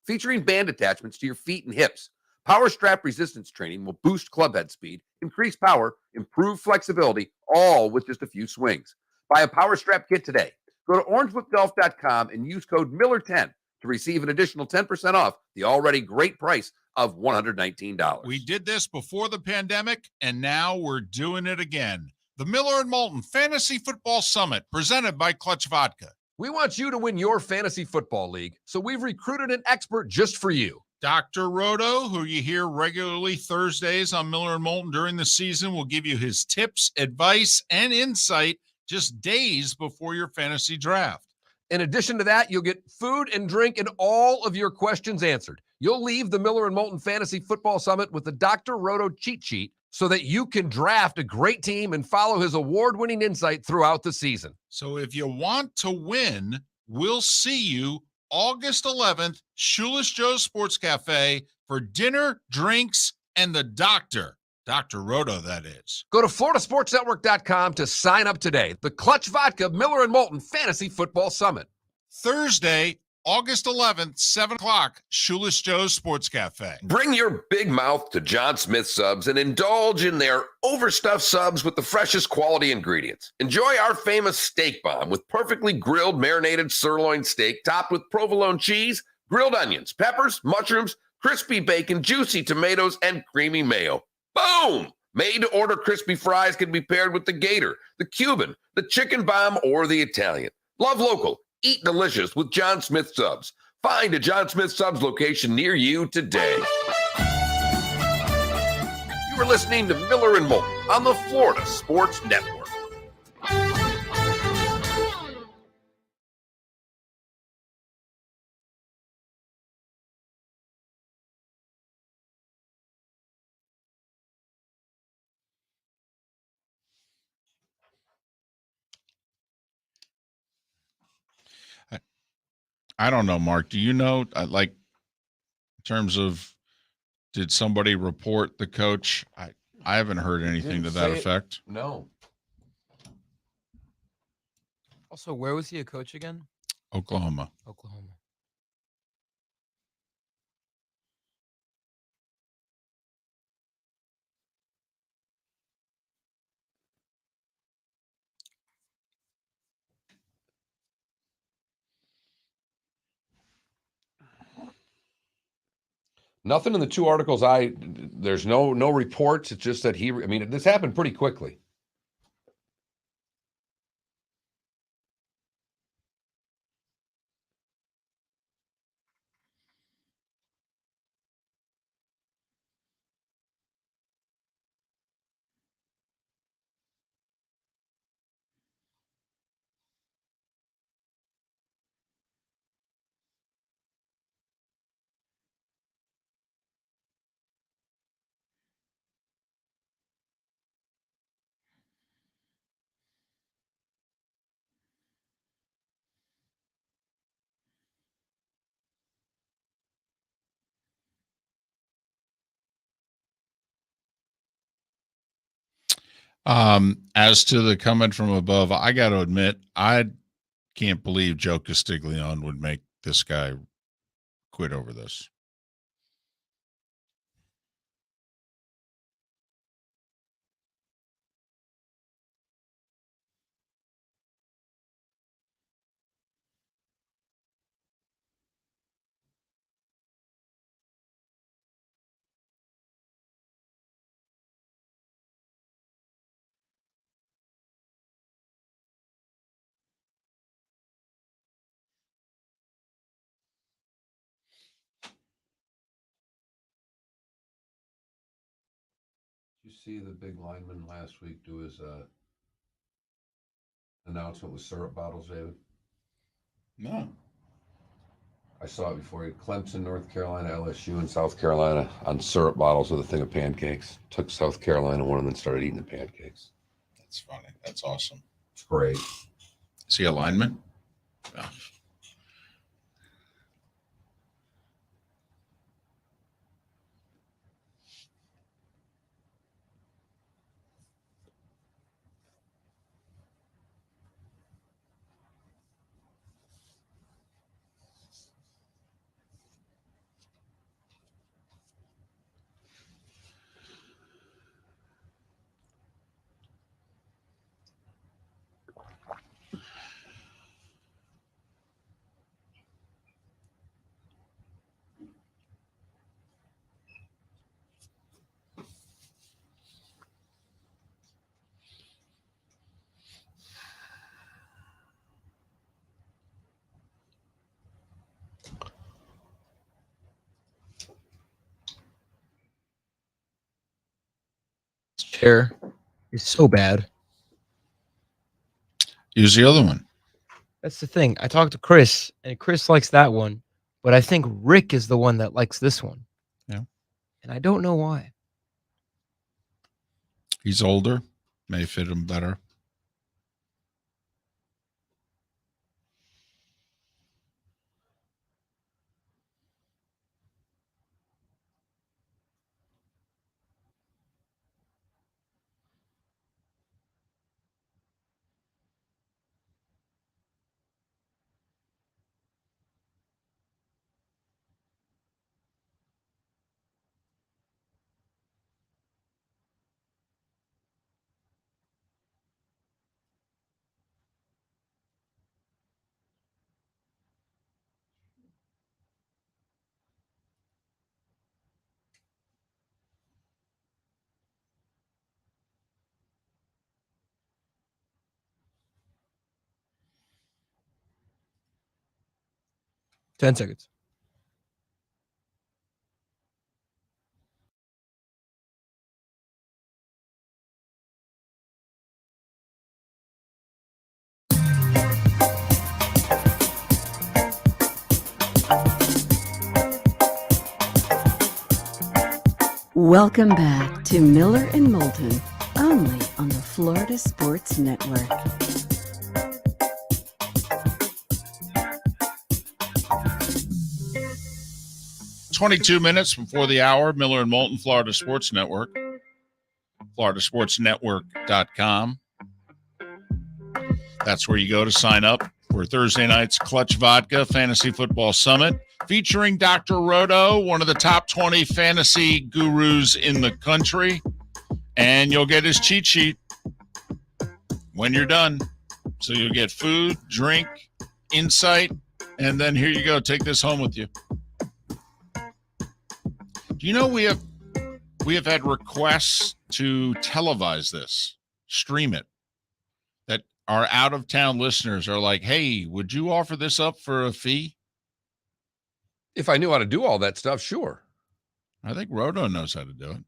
Featuring band attachments to your feet and hips, Power Strap resistance training will boost club head speed, increase power, improve flexibility, all with just a few swings. Buy a Power Strap Kit today. Go to orangewhipgolf.com and use code Miller10 to receive an additional 10% off the already great price of $119. We did this before the pandemic, and now we're doing it again. The Miller and Moulton Fantasy Football Summit, presented by Clutch Vodka. We want you to win your fantasy football league, so we've recruited an expert just for you. Dr. Roto, who you hear regularly Thursdays on Miller and Moulton during the season, will give you his tips, advice, and insight just days before your fantasy draft. In addition to that, you'll get food and drink and all of your questions answered. You'll leave the Miller and Moulton Fantasy Football Summit with the Dr. Roto cheat sheet so that you can draft a great team and follow his award-winning insight throughout the season. So if you want to win, we'll see you August 11th, Shoeless Joe's Sports Cafe for dinner, drinks, and the doctor. Dr. Roto, that is. Go to floridasportsnetwork.com to sign up today. The Clutch Vodka Miller and Moulton Fantasy Football Summit. Thursday, August 11th, 7 o'clock, Shoeless Joe's Sports Cafe. Bring your big mouth to John Smith Subs and indulge in their overstuffed subs with the freshest quality ingredients. Enjoy our famous steak bomb with perfectly grilled marinated sirloin steak topped with provolone cheese, grilled onions, peppers, mushrooms, crispy bacon, juicy tomatoes, and creamy mayo. Boom! Made-to-order crispy fries can be paired with the Gator, the Cuban, the Chicken Bomb, or the Italian. Love local. Eat delicious with John Smith Subs. Find a John Smith Subs location near you today. You are listening to Miller and Moulton on the Florida Sports Network. I don't know, Mark. Do you know, like, in terms of, did somebody report the coach? I haven't heard anything to that effect. No. Also, where was he a coach again? Oklahoma. Oklahoma. Nothing in the two articles. There's no reports. It's just that this happened pretty quickly. As to the comment from above, I got to admit, I can't believe Joe Castiglione would make this guy quit over this. Did you see the big lineman last week do his announcement with syrup bottles, David? No. I saw it before. He had Clemson, North Carolina, LSU, and South Carolina on syrup bottles with a thing of pancakes. Took South Carolina one and then started eating the pancakes. That's funny. That's awesome. It's great. Is he a lineman? No. Chair is so bad. Use the other one. That's the thing. I talked to Chris, and Chris likes that one, but I think Rick is the one that likes this one. Yeah. And I don't know why. He's older. May fit him better. 10 seconds. Welcome back to Miller and Moulton, only on the Florida Sports Network. "22 minutes before the hour, Miller and Moulton, Florida Sports Network, floridasportsnetwork.com. That's where you go to sign up for Thursday night's Clutch Vodka Fantasy Football Summit, featuring Dr. Roto, one of the top 20 fantasy gurus in the country. And you'll get his cheat sheet when you're done. So you'll get food, drink, insight, and then here you go. Take this home with you. Do you know we have had requests to televise this, stream it, that our out-of-town listeners are like, hey, would you offer this up for a fee? If I knew how to do all that stuff, sure. I think Roto knows how to do it.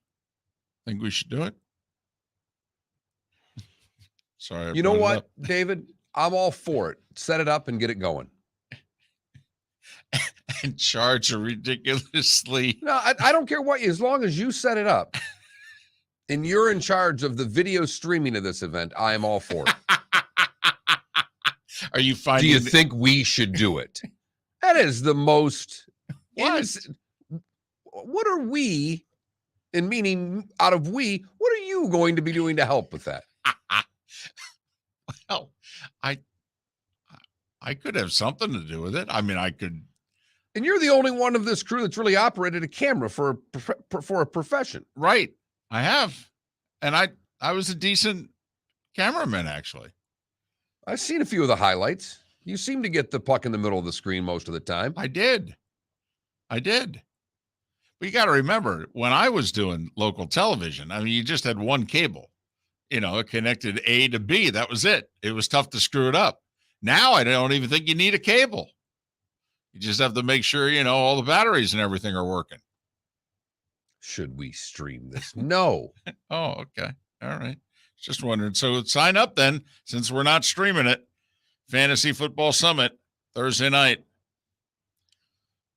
Think we should do it? Sorry. You know what, David? I'm all for it. Set it up and get it going. And charge a ridiculously. No, I don't care what you, as long as you set it up and you're in charge of the video streaming of this event, I am all for it. Are you Do finding? you think we should do it? That is the most. What are we, and meaning out of we, what are you going to be doing to help with that? Well, I could have something to do with it. I mean, I could. And you're the only one of this crew that's really operated a camera for a profession. Right. I have. And I was a decent cameraman, actually. I've seen a few of the highlights. You seem to get the puck in the middle of the screen most of the time. I did. But you got to remember, when I was doing local television, I mean, you just had one cable, it connected A to B. That was it. It was tough to screw it up. Now I don't even think you need a cable. You just have to make sure, all the batteries and everything are working. Should we stream this? No. Oh, okay. All right. Just wondering. So sign up then, since we're not streaming it. Fantasy Football Summit, Thursday night.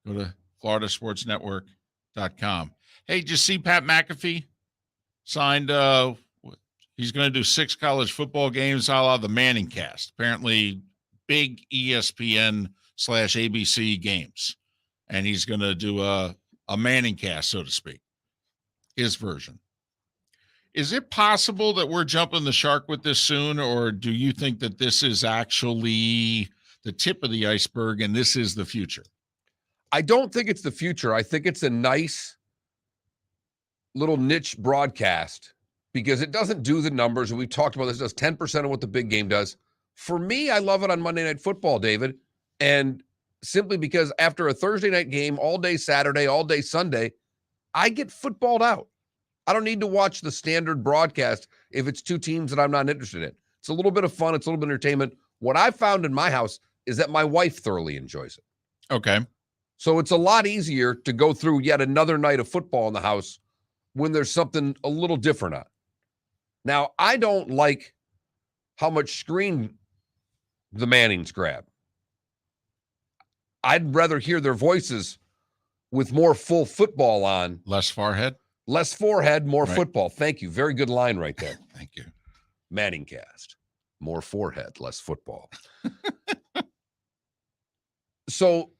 Go to floridasportsnetwork.com. Hey, did you see Pat McAfee signed? He's going to do 6 college football games a la the Manning cast. Apparently big ESPN/ABC games. And he's going to do a Manning cast, so to speak. His version. Is it possible that we're jumping the shark with this soon, or do you think that this is actually the tip of the iceberg and this is the future? I don't think it's the future. I think it's a nice little niche broadcast because it doesn't do the numbers. And we've talked about this. It does 10% of what the big game does. For me, I love it on Monday Night Football, David. And simply because after a Thursday night game, all day Saturday, all day Sunday, I get footballed out. I don't need to watch the standard broadcast if it's two teams that I'm not interested in. It's a little bit of fun. It's a little bit of entertainment. What I've found in my house is that my wife thoroughly enjoys it. Okay. So it's a lot easier to go through yet another night of football in the house when there's something a little different on. Now, I don't like how much screen the Mannings grab. I'd rather hear their voices with more full football on. Less forehead? Less forehead, more Right. football. Thank you. Very good line right there. Thank you. Manning cast. More forehead, less football. So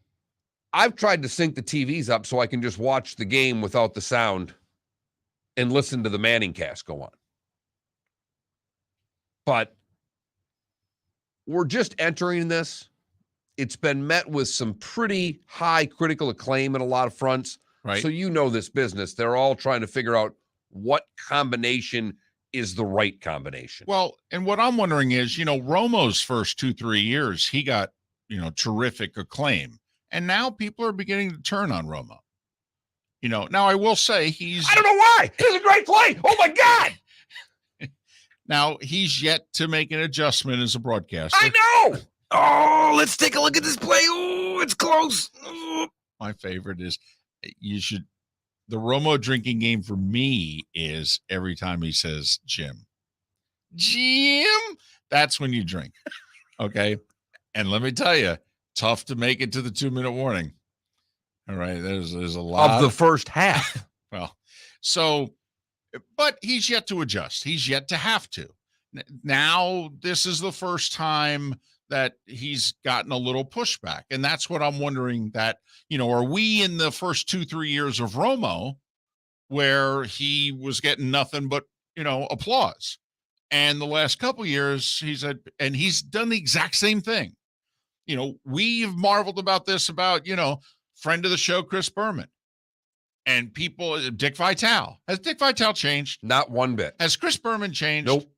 I've tried to sync the TVs up so I can just watch the game without the sound and listen to the Manning cast go on. But we're just entering this. It's been met with some pretty high critical acclaim in a lot of fronts. Right. So you know this business. They're all trying to figure out what combination is the right combination. Well, and what I'm wondering is, Romo's first 2-3 years, he got, terrific acclaim. And now people are beginning to turn on Romo. Now I will say I don't know why. It's a great play. Oh, my God. Now he's yet to make an adjustment as a broadcaster. I know. Oh, let's take a look at this play. Oh, it's close. My favorite is the Romo drinking game for me is every time he says Jim. Jim, that's when you drink. Okay. And let me tell you, tough to make it to the 2-minute warning. All right. There's a lot Of the first half. well, so, but he's yet to adjust. He's yet to have to. Now, this is the first time that he's gotten a little pushback. And that's what I'm wondering that, are we in the first 2-3 years of Romo where he was getting nothing but, applause? And the last couple years, he's done the exact same thing. We've marveled about this, friend of the show, Chris Berman. And people, Dick Vitale. Has Dick Vitale changed? Not one bit. Has Chris Berman changed? Nope.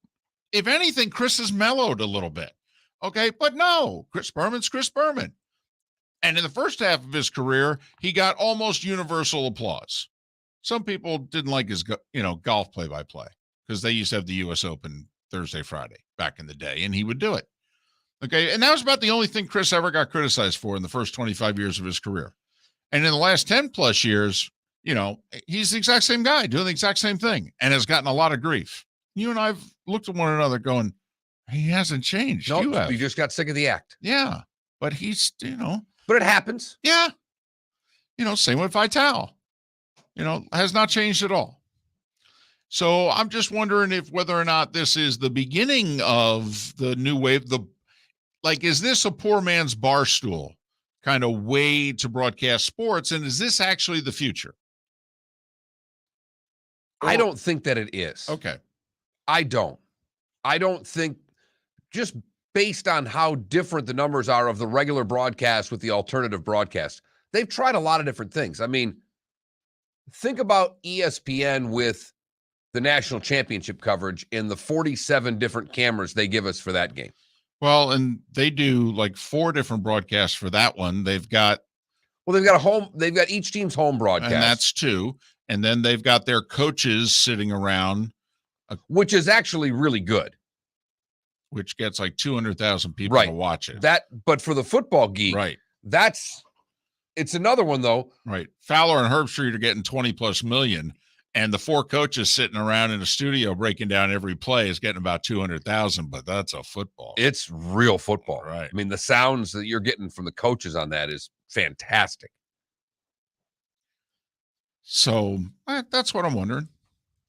If anything, Chris has mellowed a little bit. Okay, but no, Chris Berman's Chris Berman. And in the first half of his career, he got almost universal applause. Some people didn't like his, golf play-by-play because they used to have the U.S. Open Thursday, Friday back in the day, and he would do it. Okay, and that was about the only thing Chris ever got criticized for in the first 25 years of his career. And in the last 10 plus years, he's the exact same guy doing the exact same thing and has gotten a lot of grief. You and I've looked at one another going, he hasn't changed. Nope, you just got sick of the act. Yeah, but he's, But it happens. Yeah. Same with Vitale. Has not changed at all. So I'm just wondering whether or not this is the beginning of the new wave. Is this a poor man's bar stool kind of way to broadcast sports? And is this actually the future? I don't think that it is. Okay. I don't think, just based on how different the numbers are of the regular broadcast with the alternative broadcast, they've tried a lot of different things. I mean, think about ESPN with the national championship coverage and the 47 different cameras they give us for that game. Well, and they do 4 different broadcasts for that one. They've got each team's home broadcast. And that's 2. And then they've got their coaches sitting around. Which is actually really good. Which gets 200,000 people to watch it. But for the football geek, right. It's another one though. Right. Fowler and Herbstreit are getting 20 plus million. And the 4 coaches sitting around in a studio breaking down every play is getting about 200,000, but that's a football. It's real football. Right. I mean, the sounds that you're getting from the coaches on that is fantastic. So that's what I'm wondering.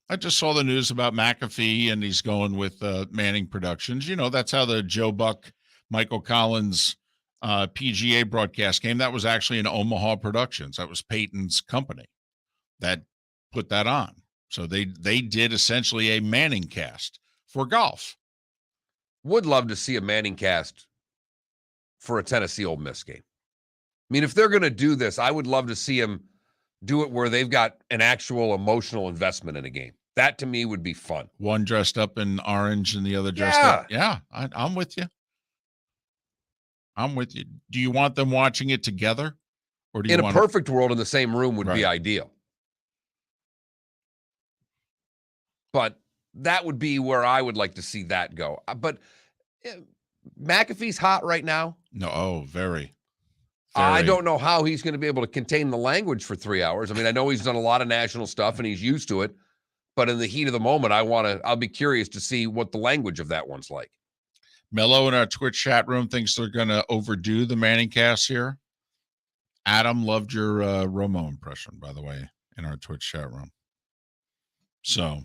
I just saw the news about McAfee and he's going with Manning Productions. That's how the Joe Buck, Michael Collins PGA broadcast came. That was actually in Omaha Productions. That was Payton's company that put that on. So they did essentially a Manning cast for golf. Would love to see a Manning cast for a Tennessee Ole Miss game. I mean, if they're going to do this, I would love to see them do it where they've got an actual emotional investment in a game. That to me would be fun. One dressed up in orange and the other dressed up. Yeah, I'm with you. I'm with you. Do you want them watching it together? Or do you in a perfect world in the same room would be ideal. But that would be where I would like to see that go. But McAfee's hot right now. No, very. I don't know how he's going to be able to contain the language for 3 hours. I mean, I know he's done a lot of national stuff and he's used to it, but in the heat of the moment, I'll be curious to see what the language of that one's like. Mello in our Twitch chat room thinks they're going to overdo the Manning cast here. Adam loved your Romo impression, by the way, in our Twitch chat room. So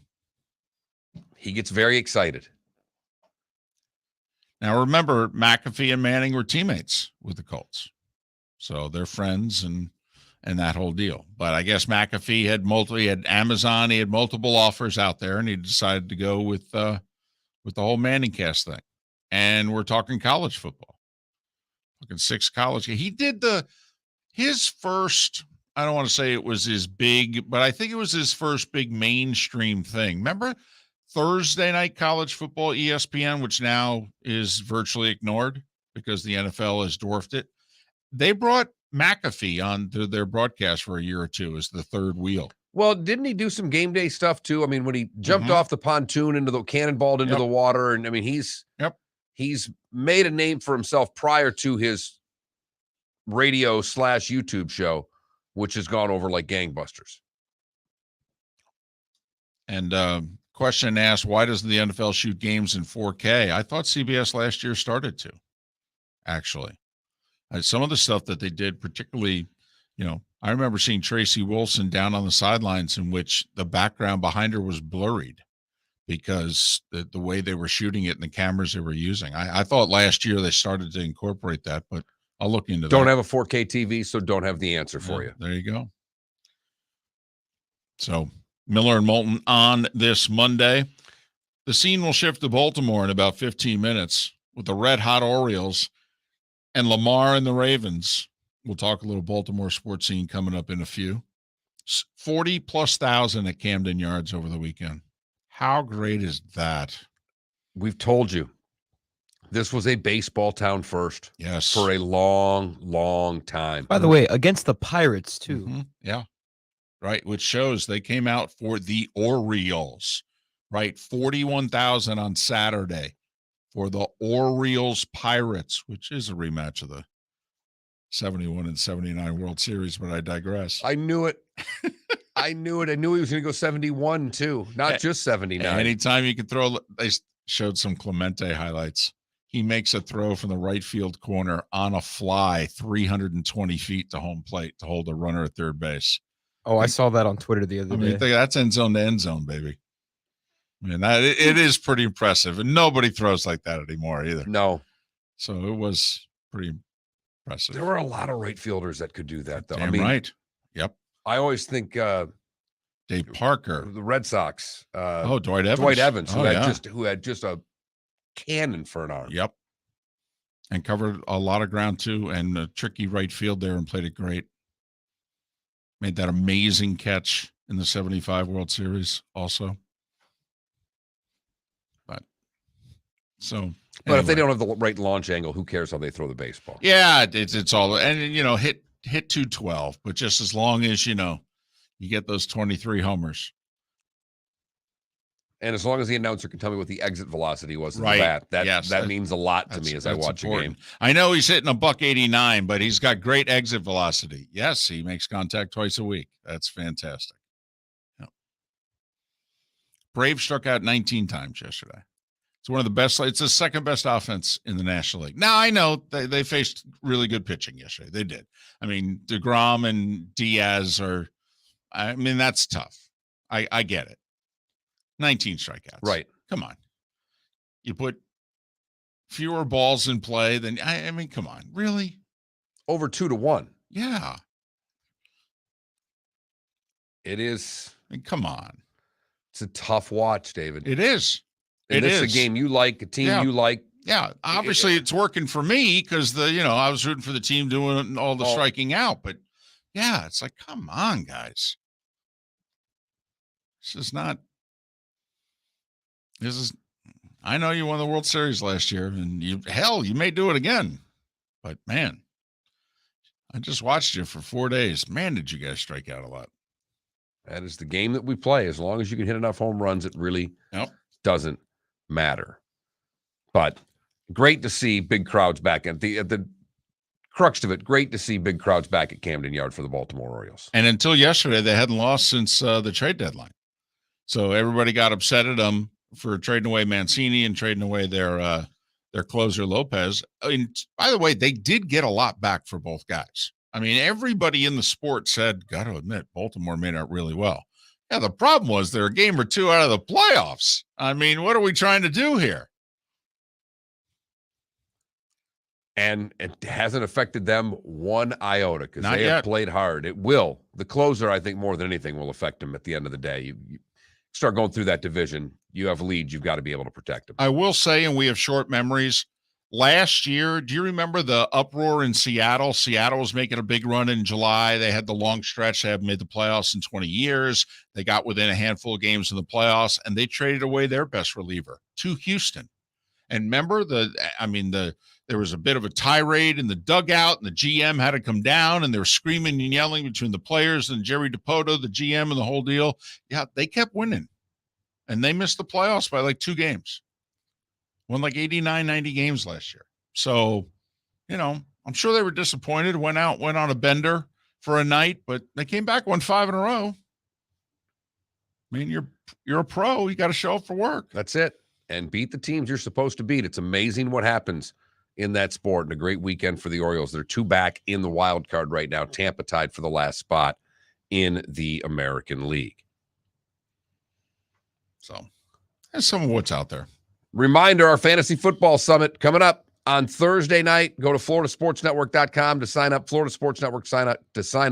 he gets very excited. Now, remember, McAfee and Manning were teammates with the Colts. So they're friends and that whole deal. But I guess McAfee he had Amazon, he had multiple offers out there, and he decided to go with the whole Manning cast thing. And we're talking college football. Looking 6 college. He did his first, I don't want to say it was his big, but I think it was his first big mainstream thing. Remember Thursday night college football, ESPN, which now is virtually ignored because the NFL has dwarfed it. They brought McAfee on to their broadcast for a year or 2 as the third wheel. Well, didn't he do some game day stuff too? I mean, when he jumped off the pontoon cannonballed into the water, and I mean, he's made a name for himself prior to his radio / YouTube show, which has gone over like gangbusters. And question asked, why doesn't the NFL shoot games in 4K? I thought CBS last year started to, actually. Some of the stuff that they did, particularly, I remember seeing Tracy Wilson down on the sidelines in which the background behind her was blurred because the way they were shooting it and the cameras they were using. I thought last year they started to incorporate that, but I'll look into that. Don't have a 4K TV, so don't have the answer for you. There you go. So Miller and Moulton on this Monday. The scene will shift to Baltimore in about 15 minutes with the red-hot Orioles and Lamar and the Ravens. We'll talk a little Baltimore sports scene coming up in a few. 40,000+ at Camden Yards over the weekend. How great is that? We've told you this was a baseball town first. Yes. For a long, long time. By the way, against the Pirates, too. Mm-hmm. Yeah. Right. Which shows they came out for the Orioles. Right. 41,000 on Saturday for the Orioles Pirates, which is a rematch of the 71 and 79 World Series, but I digress. I knew it. I knew it. I knew he was going to go 71 too, not just 79. Anytime you can throw, they showed some Clemente highlights. He makes a throw from the right field corner on a fly, 320 feet to home plate to hold a runner at third base. Oh, I saw that on Twitter the other day. That's end zone to end zone, baby. I mean, it is pretty impressive, and nobody throws like that anymore either. No. So it was pretty impressive. There were a lot of right fielders that could do that, though. Damn right. Yep. I always think Dave Parker, the Red Sox. Dwight Evans. Dwight Evans, who had just a cannon for an arm. Yep. And covered a lot of ground too, and a tricky right field there, and played it great. Made that amazing catch in the 75 World Series also. But if they don't have the right launch angle, who cares how they throw the baseball? Yeah, it's all, and hit 212, but just as long as you get those 23 homers, and as long as the announcer can tell me what the exit velocity was in right. the bat, that means a lot to me as I watch important. a game. I know he's hitting $189, but he's got great exit velocity. Yes, he makes contact twice a week. That's fantastic. Yep. Braves struck out 19 times yesterday. It's one of the best. It's the second best offense in the National League. Now, I know they faced really good pitching yesterday. They did. I mean, DeGrom and Diaz that's tough. I get it. 19 strikeouts. Right. Come on. You put fewer balls in play than, come on. Really? Over 2-1. Yeah. It is. Come on. It's a tough watch, David. It is. It's a game you like, a team you like. Yeah, obviously it's working for me because I was rooting for the team doing all the striking out. But yeah, it's like, come on, guys. I know you won the World Series last year, and you may do it again. But man, I just watched you for 4 days. Man, did you guys strike out a lot. That is the game that we play. As long as you can hit enough home runs, it really doesn't matter. But great to see big crowds back at the crux of it. Great to see big crowds back at Camden Yard for the Baltimore Orioles. And until yesterday, they hadn't lost since the trade deadline. So everybody got upset at them for trading away Mancini and trading away their closer Lopez. And by the way, they did get a lot back for both guys. I mean, everybody in the sport said, got to admit, Baltimore made out really well. Yeah, the problem was they're a game or two out of the playoffs. I mean, what are we trying to do here? And it hasn't affected them one iota because they have played hard. It will. The closer, I think, more than anything, will affect them at the end of the day. You start going through that division, you have leads, you've got to be able to protect them. I will say, and we have short memories, last year, do you remember the uproar in Seattle? Seattle was making a big run in July. They had the long stretch. They haven't made the playoffs in 20 years. They got within a handful of games in the playoffs, and they traded away their best reliever to Houston. And remember, there was a bit of a tirade in the dugout, and the GM had to come down, and they were screaming and yelling between the players and Jerry DiPoto, the GM, and the whole deal. Yeah, they kept winning, and they missed the playoffs by like 2 games. Won like 89, 90 games last year. So, I'm I'm sure they were disappointed, went on a bender for a night, but they came back, won 5 in a row. I mean, you're a pro. You got to show up for work. That's it. And beat the teams you're supposed to beat. It's amazing what happens in that sport, and a great weekend for the Orioles. They're 2 back in the wild card right now. Tampa tied for the last spot in the American League. So that's some of what's out there. Reminder, our Fantasy Football Summit coming up on Thursday night. Go to floridasportsnetwork.com to sign up. Florida Sports Network sign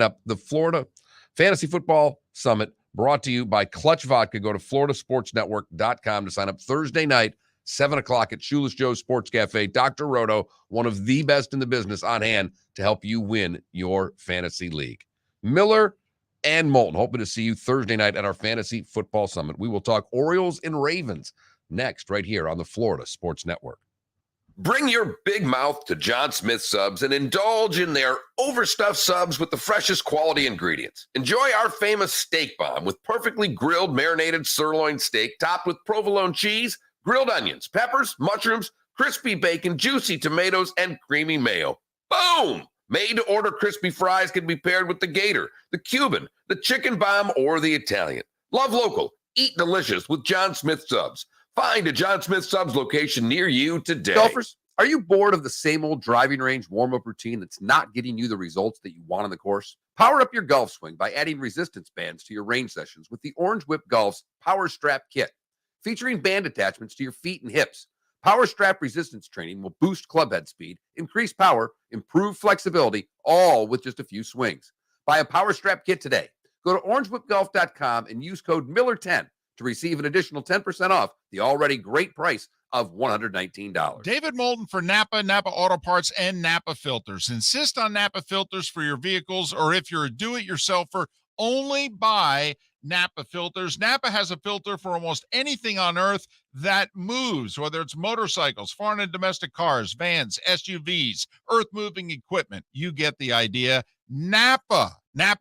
up. The Florida Fantasy Football Summit brought to you by Clutch Vodka. Go to floridasportsnetwork.com to sign up Thursday night, 7 o'clock at Shoeless Joe's Sports Cafe. Dr. Roto, one of the best in the business, on hand to help you win your fantasy league. Miller and Moulton, hoping to see you Thursday night at our Fantasy Football Summit. We will talk Orioles and Ravens next right here on the Florida Sports Network. Bring your big mouth to John Smith Subs and indulge in their overstuffed subs with the freshest quality ingredients. Enjoy our famous steak bomb with perfectly grilled marinated sirloin steak topped with provolone cheese, grilled onions, peppers, mushrooms, crispy bacon, juicy tomatoes, and creamy mayo. Boom! Made-to-order crispy fries can be paired with the Gator, the Cuban, the chicken bomb, or the Italian. Love local. Eat delicious with John Smith Subs. Find a John Smith Subs location near you today. Golfers, are you bored of the same old driving range warm-up routine that's not getting you the results that you want on the course? Power up your golf swing by adding resistance bands to your range sessions with the Orange Whip Golf's Power Strap Kit. Featuring band attachments to your feet and hips, Power Strap resistance training will boost clubhead speed, increase power, improve flexibility, all with just a few swings. Buy a Power Strap Kit today. Go to orangewhipgolf.com and use code Miller10 to receive an additional 10% off the already great price of $119. David Moulton for Napa, Napa Auto Parts, and Napa Filters. Insist on Napa filters for your vehicles, or if you're a do-it-yourselfer, only buy Napa filters. Napa has a filter for almost anything on earth that moves, whether it's motorcycles, foreign and domestic cars, vans, SUVs, earth-moving equipment. You get the idea. Napa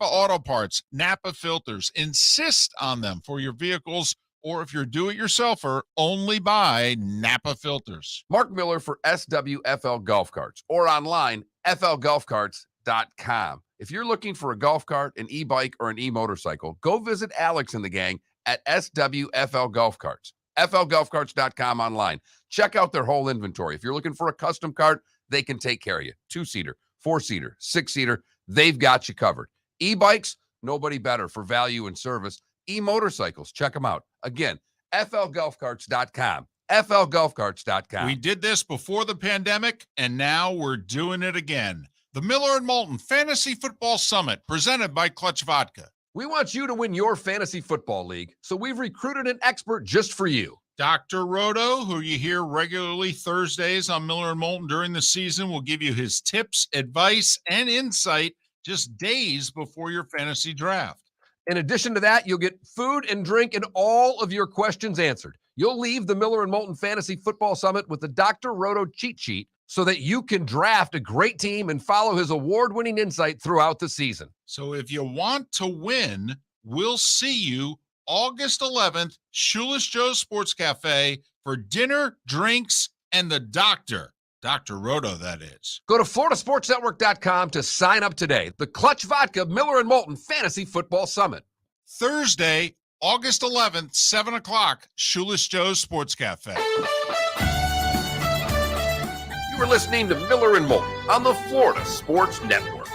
Auto Parts, Napa filters. Insist on them for your vehicles, or if you're a do-it-yourselfer, only buy Napa filters. Mark Miller for SWFL Golf Carts, or online, flgolfcarts.com. If you're looking for a golf cart, an e-bike, or an e-motorcycle, go visit Alex and the gang at SWFL Golf Carts. flgolfcarts.com online. Check out their whole inventory. If you're looking for a custom cart, they can take care of you. 2-seater, 4-seater, 6-seater, they've got you covered. E-bikes, nobody better for value and service. E-motorcycles, check them out. Again, flgolfcarts.com. flgolfcarts.com. We did this before the pandemic, and now we're doing it again. The Miller and Moulton Fantasy Football Summit, presented by Clutch Vodka. We want you to win your fantasy football league, so we've recruited an expert just for you. Dr. Roto, who you hear regularly Thursdays on Miller and Moulton during the season, will give you his tips, advice, and insight just days before your fantasy draft. In addition to that, you'll get food and drink and all of your questions answered. You'll leave the Miller and Moulton Fantasy Football Summit with the Dr. Roto cheat sheet so that you can draft a great team and follow his award-winning insight throughout the season. So if you want to win, we'll see you August 11th, Shoeless Joe's Sports Cafe for dinner, drinks, and the doctor. Dr. Roto, that is. Go to floridasportsnetwork.com to sign up today. The Clutch Vodka Miller and Moulton Fantasy Football Summit. Thursday, August 11th, 7 o'clock, Shoeless Joe's Sports Cafe. You are listening to Miller and Moulton on the Florida Sports Network.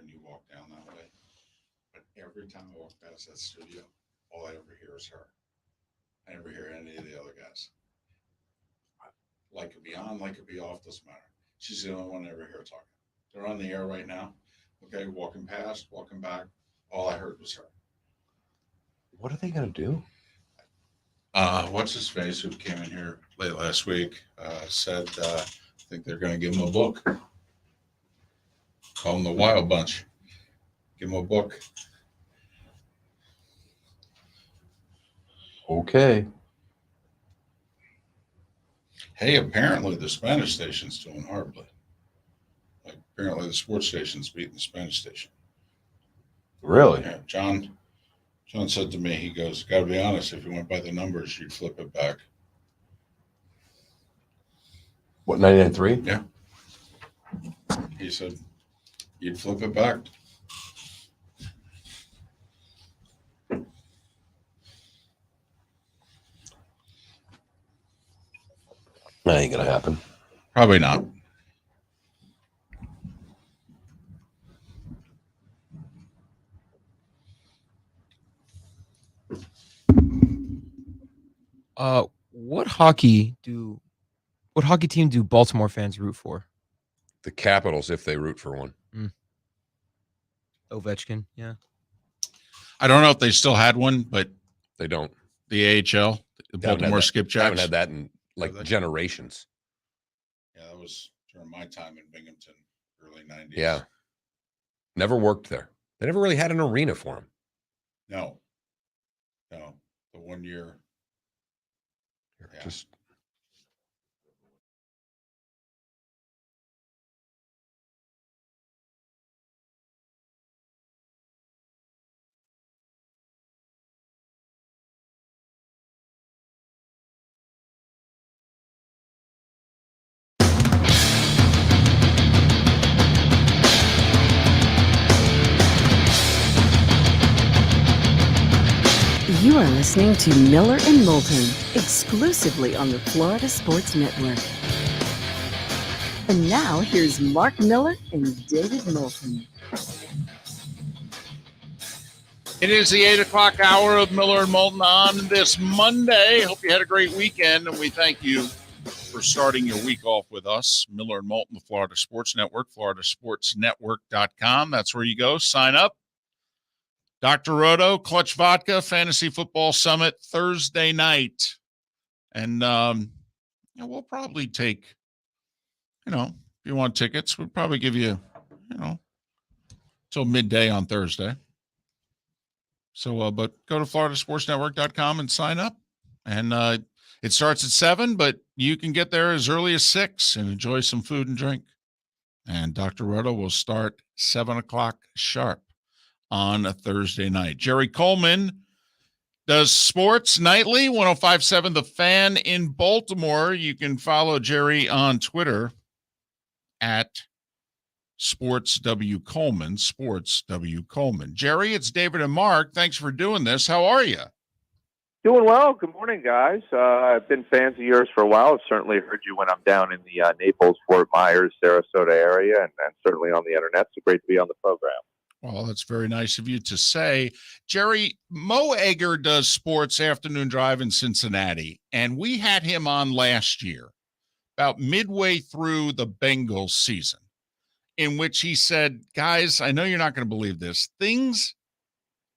often you walk down that way, but every time I walk past that studio, all I ever hear is her. I never hear any of the other guys. Like it be on, like it be off, doesn't matter. She's the only one I ever hear talking. They're on the air right now. Okay, walking past, walking back. All I heard was her. What are they going to do? What's his face who came in here late last week said I think they're going to give him a book. Call him the Wild Bunch. Give him a book. Okay. Hey, apparently the Spanish station's doing horribly. Like apparently the sports station's beating the Spanish station. Really? Yeah, John said to me, he goes, "Got to be honest, if you went by the numbers, you'd flip it back." What, 99.3? Yeah. He said, "You'd flip it back." That ain't going to happen. Probably not. What hockey team do Baltimore fans root for? The Capitals, if they root for one. Ovechkin, yeah. I don't know if they still had one, but They don't. the AHL, the Baltimore I Skipjacks. haven't had that in like Have they? generations. Yeah, that was during my time in Binghamton, early 90s. Yeah. Never worked there. They never really had an arena for them. No. The 1 year. Yeah. Just You are listening to Miller and Moulton, exclusively on the Florida Sports Network. And now, here's Mark Miller and David Moulton. It is the 8 o'clock hour of Miller and Moulton on this Monday. Hope you had a great weekend, and we thank you for starting your week off with us. Miller and Moulton, the Florida Sports Network, floridasportsnetwork.com. That's where you go. Sign up. Dr. Roto, Clutch Vodka, Fantasy Football Summit, Thursday night. And we'll probably take, if you want tickets, we'll probably give you, till midday on Thursday. So, but go to floridasportsnetwork.com and sign up. And it starts at 7, but you can get there as early as 6 and enjoy some food and drink. And Dr. Roto will start 7 o'clock sharp on a Thursday night. Jerry Coleman does sports nightly, 105.7 The Fan in Baltimore. You can follow Jerry on Twitter at SportsWColeman, SportsWColeman. Jerry, it's David and Mark. Thanks for doing this. How are you? Doing well. Good morning, guys. I've been fans of yours for a while. I've certainly heard you when I'm down in the Naples, Fort Myers, Sarasota area, and certainly on the internet. So great to be on the program. Well, that's very nice of you to say. Jerry, Mo Egger does Sports Afternoon Drive in Cincinnati, and we had him on last year, about midway through the Bengals season, in which he said, guys, I know you're not going to believe this. Things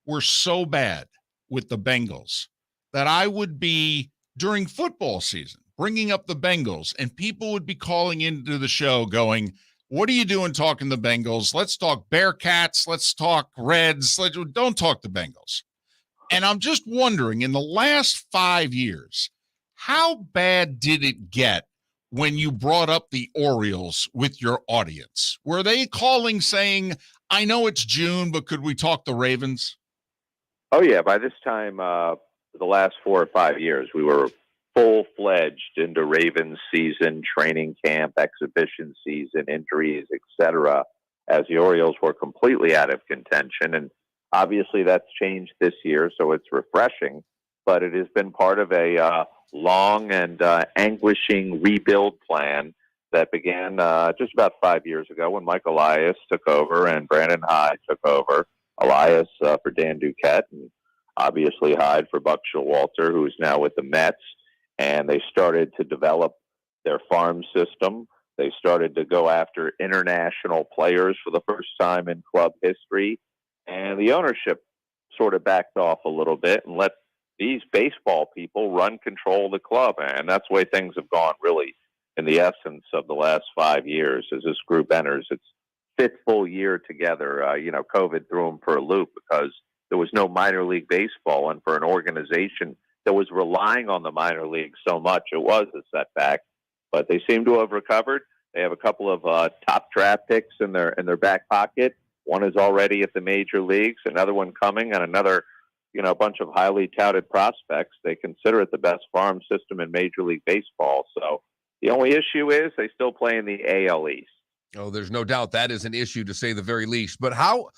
were so bad with the Bengals that I would be, during football season, bringing up the Bengals, and people would be calling into the show going, what are you doing talking the Bengals? Let's talk Bearcats. Let's talk Reds. Don't talk the Bengals. And I'm just wondering, in the last 5 years, how bad did it get when you brought up the Orioles with your audience? Were they calling saying, I know it's June, but could we talk the Ravens? Oh, yeah. By this time, the last 4 or 5 years, we were full-fledged into Ravens season, training camp, exhibition season, injuries, etc., as the Orioles were completely out of contention. And obviously that's changed this year, so it's refreshing. But it has been part of a long and anguishing rebuild plan that began just about 5 years ago when Mike Elias took over and Brandon Hyde took over. Elias for Dan Duquette, and obviously Hyde for Buck Showalter, who's now with the Mets. And they started to develop their farm system. They started to go after international players for the first time in club history. And the ownership sort of backed off a little bit and let these baseball people run control of the club. And that's the way things have gone really in the essence of the last 5 years as this group enters its fifth full year together. COVID threw them for a loop because there was no minor league baseball. And for an organization that was relying on the minor leagues so much, it was a setback. But they seem to have recovered. They have a couple of top draft picks in their back pocket. One is already at the major leagues, another one coming, and another bunch of highly touted prospects. They consider it the best farm system in Major League Baseball. So the only issue is they still play in the AL East. Oh, there's no doubt that is an issue, to say the very least. But how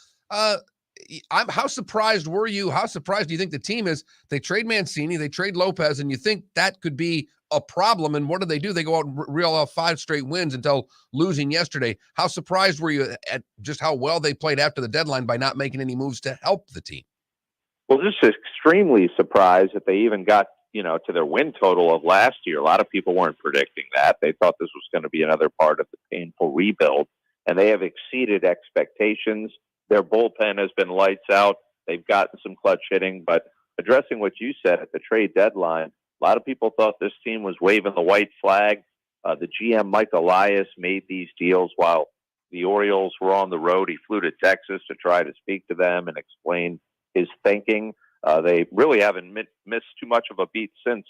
surprised were you? How surprised do you think the team is? They trade Mancini, they trade Lopez, and you think that could be a problem. And what do? They go out and reel off 5 straight wins until losing yesterday. How surprised were you at just how well they played after the deadline by not making any moves to help the team? Well, just extremely surprised that they even got, to their win total of last year. A lot of people weren't predicting that. They thought this was going to be another part of the painful rebuild, and they have exceeded expectations. Their bullpen has been lights out. They've gotten some clutch hitting, but addressing what you said at the trade deadline, a lot of people thought this team was waving the white flag. The GM, Mike Elias, made these deals while the Orioles were on the road. He flew to Texas to try to speak to them and explain his thinking. They really haven't missed too much of a beat since,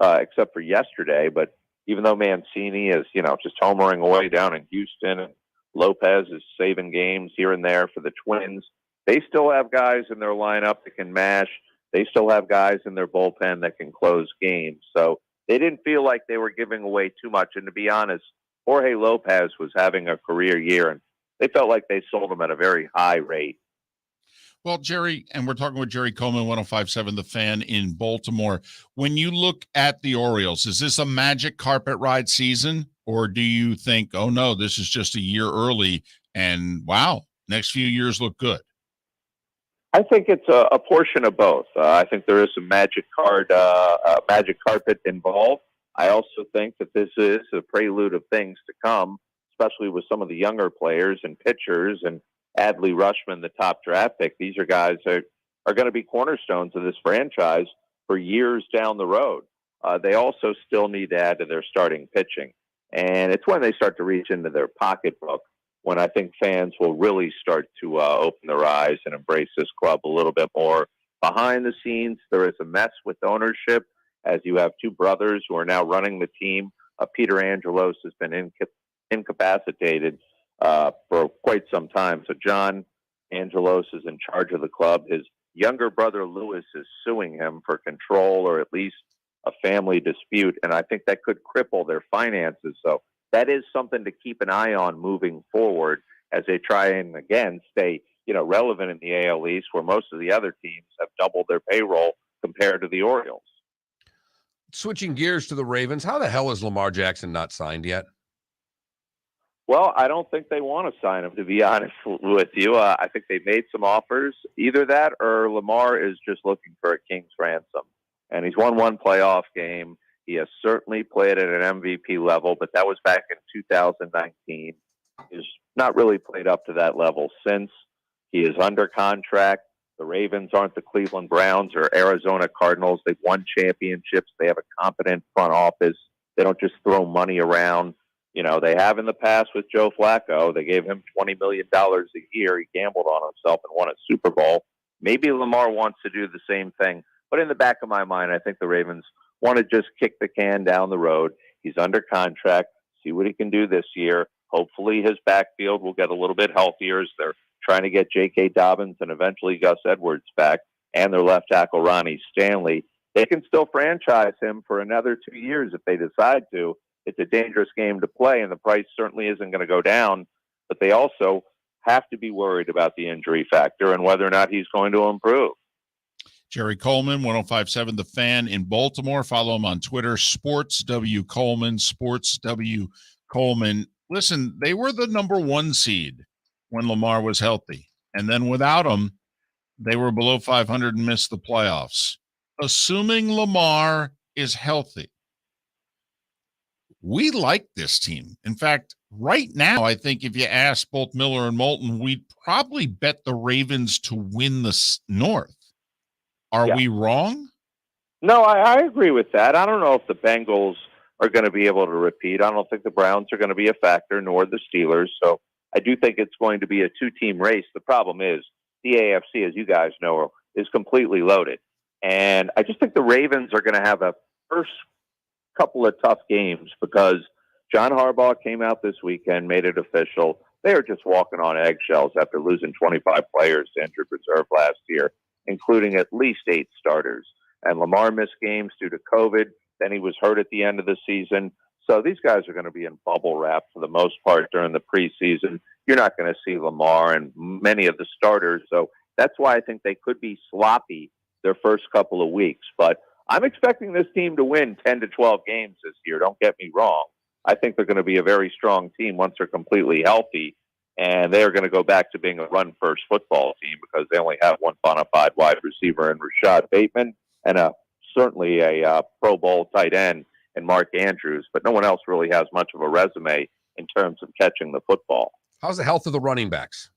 except for yesterday. But even though Mancini is, just homering away down in Houston, and Lopez is saving games here and there for the Twins, they still have guys in their lineup that can mash. They still have guys in their bullpen that can close games. So they didn't feel like they were giving away too much. And to be honest, Jorge Lopez was having a career year, and they felt like they sold him at a very high rate. Well, Jerry, and we're talking with Jerry Coleman, 105.7 The Fan in Baltimore. When you look at the Orioles, is this a magic carpet ride season, or do you think, oh no, this is just a year early and wow, next few years look good? I think it's a portion of both. I think there is some magic carpet involved. I also think that this is a prelude of things to come, especially with some of the younger players and pitchers, and Adley Rutschman, the top draft pick. These are guys that are going to be cornerstones of this franchise for years down the road. They also still need to add to their starting pitching. And it's when they start to reach into their pocketbook when I think fans will really start to open their eyes and embrace this club a little bit more. Behind the scenes, there is a mess with ownership, as you have two brothers who are now running the team. Peter Angelos has been incapacitated for quite some time. So John Angelos is in charge of the club. His younger brother, Lewis, is suing him for control or at least a family dispute. And I think that could cripple their finances. So that is something to keep an eye on moving forward as they try and, again, stay, relevant in the AL East, where most of the other teams have doubled their payroll compared to the Orioles. Switching gears to the Ravens, how the hell is Lamar Jackson not signed yet? Well, I don't think they want to sign him, to be honest with you. I think they made some offers. Either that or Lamar is just looking for a king's ransom. And he's won one playoff game. He has certainly played at an MVP level, but that was back in 2019. He's not really played up to that level since. He is under contract. The Ravens aren't the Cleveland Browns or Arizona Cardinals. They've won championships. They have a competent front office. They don't just throw money around. They have in the past with Joe Flacco. They gave him $20 million a year. He gambled on himself and won a Super Bowl. Maybe Lamar wants to do the same thing. But in the back of my mind, I think the Ravens want to just kick the can down the road. He's under contract. See what he can do this year. Hopefully his backfield will get a little bit healthier as they're trying to get J.K. Dobbins and eventually Gus Edwards back, and their left tackle, Ronnie Stanley. They can still franchise him for another 2 years if they decide to. It's a dangerous game to play, and the price certainly isn't going to go down. But they also have to be worried about the injury factor and whether or not he's going to improve. Jerry Coleman, 105.7 The Fan in Baltimore. Follow him on Twitter, Sports W Coleman, Sports W Coleman, listen, they were the number 1 seed when Lamar was healthy. And then without him, they were below 500 and missed the playoffs. Assuming Lamar is healthy, we like this team. In fact, right now, I think if you ask both Miller and Moulton, we'd probably bet the Ravens to win the North. Are we wrong? No, I agree with that. I don't know if the Bengals are going to be able to repeat. I don't think the Browns are going to be a factor, nor the Steelers. So I do think it's going to be a 2-team race. The problem is the AFC, as you guys know, is completely loaded. And I just think the Ravens are going to have a first couple of tough games because John Harbaugh came out this weekend, made it official. They are just walking on eggshells after losing 25 players to injured reserve last year, including at least 8 starters. And Lamar missed games due to COVID. Then he was hurt at the end of the season. So these guys are going to be in bubble wrap for the most part during the preseason. You're not going to see Lamar and many of the starters. So that's why I think they could be sloppy their first couple of weeks. But I'm expecting this team to win 10 to 12 games this year. Don't get me wrong. I think they're going to be a very strong team once they're completely healthy. And they're going to go back to being a run-first football team because they only have one bona fide wide receiver in Rashad Bateman and certainly a Pro Bowl tight end in Mark Andrews. But no one else really has much of a resume in terms of catching the football. How's the health of the running backs?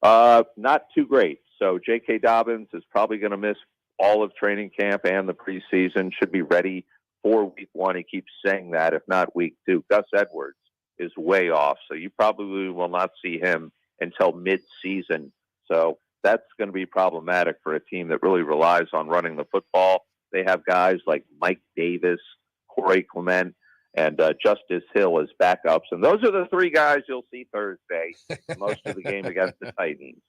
Not too great. So J.K. Dobbins is probably going to miss all of training camp and the preseason, should be ready for week 1. He keeps saying that, if not week 2. Gus Edwards is way off, so you probably will not see him until mid-season. So that's going to be problematic for a team that really relies on running the football. They have guys like Mike Davis, Corey Clement, and Justice Hill as backups. And those are the 3 guys you'll see Thursday, most of the game against the Titans.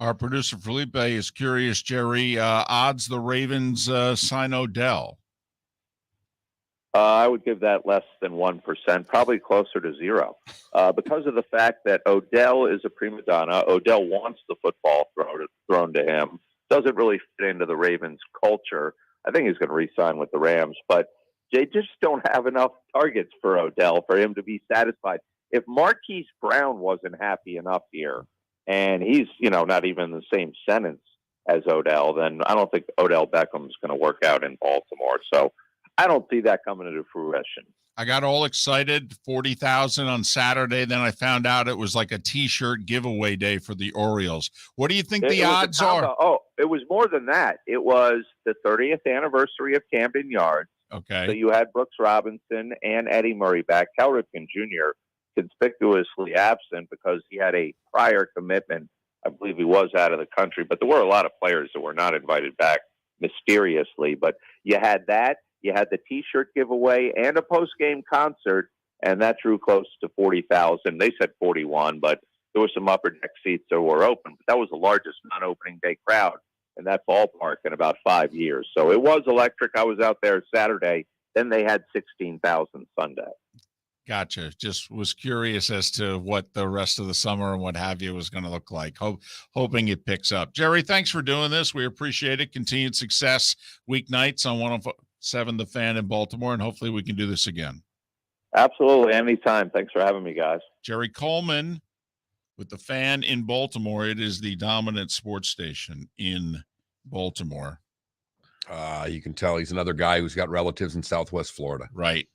Our producer Felipe is curious, Jerry, odds the Ravens sign Odell. I would give that less than 1%, probably closer to 0, because of the fact that Odell is a prima donna. Odell wants the football thrown to him. Doesn't really fit into the Ravens' culture. I think he's going to re-sign with the Rams, but they just don't have enough targets for Odell for him to be satisfied. If Marquise Brown wasn't happy enough here, and he's, not even in the same sentence as Odell, then I don't think Odell Beckham's going to work out in Baltimore. So I don't see that coming into fruition. I got all excited, 40,000 on Saturday. Then I found out it was like a T-shirt giveaway day for the Orioles. What do you think the odds are? Oh, it was more than that. It was the 30th anniversary of Camden Yards. Okay. So you had Brooks Robinson and Eddie Murray back. Cal Ripken Jr. conspicuously absent because he had a prior commitment. I believe he was out of the country, but there were a lot of players that were not invited back mysteriously. But you had that. You had the T-shirt giveaway and a post-game concert, and that drew close to 40,000. They said 41, but there were some upper deck seats that were open. But that was the largest non-opening day crowd in that ballpark in about 5 years. So it was electric. I was out there Saturday. Then they had 16,000 Sunday. Gotcha. Just was curious as to what the rest of the summer and what have you was going to look like. Hoping it picks up. Jerry, thanks for doing this. We appreciate it. Continued success weeknights on 107 The Fan in Baltimore, and hopefully we can do this again. Absolutely. Anytime. Thanks for having me, guys. Jerry Coleman with The Fan in Baltimore. It is the dominant sports station in Baltimore. You can tell he's another guy who's got relatives in Southwest Florida. Right.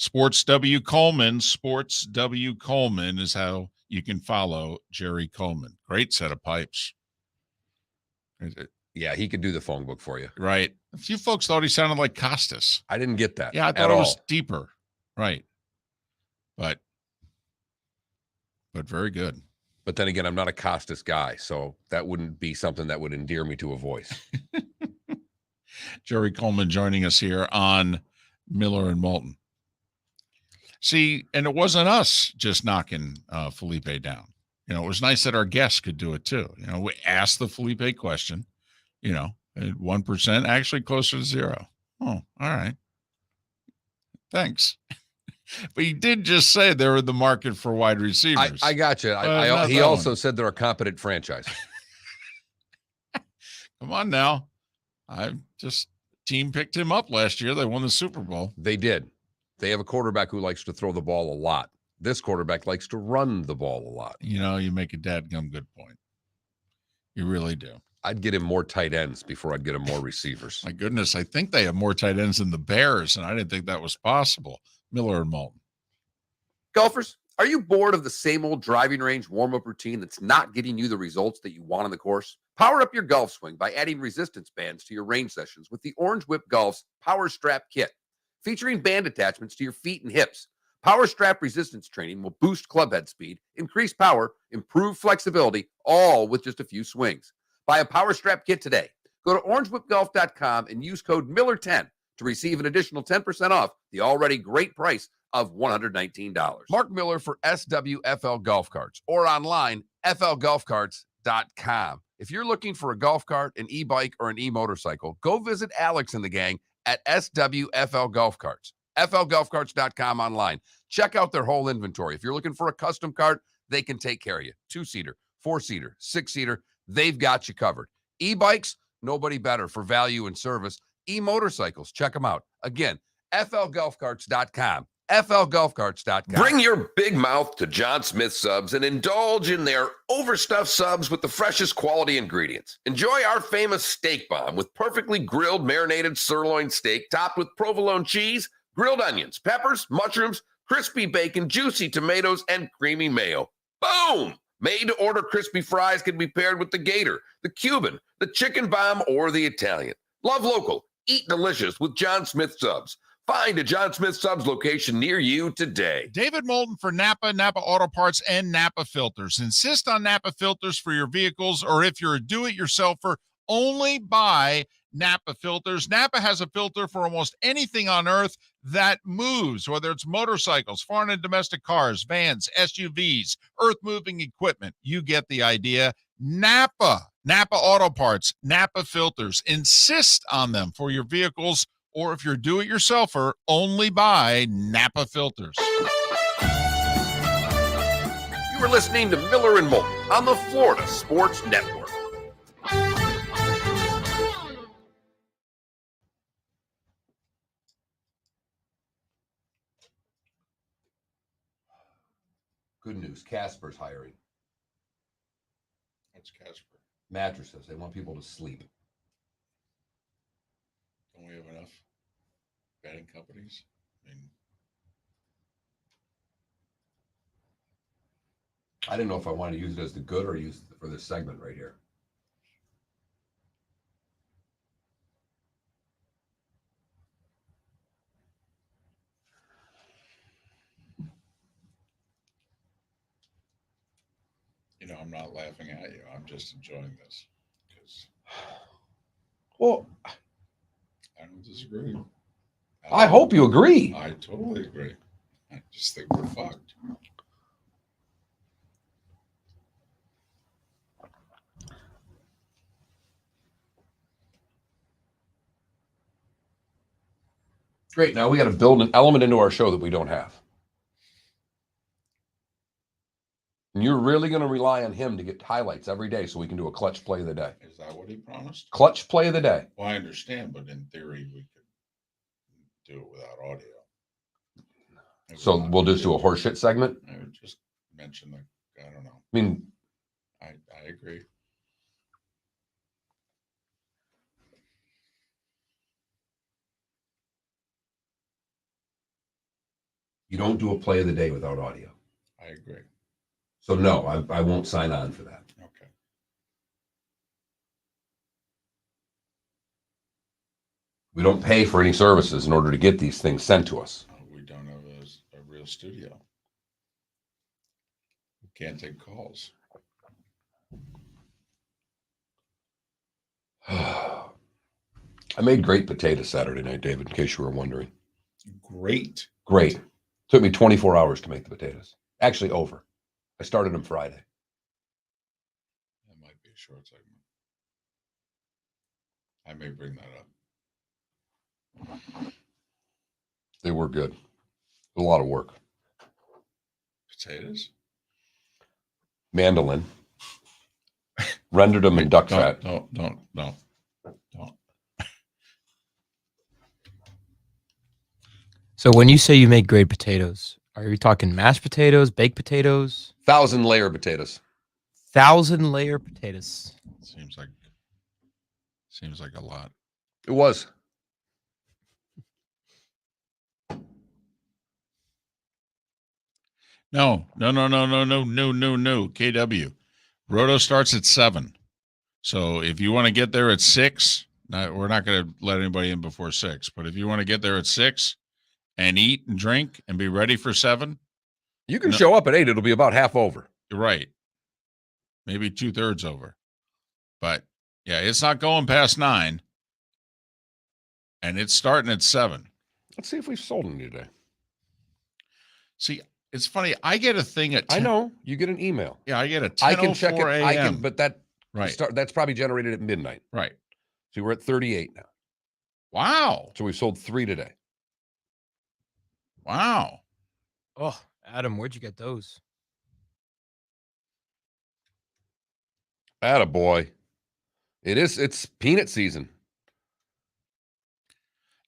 Sports W Coleman is how you can follow Jerry Coleman. Great set of pipes. Yeah, he could do the phone book for you. Right. A few folks thought he sounded like Costas. I didn't get that. Yeah, I thought it was deeper. Right. But very good. But then again, I'm not a Costas guy, so that wouldn't be something that would endear me to a voice. Jerry Coleman joining us here on Miller and Moulton. See, and it wasn't us just knocking Felipe down. It was nice that our guests could do it too. We asked the Felipe question, at 1%, actually closer to 0. Oh, all right. Thanks. But he did just say they were the market for wide receivers. I got you. He also said they're a competent franchise. Come on now. Team picked him up last year. They won the Super Bowl. They did. They have a quarterback who likes to throw the ball a lot. This quarterback likes to run the ball a lot. You know, you make a dadgum good point. You really do. I'd get him more tight ends before I'd get him more receivers. My goodness, I think they have more tight ends than the Bears, and I didn't think that was possible. Miller and Moulton. Golfers, are you bored of the same old driving range warm-up routine that's not getting you the results that you want on the course? Power up your golf swing by adding resistance bands to your range sessions with the Orange Whip Golf's Power Strap Kit. Featuring band attachments to your feet and hips, Power Strap resistance training will boost club head speed, increase power, improve flexibility, all with just a few swings. Buy a Power Strap Kit today. Go to orangewhipgolf.com and use code Miller10 to receive an additional 10% off the already great price of $119. Mark Miller for SWFL Golf Carts or online, flgolfcarts.com. If you're looking for a golf cart, an e-bike, or an e-motorcycle, go visit Alex and the gang at SWFL Golf Carts. flgolfcarts.com online. Check out their whole inventory. If you're looking for a custom cart, they can take care of you. 2-seater, 4-seater, 6-seater, they've got you covered. E-bikes, nobody better for value and service. E-motorcycles, check them out. Again, flgolfcarts.com. flgolfcarts.com. Bring your big mouth to John Smith Subs and indulge in their overstuffed subs with the freshest quality ingredients. Enjoy our famous steak bomb with perfectly grilled marinated sirloin steak topped with provolone cheese, grilled onions, peppers, mushrooms, crispy bacon, juicy tomatoes, and creamy mayo. Boom! Made-to-order crispy fries can be paired with the Gator, the Cuban, the chicken bomb, or the Italian. Love local. Eat delicious with John Smith Subs. Find a John Smith Subs location near you today. David Moulton for Napa, Napa Auto Parts, and Napa Filters. Insist on Napa filters for your vehicles, or if you're a do-it-yourselfer, only buy Napa filters. Napa has a filter for almost anything on earth that moves, whether it's motorcycles, foreign and domestic cars, vans, SUVs, earth-moving equipment. You get the idea. Napa Auto Parts, Napa filters. Insist on them for your vehicles, or if you're a do-it-yourselfer, only buy Napa filters. You are listening to Miller and Moulton on the Florida Sports Network. Good news, Casper's hiring. That's Casper. Mattresses, they want people to sleep. Don't we have enough bedding companies? I mean, I didn't know if I wanted to use it as the good or use it for this segment right here. you know, I'm not laughing at you. I'm just enjoying this because Well, I don't disagree. I hope you agree. I totally agree. I just think we're fucked. Great. Now we got to build an element into our show that we don't have. And you're really going to rely on him to get highlights every day so we can do a clutch play of the day. Is that what he promised? Clutch play of the day. Well, I understand, but in theory, we could do it without audio. So we'll just do a horseshit segment. I would just mention that. I don't know. I mean, I agree. you don't do a play of the day without audio. I agree. So no, I won't sign on for that. Okay. We don't pay for any services in order to get these things sent to us. We don't have a real studio. We can't take calls. I made great potatoes Saturday night, David, in case you were wondering. Great. Great. Took me 24 hours to make the potatoes. Actually, over. I started them Friday. That might be a short segment. I may bring that up. They were good. A lot of work. Potatoes? Mandolin. Rendered them in duck fat. Don't. So when you say you make great potatoes, are you talking mashed potatoes, baked potatoes, 1,000-layer potatoes? 1,000-layer potatoes? Seems like a lot. It was. No. KW. Roto starts at 7. So if you want to get there at 6, we're not going to let anybody in before 6. But if you want to get there at 6 and eat and drink and be ready for 7, You can show up at 8. It'll be about half over. you're right. Maybe 2/3 over. But yeah, it's not going past 9. And it's starting at 7. Let's see if we've sold any today. See, it's funny. I get a thing at 10. I know. You get an email. Yeah, I get a 10:04 I can check it. a.m. But that Right. that's probably generated at midnight. Right. So we're at 38 now. Wow. So we've sold 3 today. Wow. Oh, Adam, where'd you get those? Attaboy. It's peanut season.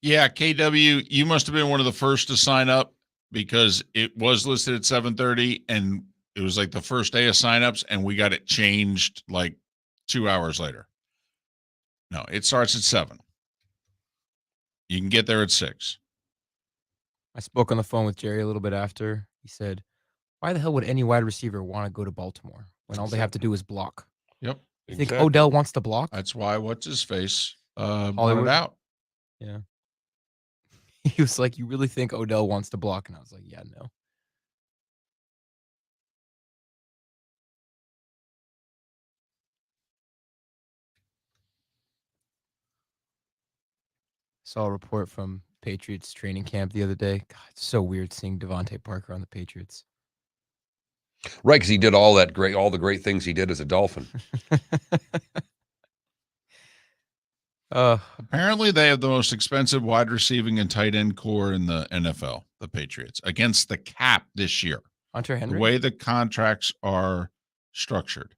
Yeah, KW, you must have been one of the first to sign up because it was listed at 7:30 and it was like the first day of signups and we got it changed like 2 hours later. No, it starts at 7. You can get there at 6. I spoke on the phone with Jerry a little bit after. He said, why the hell would any wide receiver want to go to Baltimore when all they have to do is block? Yep. You think Odell wants to block? That's why what's his face brought Hollywood? it out. Yeah. He was like, you really think Odell wants to block? And I was like, yeah, no. Saw a report from Patriots training camp the other day. God, it's so weird seeing Devontae Parker on the Patriots. Right, because he did all the great things he did as a Dolphin. Apparently, they have the most expensive wide receiving and tight end core in the NFL, the Patriots, against the cap this year. Hunter Henry? The way the contracts are structured.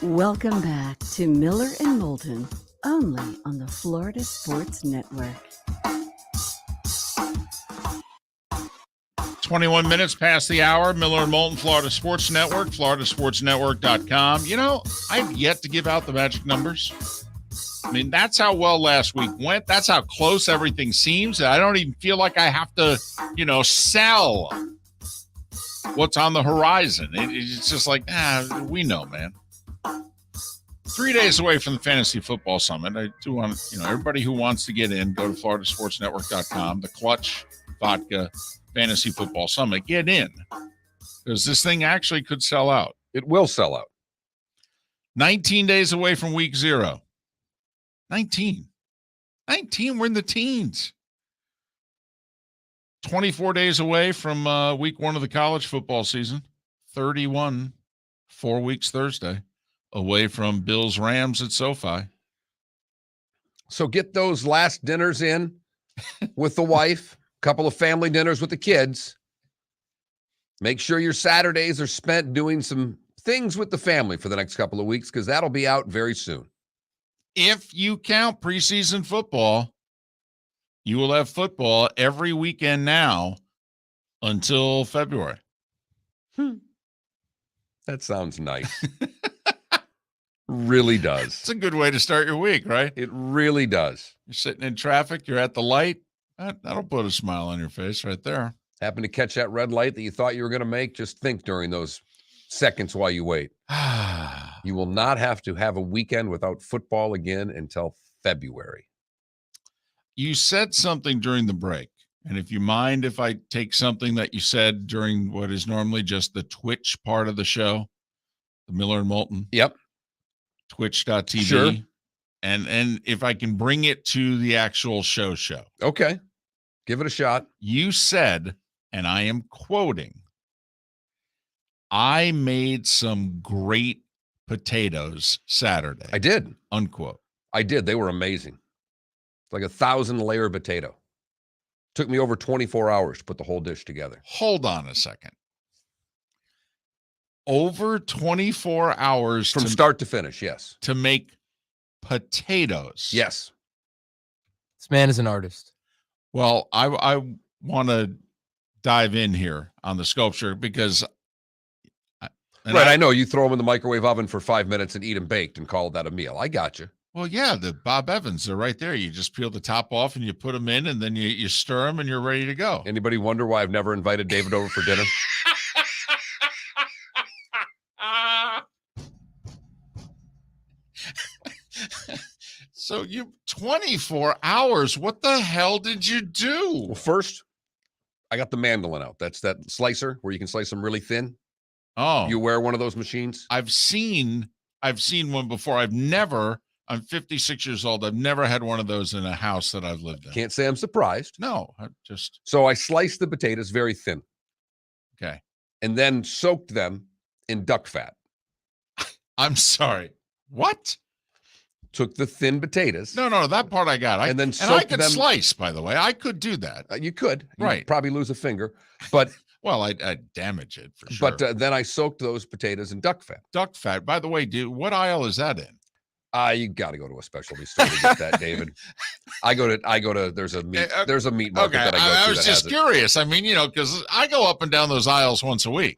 Welcome back to Miller and Moulton, only on the Florida Sports Network. 21 minutes past the hour. Miller and Moulton, Florida Sports Network, floridasportsnetwork.com. You know, I've yet to give out the magic numbers. I mean, that's how well last week went. That's how close everything seems. I don't even feel like I have to, sell what's on the horizon. It's just like, we know, man. 3 days away from the Fantasy Football Summit. I do want, everybody who wants to get in, go to floridasportsnetwork.com. The Clutch Vodka Fantasy Football Summit. Get in. Because this thing actually could sell out. It will sell out. 19 days away from week 0. 19. We're in the teens. 24 days away from week 1 of the college football season. 31, 4 weeks Thursday, away from Bills Rams at SoFi. So get those last dinners in with the wife, a couple of family dinners with the kids. Make sure your Saturdays are spent doing some things with the family for the next couple of weeks, because that'll be out very soon. If you count preseason football, you will have football every weekend now until February. That sounds nice. Really does. It's a good way to start your week, right? It really does. You're sitting in traffic, you're at the light. That'll put a smile on your face right there. Happen to catch that red light that you thought you were going to make? Just think during those seconds while you wait. You will not have to have a weekend without football again until February. You said something during the break. And if you mind if I take something that you said during what is normally just the Twitch part of the show, the Miller and Moulton. Yep. Twitch.tv. Sure. And if I can bring it to the actual show. Okay. Give it a shot. You said, and I am quoting, I made some great potatoes Saturday. I did. Unquote. I did. They were amazing. It's like 1,000-layer potato. Took me over 24 hours to put the whole dish together. Hold on a second. Over 24 hours From start to finish, yes. to make potatoes. Yes. This man is an artist. Well, I want to dive in here on the sculpture because I know you throw them in the microwave oven for 5 minutes and eat them baked and call that a meal. I got you. Well, yeah, the Bob Evans, they're right there. You just peel the top off and you put them in and then you stir them and you're ready to go. Anybody wonder why I've never invited David over for dinner? So you 24 hours. What the hell did you do? Well, first, I got the mandolin out. That's that slicer where you can slice them really thin. Oh, You wear one of those machines? I've seen one before. I'm 56 years old. I've never had one of those in a house that I've lived in. Can't say I'm surprised. No, I just So I sliced the potatoes very thin okay. and then soaked them in duck fat. I'm sorry. What? Took the thin potatoes. No, that part I got. And then and I soaked could them- slice, by the way. I could do that. You could. You'd Right. probably lose a finger. But Well, I'd damage it for sure. but then I soaked those potatoes in duck fat. Duck fat. By the way, dude, what aisle is that in? You got to go to a specialty store to get that, David. I go to. There's a meat market that I go to. I was that just has it. curious. I mean, because I go up and down those aisles once a week,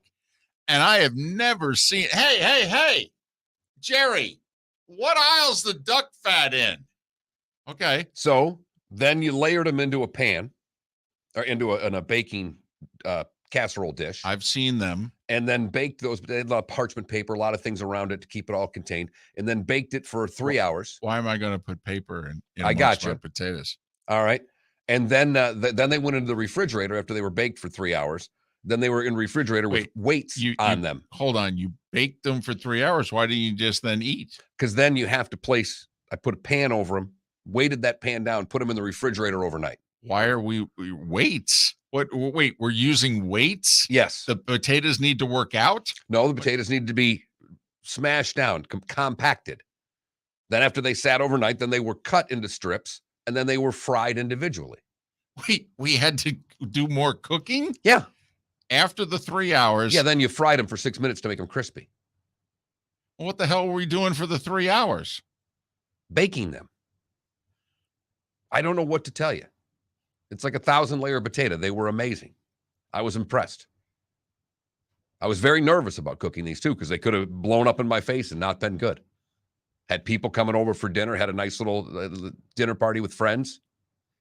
and I have never seen. Hey, Jerry, what aisle's the duck fat in? Okay, So then you layered them into a pan or into a baking casserole dish, I've seen them. and then baked those. They had a lot of parchment paper, a lot of things around it to keep it all contained, and then baked it for 3 hours. Why am I going to put paper in I amongst gotcha. my potatoes? All right, and then then they went into the refrigerator after they were baked for 3 hours. Then they were in refrigerator with Wait, weights on them, Hold on, you baked them for 3 hours. Why didn't you just then eat? because then you have to place. I put a pan over them, weighted that pan down, put them in the refrigerator overnight. Why are we weights? What? Wait, we're using weights? Yes. The potatoes need to work out. No, the potatoes needed to be smashed down, compacted. Then after they sat overnight, then they were cut into strips, and then they were fried individually. We had to do more cooking Yeah. after the 3 hours. Yeah, then you fried them for 6 minutes to make them crispy. What the hell were we doing for the 3 hours? Baking them. I don't know what to tell you. It's like 1,000-layer potato. They were amazing. I was impressed. I was very nervous about cooking these too, because they could have blown up in my face and not been good. Had people coming over for dinner, had a nice little dinner party with friends,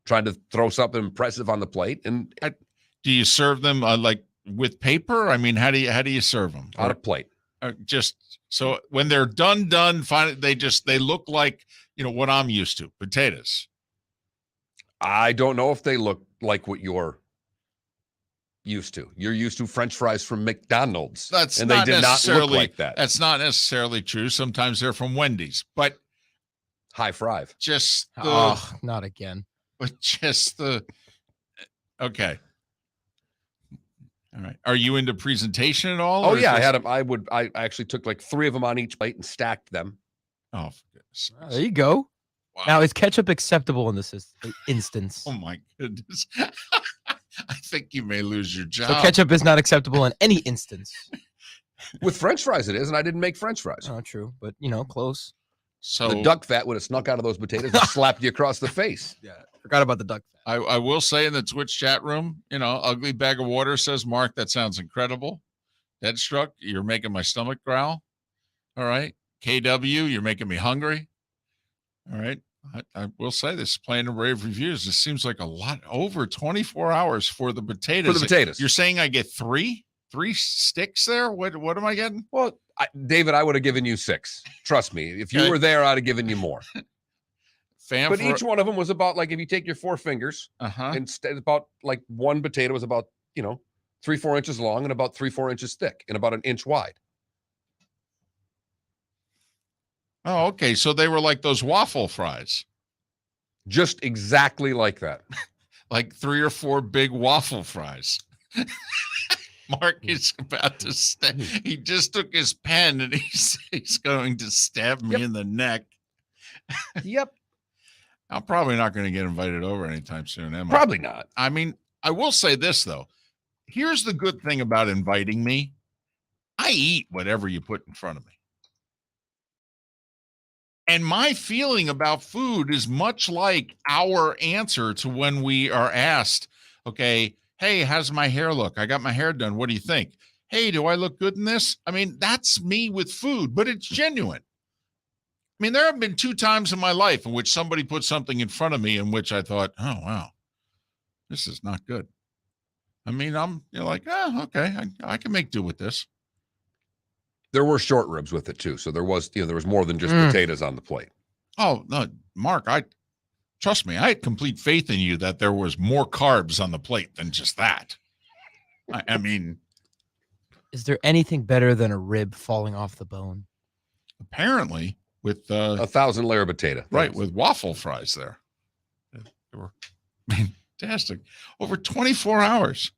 trying to throw something impressive on the plate, and Do you serve them like with paper? I mean, how do you serve them? on a plate. Just so when they're done, finally they look like what I'm used to, potatoes. I don't know if they look like what you're used to. You're used to French fries from McDonald's. That's and not they did not necessarily look like that. That's not necessarily true. Sometimes they're from Wendy's, but High five. just the Oh, not again. but just the okay. All right. Are you into presentation at all? Oh or is yeah, I this- had them. I actually took like 3 of them on each plate and stacked them. Oh, for goodness Oh, sakes. there you go. Wow. Now, is ketchup acceptable in this instance? Oh my goodness. I think you may lose your So job. ketchup is not acceptable in any instance. With French fries, it is, and I didn't make French fries. Oh, true, but close. So The duck fat would have snuck out of those potatoes and slapped you across the face. Yeah, forgot about the duck fat. I will say in the Twitch chat room, Ugly Bag of Water says, Mark, that sounds incredible. Deadstruck, you're making my stomach growl. All right. KW, you're making me hungry. All right. I will say this, playing in rave reviews, this seems like a lot, over 24 hours for the potatoes. For the potatoes. You're saying I get three sticks there? What am I getting? Well, David, I would have given you 6. Trust me. If you Okay. were there, I'd have given you more. Fam But for- each one of them was about like, if you take your 4 fingers, uh-huh. instead about like one potato was about 3-4 inches long and about 3-4 inches thick and about an inch wide. Oh, okay. So they were like those waffle fries, Just exactly like that. like 3 or 4 big waffle fries. Mark is about to stab. He just took his pen and he's going to stab me Yep. in the neck. Yep. I'm probably not going to get invited over anytime soon, am I? Probably not. I mean, I will say this, though. Here's the good thing about inviting me. I eat whatever you put in front of me. And my feeling about food is much like our answer to when we are asked, okay, hey, how's my hair look? I got my hair done. What do you think? Hey, do I look good in this? I mean, that's me with food, but it's genuine. I mean, there have been 2 times in my life in which somebody put something in front of me in which I thought, oh, wow, this is not good. I mean, I'm like, oh, okay, I can make do with this. There were short ribs with it too, so there was more than just potatoes on the plate. Oh no, Mark, trust me, I had complete faith in you that there was more carbs on the plate than just that. I mean, Is there anything better than a rib falling off the bone? apparently with 1,000-layer potato, right, with waffle fries there. They were fantastic. Over 24 hours.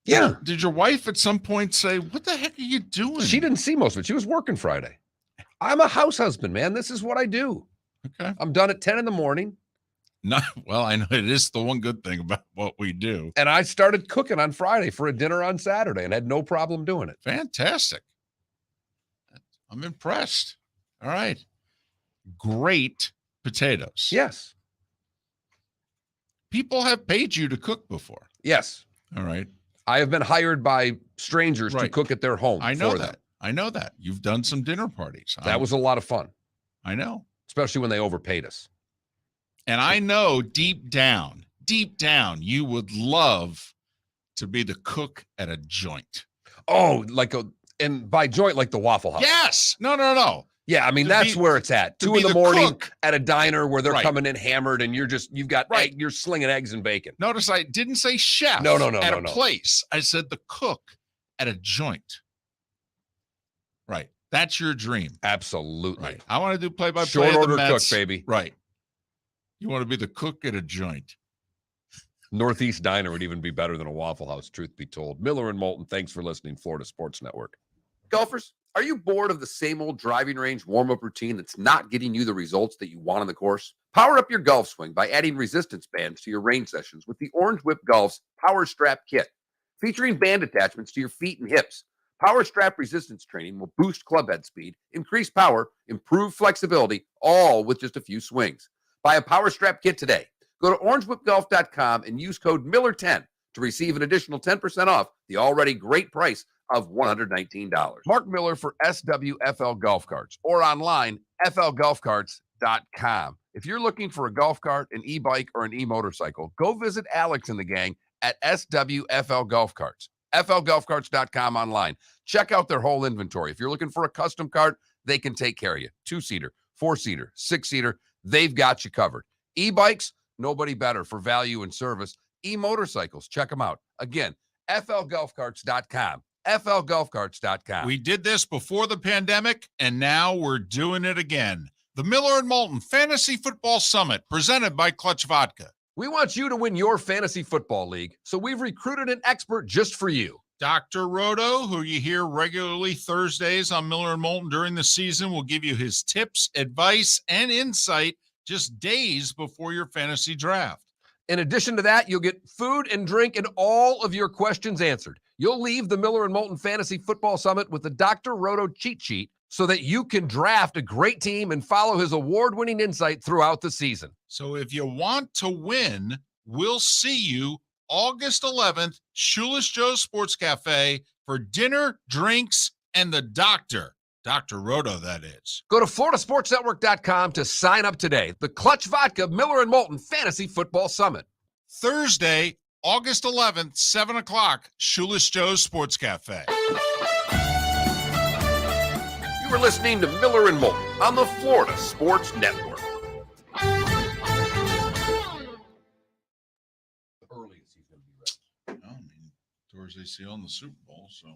Yeah. Did your wife at some point say, what the heck are you doing? She didn't see most of it. She was working Friday. I'm a house husband, man. This is what I do. Okay. I'm done at 10 in the morning. No, well, I know it is the one good thing about what we do. And I started cooking on Friday for a dinner on Saturday and had no problem doing it. Fantastic. I'm impressed. All right. Great potatoes. Yes. People have paid you to cook before. Yes. All right. I have been hired by strangers to Right. cook at their home. I know for that. them. I know that. You've done some dinner parties. That was a lot of fun, I know. especially when they overpaid us. And I know deep down, you would love to be the cook at a joint. Oh, and by joint, like the Waffle House. Yes. No. Yeah, I mean, To that's be- where it's at. to 2 be in the the morning cook. at a diner where they're Right. coming in hammered and you've got Right. you're slinging eggs and bacon. Notice I didn't say chef No, at a no. place. I said the cook at a joint. Right. That's your dream. Absolutely. Right. I want to do play-by-play Short of the order Mets. cook, baby. Right. You want to be the cook at a joint. Northeast Diner would even be better than a Waffle House, truth be told. Miller and Moulton, thanks for listening. Florida Sports Network. Golfers, are you bored of the same old driving range warm-up routine that's not getting you the results that you want on the course? Power up your golf swing by adding resistance bands to your range sessions with the Orange Whip Golf's Power Strap Kit. Featuring band attachments to your feet and hips, Power Strap resistance training will boost club head speed, increase power, improve flexibility, all with just a few swings. Buy a Power Strap Kit today. Go to orangewhipgolf.com and use code Miller10 to receive an additional 10% off the already great price of $119. Mark Miller for SWFL Golf Carts or online, flgolfcarts.com. If you're looking for a golf cart, an e-bike, or an e-motorcycle, go visit Alex and the gang at SWFL Golf Carts. flgolfcarts.com online. Check out their whole inventory. If you're looking for a custom cart, they can take care of you. 2-seater, 4-seater, 6-seater, they've got you covered. E-bikes, nobody better for value and service. E-motorcycles, check them out. Again, flgolfcarts.com. flgolfcarts.com. We did this before the pandemic, and now we're doing it again. The Miller and Moulton Fantasy Football Summit, presented by Clutch Vodka. We want you to win your fantasy football league, so we've recruited an expert just for you. Dr. Roto, who you hear regularly Thursdays on Miller and Moulton during the season, will give you his tips, advice, and insight just days before your fantasy draft. In addition to that, you'll get food and drink and all of your questions answered. You'll leave the Miller and Moulton Fantasy Football Summit with the Dr. Roto cheat sheet so that you can draft a great team and follow his award-winning insight throughout the season. So if you want to win, we'll see you August 11th, Shoeless Joe's Sports Cafe for dinner, drinks, and the doctor. Dr. Roto, that is. Go to floridasportsnetwork.com to sign up today. The Clutch Vodka Miller and Moulton Fantasy Football Summit. Thursday, August 11th, 7 o'clock, Shoeless Joe's Sports Cafe. You are listening to Miller and Moulton on the Florida Sports Network. Earliest he's going to be ready. I mean, towards ACL in the Super Bowl, so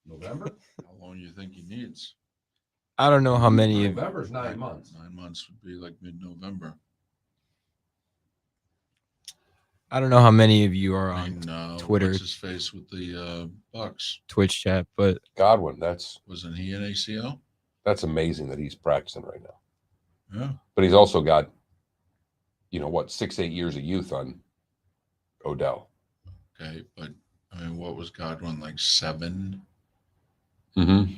November? how long do you think he needs? I don't know how many of November's 9 months. 9 months would be like mid-November. I don't know how many of you are I on mean, Twitter. what's his face with the Bucks? Twitch chat, but Godwin, Wasn't he an ACL? that's amazing that he's practicing right now. Yeah. But he's also got 6-8 years of youth on Odell. Okay, but I mean, what was Godwin, like 7? Mm-hmm.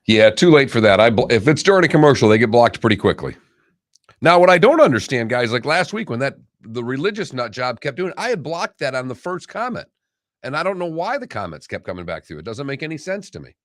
Yeah, too late for that. If it's during a commercial, they get blocked pretty quickly. Now, what I don't understand, guys, like last week when the religious nut job kept doing it, I had blocked that on the first comment. And I don't know why the comments kept coming back through. It doesn't make any sense to me.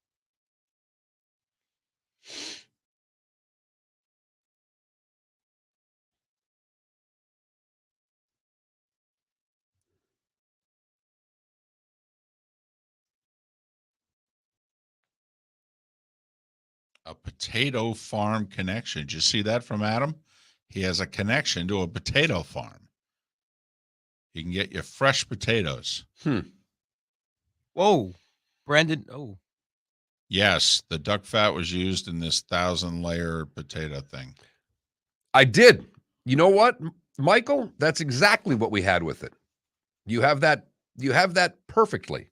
A potato farm connection. Did you see that from Adam? He has a connection to a potato farm. He can get you fresh potatoes. Whoa, Brandon. Oh, Yes, the duck fat was used in this 1,000-layer potato thing. I did. You know what, Michael? That's exactly what we had with it. You have that perfectly.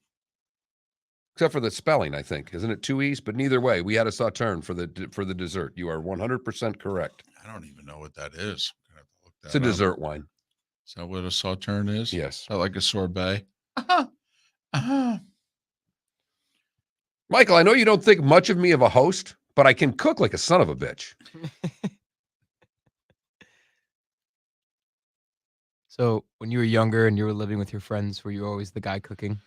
Except for the spelling, I think. Isn't it 2 E's? But neither way, we had a sauterne for the dessert. You are 100% correct. I don't even know what that is. I'm gonna have to look that It's a up. dessert wine. Is that what a sauterne is? Yes. Is that like a sorbet? Michael, I know you don't think much of me of a host, but I can cook like a son of a bitch. so when you were younger and you were living with your friends, were you always the guy cooking?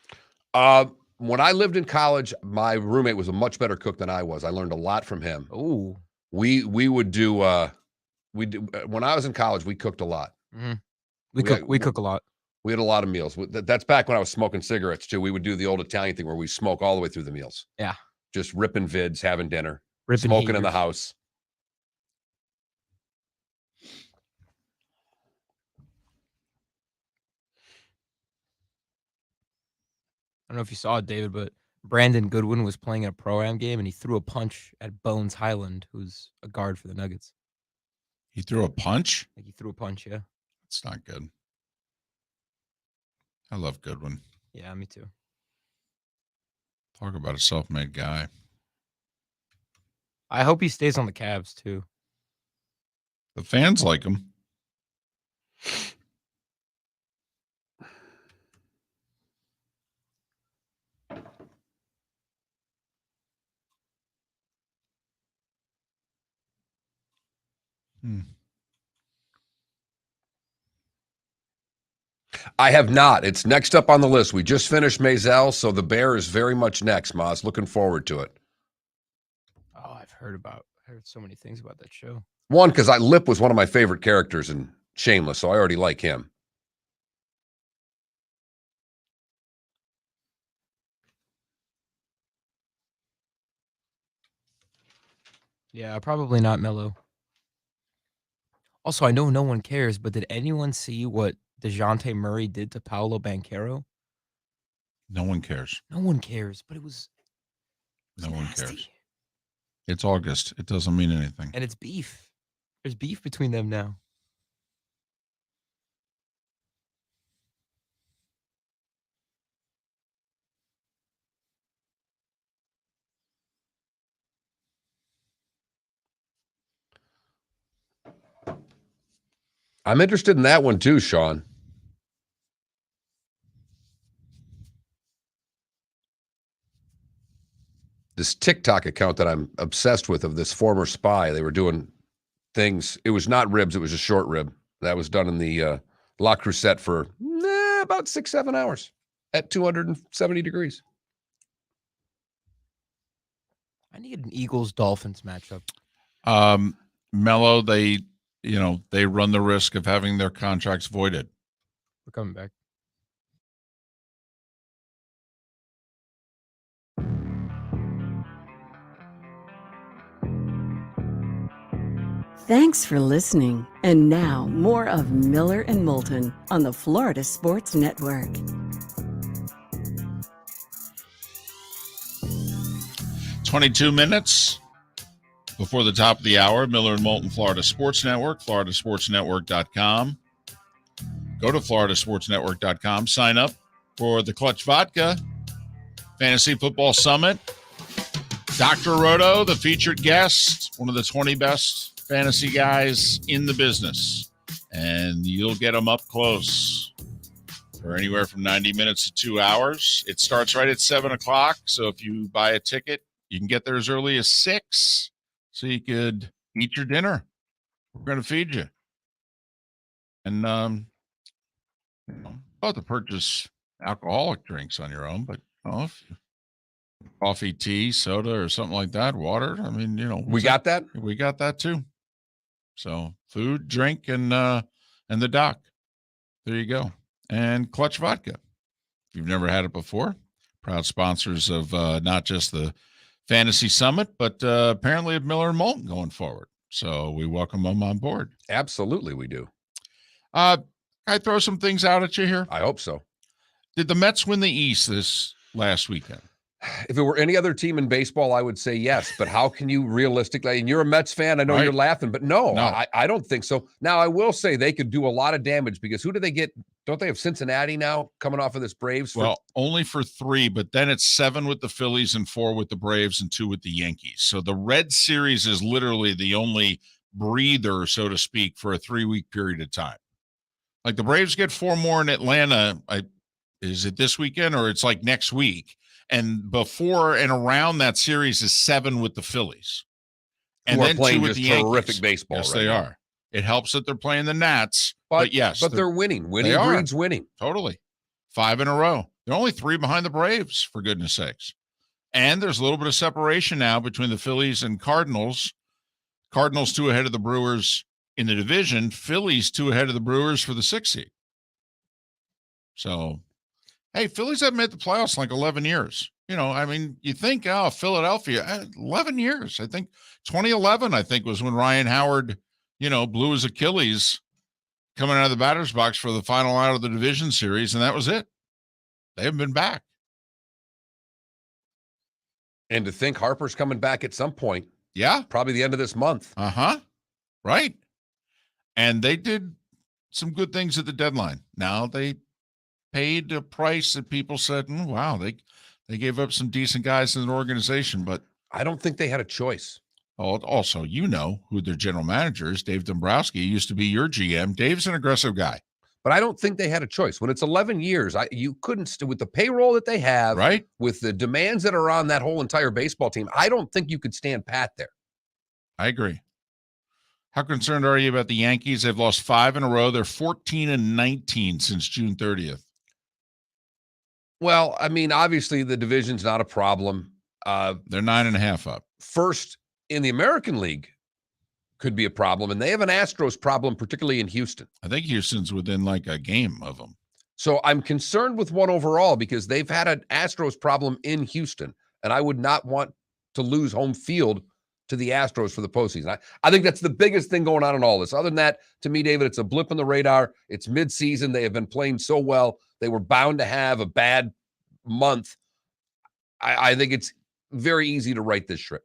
When I lived in college, my roommate was a much better cook than I was. I learned a lot from him. Oh, We would do when I was in college, we cooked a lot. mm-hmm. We cook a lot. We had a lot of meals. That's back when I was smoking cigarettes too. We would do the old Italian thing where we smoke all the way through the meals. Yeah. Just ripping vids, having dinner, Ripping smoking in the heaters. house. I don't know if you saw it, David, but Brandon Goodwin was playing in a pro-am game and he threw a punch at Bones Highland, who's a guard for the Nuggets. He threw a punch? Like he threw a punch, yeah. That's not good. I love Goodwin. Yeah, me too. Talk about a self-made guy. I hope he stays on the Cavs too. The fans like him. I have not. It's next up on the list. We just finished Maisel, so the Bear is very much next, Maz. Looking forward to it. Oh, I've heard so many things about that show. One, because Lip was one of my favorite characters in Shameless, so I already like him. Yeah, probably not Mello. Also, I know no one cares, but did anyone see what DeJounte Murray did to Paolo Banchero? No one cares. No one cares, but it was No one nasty. cares. It's August. It doesn't mean anything. And it's beef. There's beef between them now. I'm interested in that one too, Sean. This TikTok account that I'm obsessed with of this former spy, they were doing things. It was not ribs. It was a short rib. That was done in the La Crusette for about 6-7 hours at 270 degrees. I need an Eagles-Dolphins matchup. Mello, they run the risk of having their contracts voided. We're coming back. Thanks for listening. And now, more of Miller and Moulton on the Florida Sports Network. 22 minutes before the top of the hour. Miller and Moulton, Florida Sports Network, floridasportsnetwork.com. Go to floridasportsnetwork.com. Sign up for the Clutch Vodka Fantasy Football Summit Dr. Roto, the featured guest, one of the 20 best fantasy guys in the business. And you'll get them up close for anywhere from 90 minutes to 2 hours. It starts right at 7 o'clock. So if you buy a ticket, you can get there as early as 6 so you could eat your dinner. We're going to feed you. And about to purchase alcoholic drinks on your own, but if coffee, tea, soda, or something like that, water. I mean, We got that. We got that too. So food, drink, and the dock. There you go. And Clutch Vodka. If you've never had it before, proud sponsors of not just the Fantasy Summit, but apparently of Miller and Moulton going forward. So we welcome them on board. Absolutely, we do. Can I throw some things out at you here? I hope so. Did the Mets win the East this last weekend? If it were any other team in baseball, I would say yes. But how can you realistically, and you're a Mets fan, I know Right. you're laughing, but no. No. I don't think so. Now, I will say they could do a lot of damage because who do they get? Don't they have Cincinnati now coming off of this Braves? Well, only for 3, but then it's 7 with the Phillies and 4 with the Braves and 2 with the Yankees. So the Red Series is literally the only breather, so to speak, for a 3-week period of time. Like the Braves get 4 more in Atlanta. Is it this weekend or it's like next week? And before and around that series is 7 with the Phillies. And who are then playing 2 with just the Yankees. terrific baseball. Yes, right they now. are. It helps that they're playing the Nats. But yes. But they're winning. Winning they are. breeds winning. Totally. 5 in a row. They're only 3 behind the Braves, for goodness sakes. And there's a little bit of separation now between the Phillies and Cardinals. Cardinals 2 ahead of the Brewers in the division. Phillies 2 ahead of the Brewers for the 6th seed. So, hey, Phillies haven't made the playoffs in like 11 years. I mean, you think, Philadelphia, 11 years. I think 2011, was when Ryan Howard, blew his Achilles coming out of the batter's box for the final out of the division series, and that was it. They haven't been back. And to think Harper's coming back at some point. Yeah. Probably the end of this month. Uh-huh. Right. And they did some good things at the deadline. Now they paid a price that people said, wow, they gave up some decent guys in the organization, but I don't think they had a choice. Also, who their general manager is. Dave Dombrowski used to be your GM. Dave's an aggressive guy. But I don't think they had a choice. When it's 11 years, you couldn't, with the payroll that they have, Right? with the demands that are on that whole entire baseball team, I don't think you could stand pat there. I agree. How concerned are you about the Yankees? They've lost 5 in a row. They're 14-19 since June 30th. Well, I mean, obviously the division's not a problem. They're 9.5 up. First in the American League could be a problem, and they have an Astros problem, particularly in Houston. I think Houston's within like a game of them. So I'm concerned with one overall because they've had an Astros problem in Houston, and I would not want to lose home field to the Astros for the postseason. I think that's the biggest thing going on in all this. Other than that, to me, David, it's a blip on the radar. It's midseason. They have been playing so well. They were bound to have a bad month. I think it's very easy to right this ship.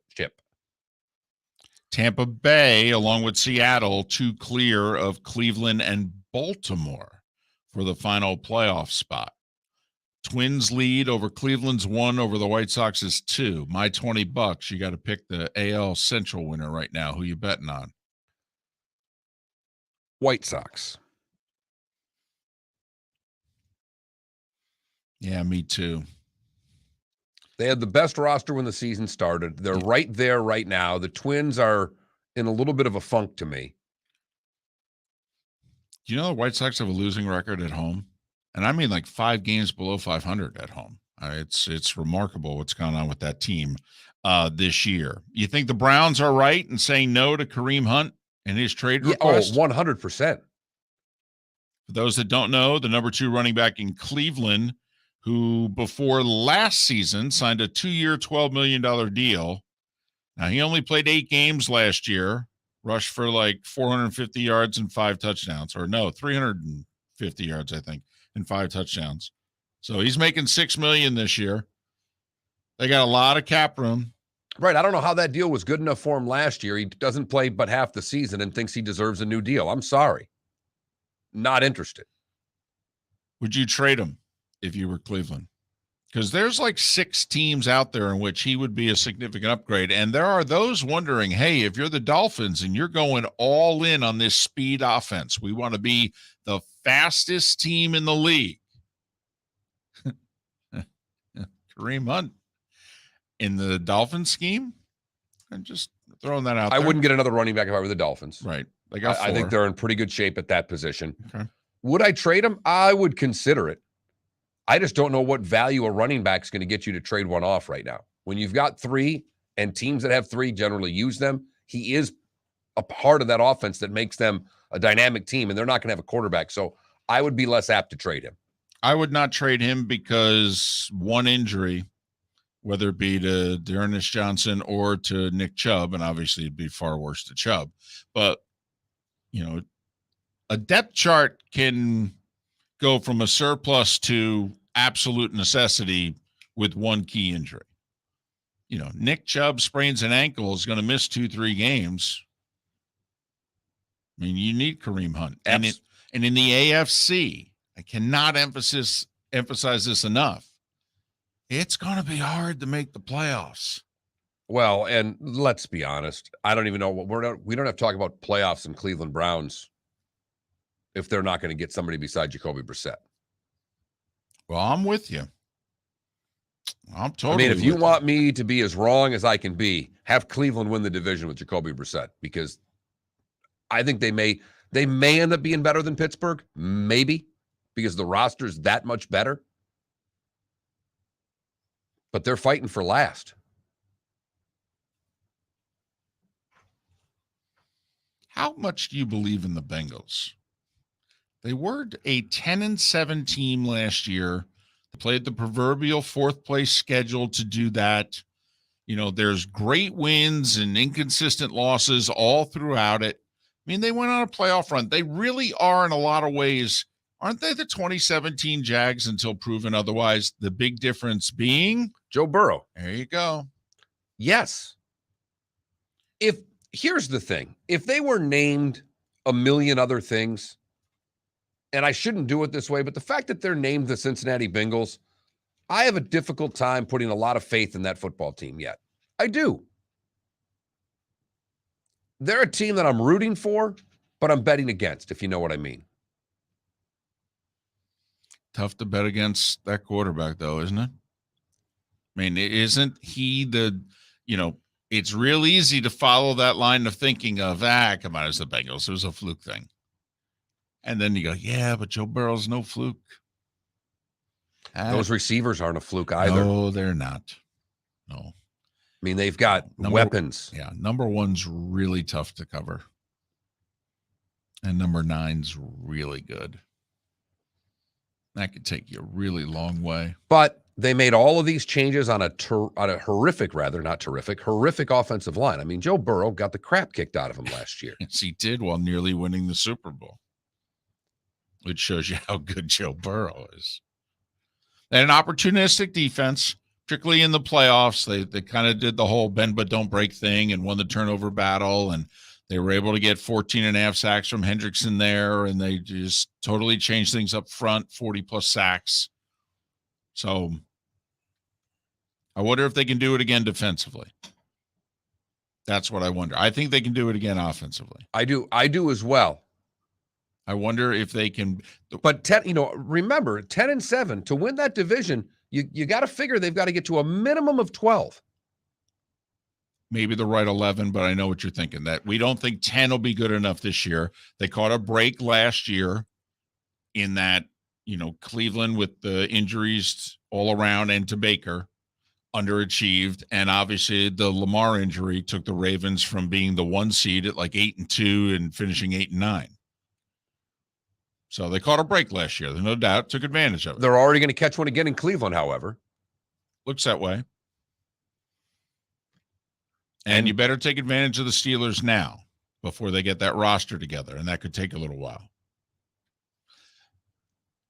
Tampa Bay, along with Seattle, 2 clear of Cleveland and Baltimore for the final playoff spot. Twins lead over Cleveland's 1 over the White Sox's 2. My $20. You got to pick the AL Central winner right now. Who you betting on? White Sox. Yeah, me too. They had the best roster when the season started. They're right there right now. The Twins are in a little bit of a funk to me. Do you know the White Sox have a losing record at home? And I mean like 5 games below 500 at home. It's remarkable what's going on with that team this year. You think the Browns are right in saying no to Kareem Hunt and his trade request? 100%. For those that don't know, the number 2 running back in Cleveland, who before last season signed a 2-year, $12 million deal. Now, he only played 8 games last year, rushed for like 450 yards and 5 touchdowns. Or no, 350 yards, I think, and 5 touchdowns. So he's making $6 million this year. They got a lot of cap room. Right. I don't know how that deal was good enough for him last year. He doesn't play but half the season and thinks he deserves a new deal. I'm sorry. Not interested. Would you trade him if you were Cleveland? Because there's like 6 teams out there in which he would be a significant upgrade. And there are those wondering, hey, if you're the Dolphins and you're going all in on this speed offense, we want to be the fastest team in the league. Kareem Hunt in the Dolphins scheme? I'm just throwing that out there. I wouldn't get another running back if I were the Dolphins. Right. They got 4. I think they're in pretty good shape at that position. Okay. Would I trade him? I would consider it. I just don't know what value a running back is going to get you to trade one off right now. When you've got 3 and teams that have 3 generally use them, he is a part of that offense that makes them a dynamic team, and they're not going to have a quarterback. So I would be less apt to trade him. I would not trade him because one injury, whether it be to Dearness Johnson or to Nick Chubb, and obviously it'd be far worse to Chubb, but, you know, a depth chart can go from a surplus to absolute necessity with one key injury. You know, Nick Chubb sprains an ankle, is going to miss 2-3 games. I mean, you need Kareem Hunt. And in the AFC, I cannot emphasize this enough. It's going to be hard to make the playoffs. Well, and let's be honest. I don't even know what we don't have to talk about playoffs in Cleveland Browns if they're not going to get somebody beside Jacoby Brissett. Well, I'm with you. I'm totally. I mean, if you want me to be as wrong as I can be, have Cleveland win the division with Jacoby Brissett, because I think they may end up being better than Pittsburgh, maybe, because the roster's that much better. But they're fighting for last. How much do you believe in the Bengals? They were a 10-7 team last year. They played the proverbial 4th place schedule to do that. You know, there's great wins and inconsistent losses all throughout it. I mean, they went on a playoff run. They really are, in a lot of ways, aren't they the 2017 Jags until proven otherwise? The big difference being Joe Burrow. There you go. Yes. Here's the thing. If they were named a million other things, and I shouldn't do it this way, but the fact that they're named the Cincinnati Bengals, I have a difficult time putting a lot of faith in that football team yet. I do. They're a team that I'm rooting for, but I'm betting against, if you know what I mean. Tough to bet against that quarterback, though, isn't it? I mean, isn't he it's real easy to follow that line of thinking of, come on, it's the Bengals. It was a fluke thing. And then you go, yeah, but Joe Burrow's no fluke. Those receivers aren't a fluke either. No, they're not. No. I mean, they've got weapons. Yeah, number 1's really tough to cover. And number 9's really good. That could take you a really long way. But they made all of these changes on a horrific offensive line. I mean, Joe Burrow got the crap kicked out of him last year. Yes, he did, while nearly winning the Super Bowl. Which shows you how good Joe Burrow is. And an opportunistic defense, particularly in the playoffs. They kind of did the whole bend but don't break thing and won the turnover battle. And they were able to get 14.5 sacks from Hendrickson there. And they just totally changed things up front, 40-plus sacks. So I wonder if they can do it again defensively. That's what I wonder. I think they can do it again offensively. I do as well. I wonder if they can. But remember, 10-7 to win that division, you got to figure they've got to get to a minimum of 12. Maybe the right 11, but I know what you're thinking. That we don't think 10 will be good enough this year. They caught a break last year in that, Cleveland with the injuries all around and to Baker underachieved. And obviously the Lamar injury took the Ravens from being the 1 seed at like 8-2 and finishing 8-9. So they caught a break last year. There's no doubt. Took advantage of it. They're already going to catch one again in Cleveland, however. Looks that way. And you better take advantage of the Steelers now before they get that roster together, and that could take a little while.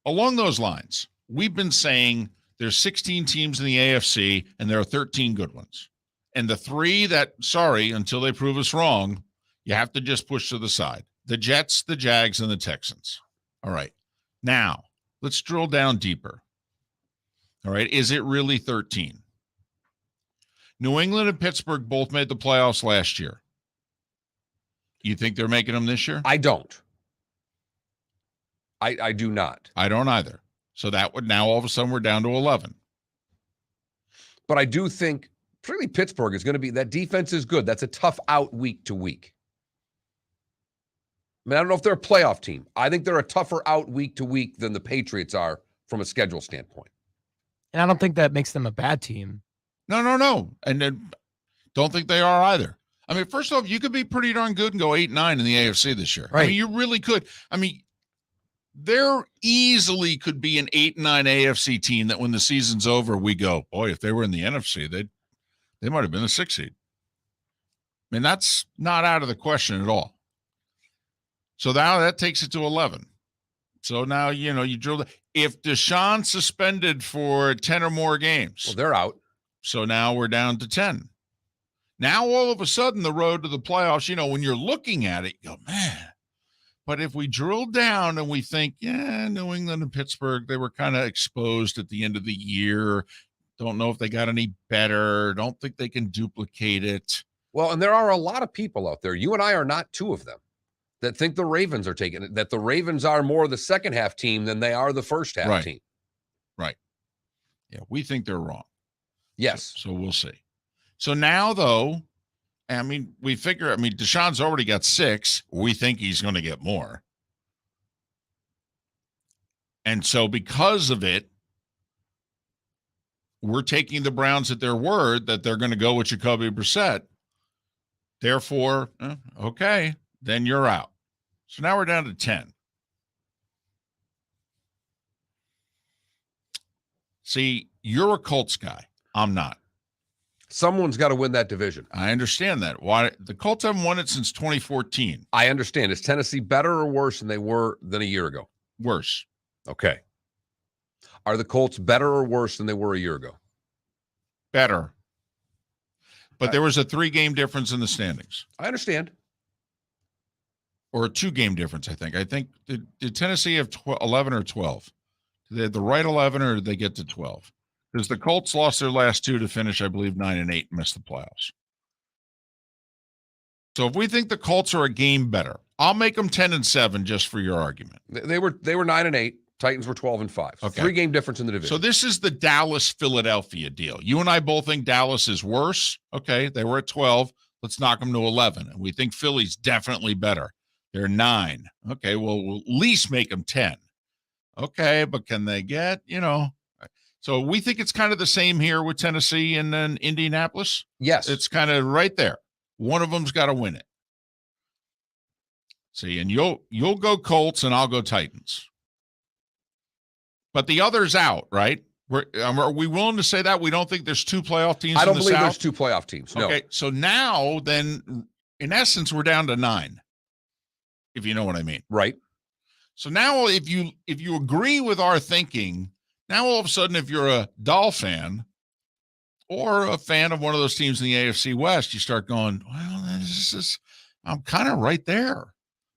Along those lines, we've been saying there's 16 teams in the AFC, and there are 13 good ones. And the 3 that, until they prove us wrong, you have to just push to the side. The Jets, the Jags, and the Texans. All right. Now, let's drill down deeper. All right. Is it really 13? New England and Pittsburgh both made the playoffs last year. You think they're making them this year? I don't. I do not. I don't either. So that would now all of a sudden we're down to 11. But I do think particularly Pittsburgh is going to be, that defense is good. That's a tough out week to week. I mean, I don't know if they're a playoff team. I think they're a tougher out week to week than the Patriots are from a schedule standpoint. And I don't think that makes them a bad team. No. And then don't think they are either. I mean, first off, you could be pretty darn good and go 8-9 in the AFC this year. Right. I mean, you really could. I mean, there easily could be an 8-9 AFC team that when the season's over, we go, boy, if they were in the NFC, they might have been a 6 seed. I mean, that's not out of the question at all. So now that takes it to 11. So now, you drill. If Deshaun suspended for 10 or more games. Well, they're out. So now we're down to 10. Now, all of a sudden, the road to the playoffs, when you're looking at it, you go, man. But if we drill down and we think, New England and Pittsburgh, they were kind of exposed at the end of the year. Don't know if they got any better. Don't think they can duplicate it. Well, and there are a lot of people out there. You and I are not two of them that think the Ravens are taking it, that the Ravens are more the second half team than they are the first half team. Right. Yeah, we think they're wrong. Yes. So we'll see. So now, though, we figure, Deshaun's already got 6. We think he's going to get more. And so because of it, we're taking the Browns at their word that they're going to go with Jacoby Brissett. Therefore, okay, then you're out. So now we're down to 10. See, you're a Colts guy. I'm not. Someone's got to win that division. I understand that. Why the Colts haven't won it since 2014. I understand. Is Tennessee better or worse than they were than a year ago? Worse. Okay. Are the Colts better or worse than they were a year ago? Better. But there was a 3-game difference in the standings. I understand. Or a 2-game difference, I think. Did Tennessee have 11 or 12? Did they have the right 11 or did they get to 12? Because the Colts lost their last 2 to finish, I believe, 9-8 and missed the playoffs. So if we think the Colts are a game better, I'll make them 10-7 just for your argument. They were 9-8. Titans were 12-5. Okay. 3-game difference in the division. So this is the Dallas-Philadelphia deal. You and I both think Dallas is worse. Okay, they were at 12. Let's knock them to 11. And we think Philly's definitely better. They're 9. Okay, well, we'll at least make them 10. Okay, but can they get, So we think it's kind of the same here with Tennessee and then Indianapolis. Yes. It's kind of right there. One of them's got to win it. See, and you'll go Colts and I'll go Titans. But the other's out, right? Are we willing to say that? We don't think there's 2 playoff teams in the South? I don't believe there's 2 playoff teams. No. Okay, so now then, in essence, we're down to 9, if you know what I mean. Right. So now if you agree with our thinking, now all of a sudden, if you're a Doll fan or a fan of one of those teams in the AFC West, you start going, well, I'm kind of right there.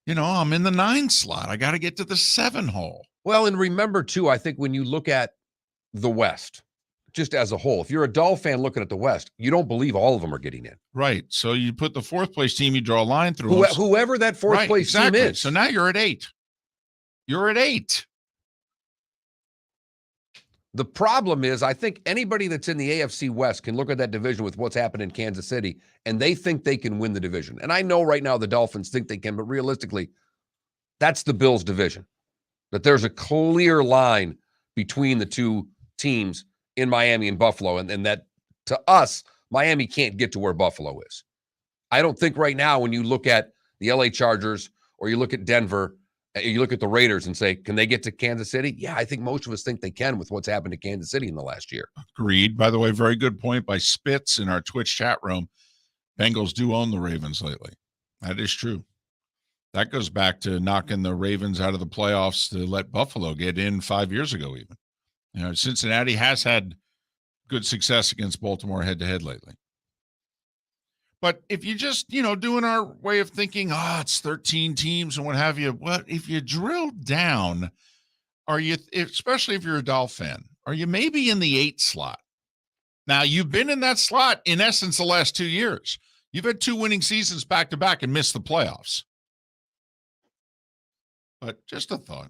I'm in the 9 slot. I got to get to the 7 hole. Well, and remember, too, I think when you look at the West, just as a whole, if you're a Doll fan looking at the West, you don't believe all of them are getting in. Right. So you put the 4th place team, you draw a line through whoever that 4th place team is. So now you're at 8. You're at 8. The problem is, I think anybody that's in the AFC West can look at that division with what's happened in Kansas City, and they think they can win the division. And I know right now the Dolphins think they can, but realistically, that's the Bills' division. That there's a clear line between the 2 teams in Miami and Buffalo, and that, to us, Miami can't get to where Buffalo is. I don't think right now when you look at the LA Chargers or you look at Denver, you look at the Raiders and say, can they get to Kansas City? Yeah, I think most of us think they can with what's happened to Kansas City in the last year. Agreed. By the way, very good point by Spitz in our Twitch chat room. Bengals do own the Ravens lately. That is true. That goes back to knocking the Ravens out of the playoffs to let Buffalo get in 5 years ago even. Cincinnati has had good success against Baltimore head-to-head lately. But if you just, doing our way of thinking, it's 13 teams and what have you, if you drill down, especially if you're a Dolphin fan, or you may be in the 8 slot. Now, you've been in that slot, in essence, the last 2 years. You've had 2 winning seasons back-to-back and missed the playoffs. But just a thought.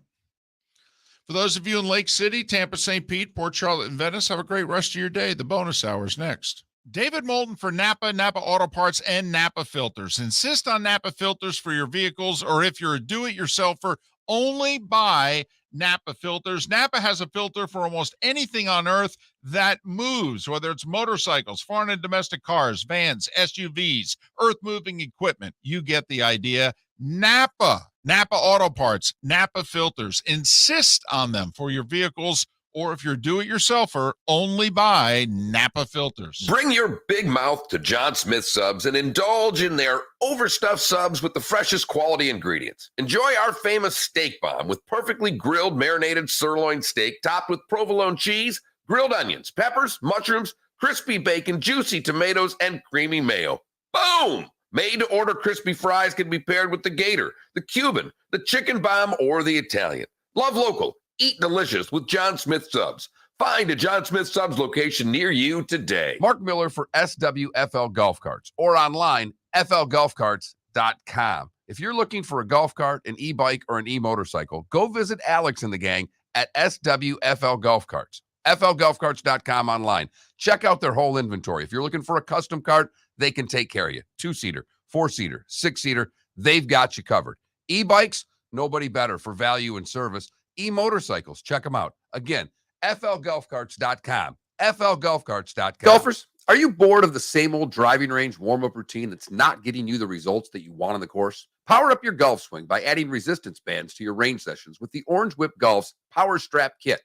For those of you in Lake City, Tampa, St. Pete, Port Charlotte, and Venice, have a great rest of your day. The bonus hour is next. David Moulton for Napa, Napa Auto Parts, and Napa Filters. Insist on Napa Filters for your vehicles, or if you're a do-it-yourselfer, only buy Napa Filters. Napa has a filter for almost anything on earth that moves, whether it's motorcycles, foreign and domestic cars, vans, SUVs, earth-moving equipment. You get the idea. Napa Auto Parts, Napa Filters. Insist on them for your vehicles, or if you're do-it-yourselfer, only buy Napa Filters. Bring your big mouth to John Smith Subs and indulge in their overstuffed subs with the freshest quality ingredients. Enjoy our famous steak bomb with perfectly grilled marinated sirloin steak topped with provolone cheese, grilled onions, peppers, mushrooms, crispy bacon, juicy tomatoes, and creamy mayo. Boom! Made-to-order crispy fries can be paired with the Gator, the Cuban, the Chicken Bomb, or the Italian. Love local. Eat delicious with John Smith Subs. Find a John Smith Subs location near you today. Mark Miller for SWFL Golf Carts, or online, flgolfcarts.com. If you're looking for a golf cart, an e-bike, or an e-motorcycle, go visit Alex and the gang at SWFL Golf Carts. flgolfcarts.com online. Check out their whole inventory. If you're looking for a custom cart, they can take care of you. 2-seater, 4-seater, 6-seater, they've got you covered. E-bikes, nobody better for value and service. E-motorcycles, check them out. Again, flgolfcarts.com. flgolfcarts.com. Golfers, are you bored of the same old driving range warm-up routine that's not getting you the results that you want on the course? Power up your golf swing by adding resistance bands to your range sessions with the Orange Whip Golf's Power Strap Kit.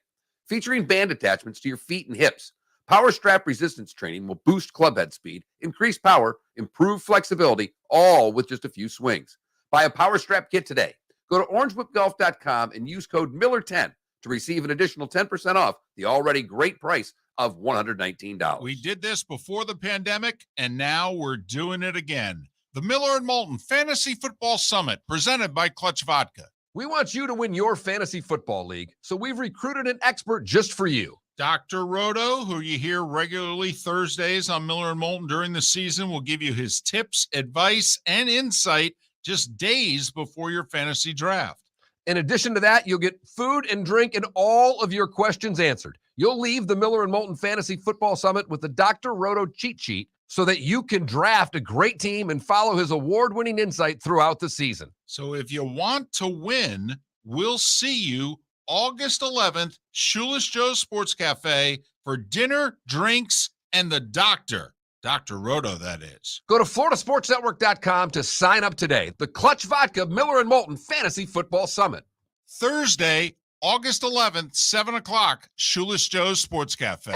Featuring band attachments to your feet and hips, Power Strap resistance training will boost clubhead speed, increase power, improve flexibility, all with just a few swings. Buy a Power Strap Kit today. Go to orangewhipgolf.com and use code Miller10 to receive an additional 10% off the already great price of $119. We did this before the pandemic, and now we're doing it again. The Miller and Moulton Fantasy Football Summit, presented by Clutch Vodka. We want you to win your fantasy football league, so we've recruited an expert just for you. Dr. Roto, who you hear regularly Thursdays on Miller and Moulton during the season, will give you his tips, advice, and insight just days before your fantasy draft. In addition to that, you'll get food and drink and all of your questions answered. You'll leave the Miller and Moulton Fantasy Football Summit with the Dr. Roto cheat sheet so that you can draft a great team and follow his award-winning insight throughout the season. So if you want to win, we'll see you August 11th, Shoeless Joe's Sports Cafe for dinner, drinks, and the doctor. Dr. Roto, that is. Go to floridasportsnetwork.com to sign up today. The Clutch Vodka Miller and Moulton Fantasy Football Summit. Thursday, August 11th, 7 o'clock, Shoeless Joe's Sports Cafe.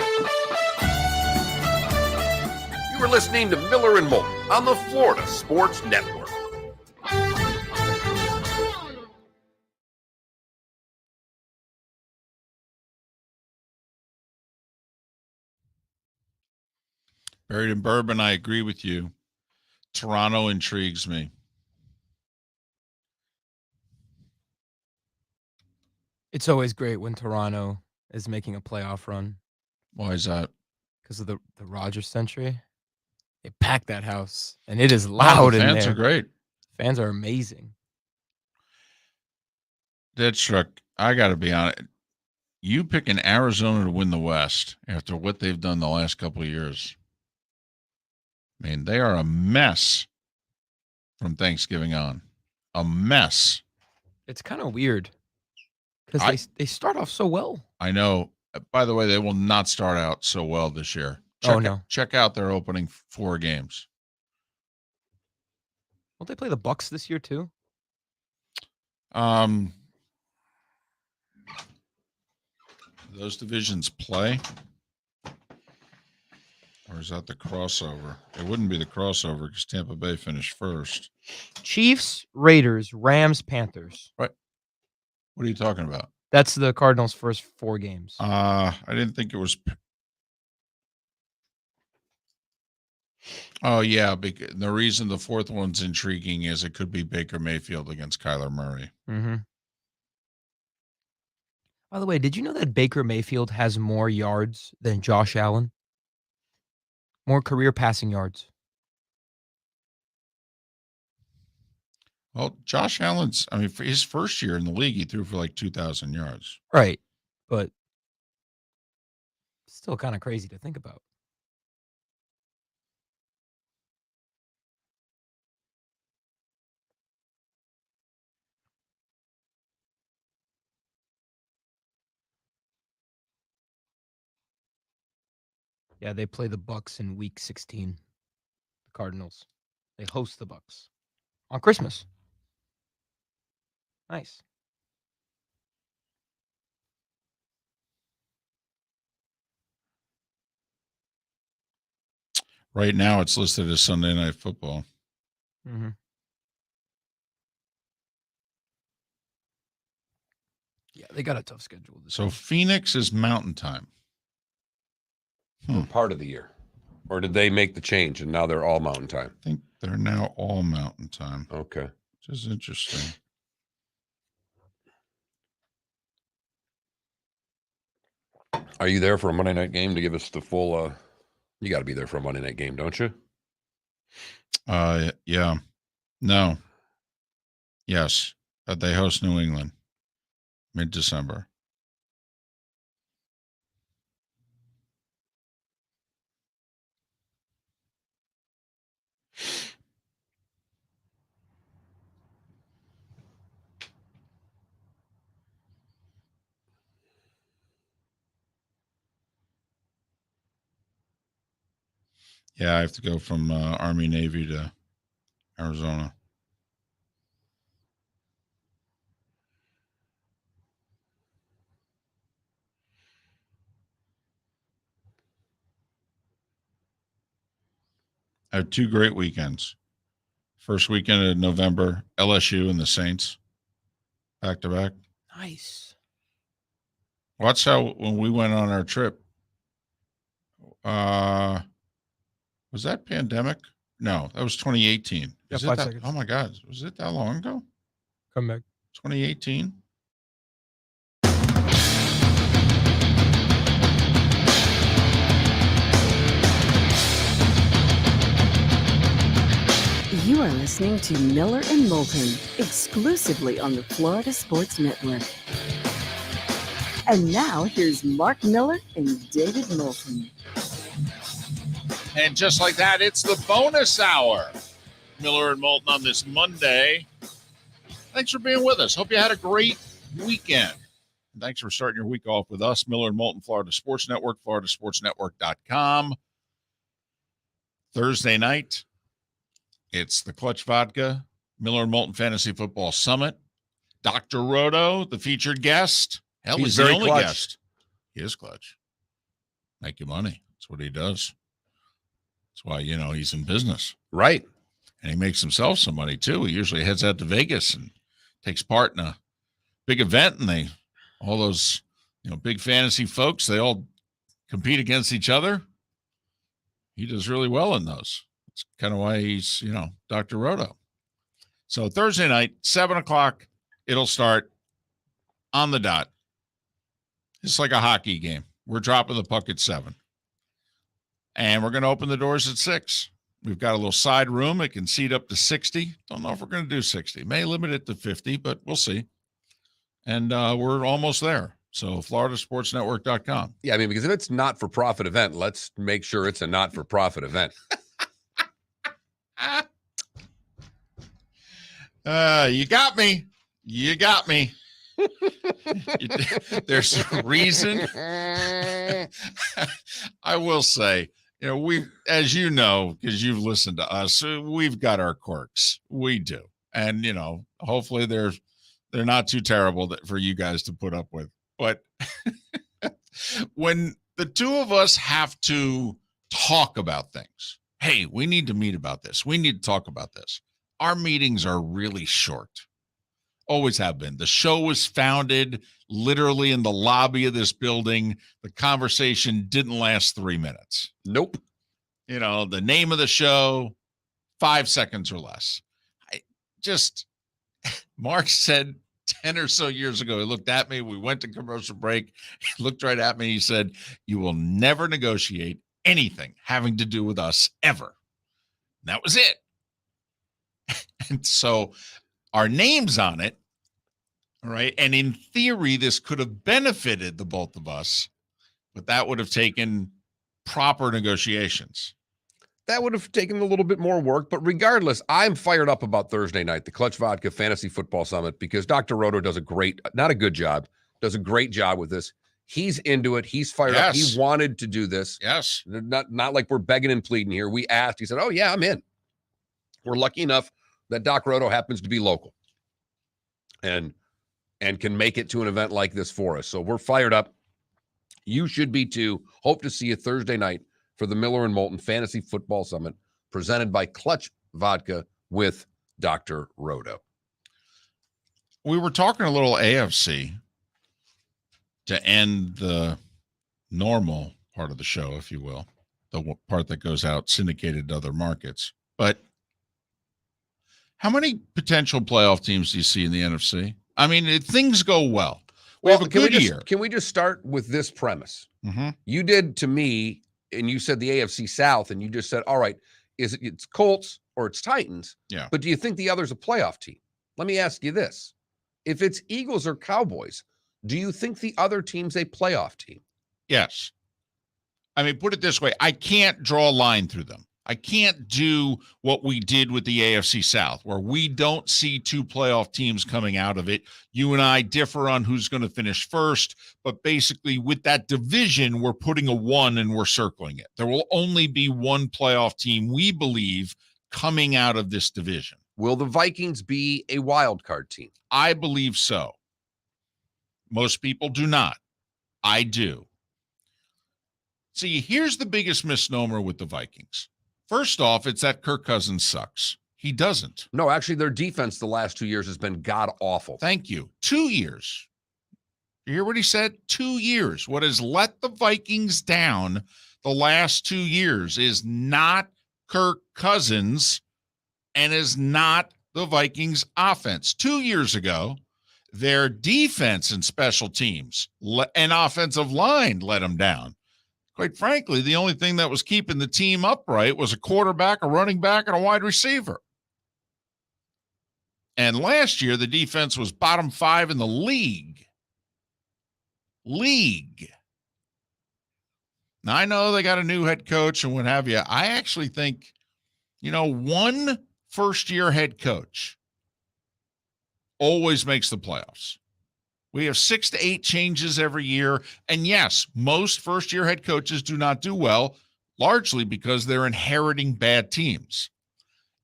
You were listening to Miller and Moulton on the Florida Sports Network. Buried in bourbon, I agree with you. Toronto intrigues me. It's always great when Toronto is making a playoff run Why is that? because of the Rogers Century. They pack that house, and it is loud in there. Fans are great. Fans are amazing. Deadstruck, I got to be honest. You picking Arizona to win the West after what they've done the last couple of years. I mean, they are a mess from Thanksgiving on. A mess. It's kind of weird because they start off so well. I know. By the way, they will not start out so well this year. Check out their opening 4 games. Won't they play the Bucks this year too? Those divisions play? Or is that the crossover? It wouldn't be the crossover because Tampa Bay finished first. Chiefs, Raiders, Rams, Panthers. Right. What are you talking about? That's the Cardinals' first 4 games. I didn't think it was. Oh, yeah. The reason the 4th one's intriguing is it could be Baker Mayfield against Kyler Murray. Mm-hmm. By the way, did you know that Baker Mayfield has more yards than Josh Allen? More career passing yards. Well, Josh Allen's, I mean, for his first year in the league, he threw for like 2,000 yards. Right. But still kind of crazy to think about. Yeah, they play the Bucks in week 16. The Cardinals. They host the Bucks on Christmas. Nice. Right now, it's listed as Sunday Night Football. Mm-hmm. Yeah, they got a tough schedule. So Phoenix is Mountain Time. For part of the year. Or did they make the change and now they're all Mountain Time? I think they're now all Mountain Time. Okay. Which is interesting. Are you there for a Monday night game to give us the full you got to be there for a Monday night game, don't you? Yeah. No. Yes. But they host New England mid-December. Yeah, I have to go from Army Navy to Arizona. I have 2 great weekends. First weekend of November, LSU and the Saints, back to back. Nice. Watch how when we went on our trip. Was that pandemic? No, that was 2018. Yeah, Is it 5 that, seconds. oh my God, was it that long ago? Come back. 2018. You are listening to Miller and Moulton, exclusively on the Florida Sports Network. And now here's Mark Miller and David Moulton. And just like that, it's the bonus hour. Miller and Moulton on this Monday. Thanks for being with us. Hope you had a great weekend. And thanks for starting your week off with us, Miller and Moulton, Florida Sports Network, floridasportsnetwork.com. Thursday night, it's the Clutch Vodka, Miller and Moulton Fantasy Football Summit. Dr. Roto, the featured guest. Hell, he's the only clutch. guest. He is clutch. Make you money. That's what he does. That's why, he's in business. Right. And he makes himself some money, too. He usually heads out to Vegas and takes part in a big event. And all those, big fantasy folks, they all compete against each other. He does really well in those. That's kind of why he's, Dr. Roto. So Thursday night, 7 o'clock, it'll start on the dot. It's like a hockey game. We're dropping the puck at 7. And we're going to open the doors at 6. We've got a little side room. It can seat up to 60. Don't know if we're going to do 60. May limit it to 50, but we'll see. And we're almost there. So floridasportsnetwork.com. Yeah, I mean, because if it's not for profit event, let's make sure it's a not for profit event. You got me. You got me. There's a reason. I will say, we, as you know, because you've listened to us, we've got our quirks. We do. And, hopefully they're not too terrible for you guys to put up with. But when the two of us have to talk about things, hey, we need to meet about this. We need to talk about this. Our meetings are really short. Always have been. The show was founded literally in the lobby of this building. The conversation didn't last 3 minutes. Nope. The name of the show, 5 seconds or less. Mark said 10 or so years ago. He looked at me. We went to commercial break. He looked right at me. He said, "You will never negotiate anything having to do with us ever." And that was it. And so our name's on it. All right. And in theory, this could have benefited the both of us, but that would have taken proper negotiations. That would have taken a little bit more work, but regardless, I'm fired up about Thursday night, the Clutch Vodka Fantasy Football Summit, because Dr. Roto does a great, not a good job, does a great job with this. He's into it. He's fired up. He wanted to do this. Yes. Not like we're begging and pleading here. We asked. He said, "Oh, yeah, I'm in." We're lucky enough that Doc Roto happens to be local and can make it to an event like this for us. So we're fired up. You should be too. Hope to see you Thursday night for the Miller and Moulton Fantasy Football Summit presented by Clutch Vodka with Dr. Roto. We were talking a little AFC to end the normal part of the show, if you will, the part that goes out syndicated to other markets. But how many potential playoff teams do you see in the NFC? I mean, things go well. We have a good year. Can we just start with this premise? Mm-hmm. You did to me, and you said the AFC South, and you just said, all right, it's Colts or it's Titans. Yeah. But do you think the other's a playoff team? Let me ask you this. If it's Eagles or Cowboys, do you think the other team's a playoff team? Yes. I mean, put it this way. I can't draw a line through them. I can't do what we did with the AFC South, where we don't see two playoff teams coming out of it. You and I differ on who's going to finish first, but basically with that division, we're putting a 1 and we're circling it. There will only be one playoff team, we believe, coming out of this division. Will the Vikings be a wild card team? I believe so. Most people do not. I do. See, here's the biggest misnomer with the Vikings. First off, it's that Kirk Cousins sucks. He doesn't. No, actually, their defense the last 2 years has been god-awful. Thank you. 2 years. You hear what he said? 2 years. What has let the Vikings down the last 2 years is not Kirk Cousins and is not the Vikings offense. 2 years ago, their defense and special teams and offensive line let them down. Quite frankly, the only thing that was keeping the team upright was a quarterback, a running back, and a wide receiver. And last year, the defense was bottom 5 in the league. Now, I know they got a new head coach and what have you. I actually think, one first-year head coach always makes the playoffs. We have 6 to 8 changes every year. And yes, most first-year head coaches do not do well, largely because they're inheriting bad teams.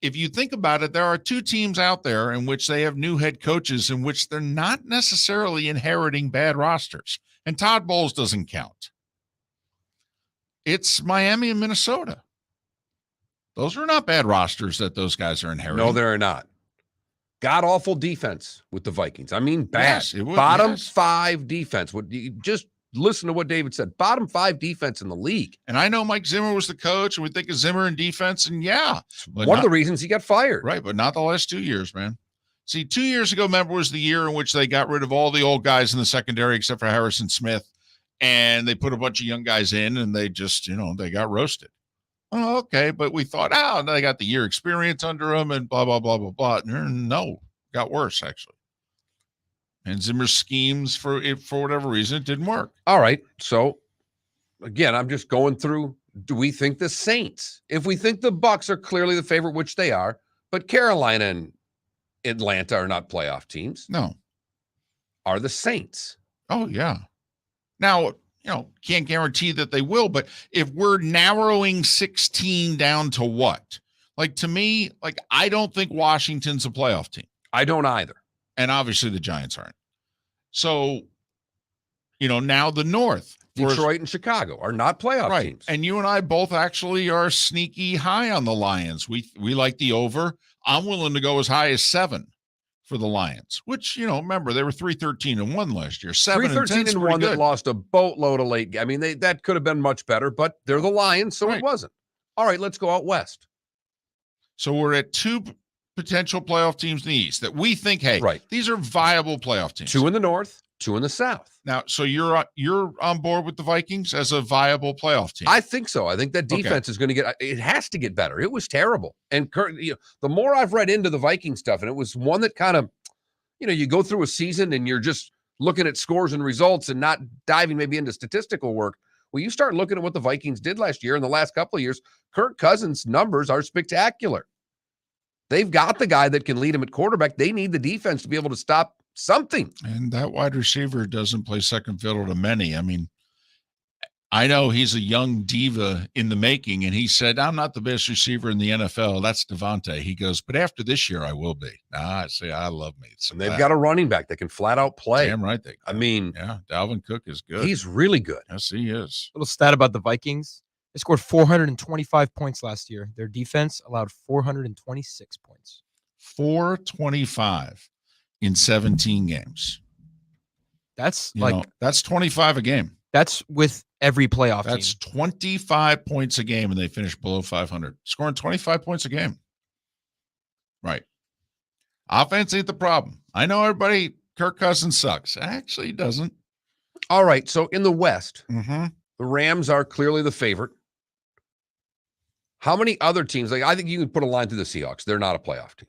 If you think about it, there are 2 teams out there in which they have new head coaches in which they're not necessarily inheriting bad rosters. And Todd Bowles doesn't count. It's Miami and Minnesota. Those are not bad rosters that those guys are inheriting. No, they're not. God-awful defense with the Vikings. I mean, bad. Yes, it would, Bottom yes. 5 defense. You just listen to what David said. Bottom 5 defense in the league. And I know Mike Zimmer was the coach, and we think of Zimmer in defense, and yeah. One of the reasons he got fired. Right, but not the last 2 years, man. See, 2 years ago, remember, was the year in which they got rid of all the old guys in the secondary except for Harrison Smith, and they put a bunch of young guys in, and they just, they got roasted. Oh, okay, but we thought, they got the year experience under them and blah, blah, blah, blah, blah. No, got worse, actually. And Zimmer's schemes, for whatever reason, it didn't work. All right, so, again, I'm just going through, do we think the Saints, if we think the Bucs are clearly the favorite, which they are, but Carolina and Atlanta are not playoff teams. No. Are the Saints? Oh, yeah. Now, can't guarantee that they will, but if we're narrowing 16 down to what? To me, I don't think Washington's a playoff team. I don't either. And obviously the Giants aren't. So, now the North. Detroit and Chicago are not playoff teams. And you and I both actually are sneaky high on the Lions. We like the over. I'm willing to go as high as 7 for the Lions, which, remember, they were 3-13-1 last year. 3-13-1 that lost a boatload of late. I mean, that could have been much better, but they're the Lions, so It wasn't. All right, let's go out west. So we're at potential playoff teams in the East that we think, hey, Right. these are viable playoff teams. 2 in the North, 2 in the South. Now, so you're on board with the Vikings as a viable playoff team? I think so. I think that defense is going to it has to get better. It was terrible. And the more I've read into the Viking stuff, and it was one that kind of, you go through a season and you're just looking at scores and results and not diving maybe into statistical work. Well, you start looking at what the Vikings did last year and the last couple of years, Kirk Cousins' numbers are spectacular. They've got the guy that can lead them at quarterback. They need the defense to be able to stop something. And that wide receiver doesn't play second fiddle to many. I mean, I know he's a young diva in the making, and he said, I'm not the best receiver in the NFL. That's Devontae. He goes, but after this year, I will be. I say, I love me. And they've got a running back that can flat out play. Damn right they can. I mean, yeah, Dalvin Cook is good. He's really good. Yes, he is. Little stat about the Vikings. They scored 425 points last year. Their defense allowed 426 points. 425 in 17 games. That's that's 25 a game. That's with every playoff That's team. 25 points a game, and they finished below 500, scoring 25 points a game. Right. Offense ain't the problem. I know everybody, Kirk Cousins sucks. Actually, he doesn't. All right. So in the West, Mm-hmm. the Rams are clearly the favorite. How many other teams? I think you can put a line through the Seahawks. They're not a playoff team.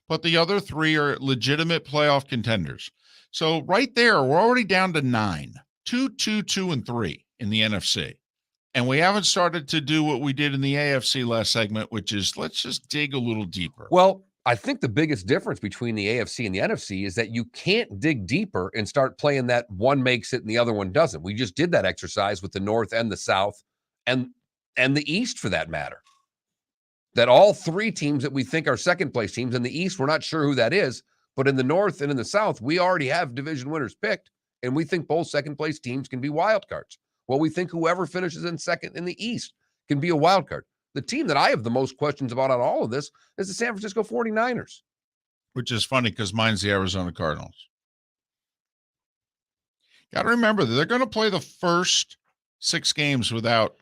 But the other three are legitimate playoff contenders. So right there, we're already down to 9, 2, 2, 2, and 3 in the NFC. And we haven't started to do what we did in the AFC last segment, which is let's just dig a little deeper. Well, I think the biggest difference between the AFC and the NFC is that you can't dig deeper and start playing that one makes it and the other one doesn't. We just did that exercise with the North and the South and the East for that matter. That all three teams that we think are second place teams in the East, we're not sure who that is, but in the North and in the South, we already have division winners picked, and we think both second place teams can be wild cards. Well, we think whoever finishes in second in the East can be a wild card. The team that I have the most questions about on all of this is the San Francisco 49ers. Which is funny because mine's the Arizona Cardinals. Got to remember that they're going to play the first 6 games without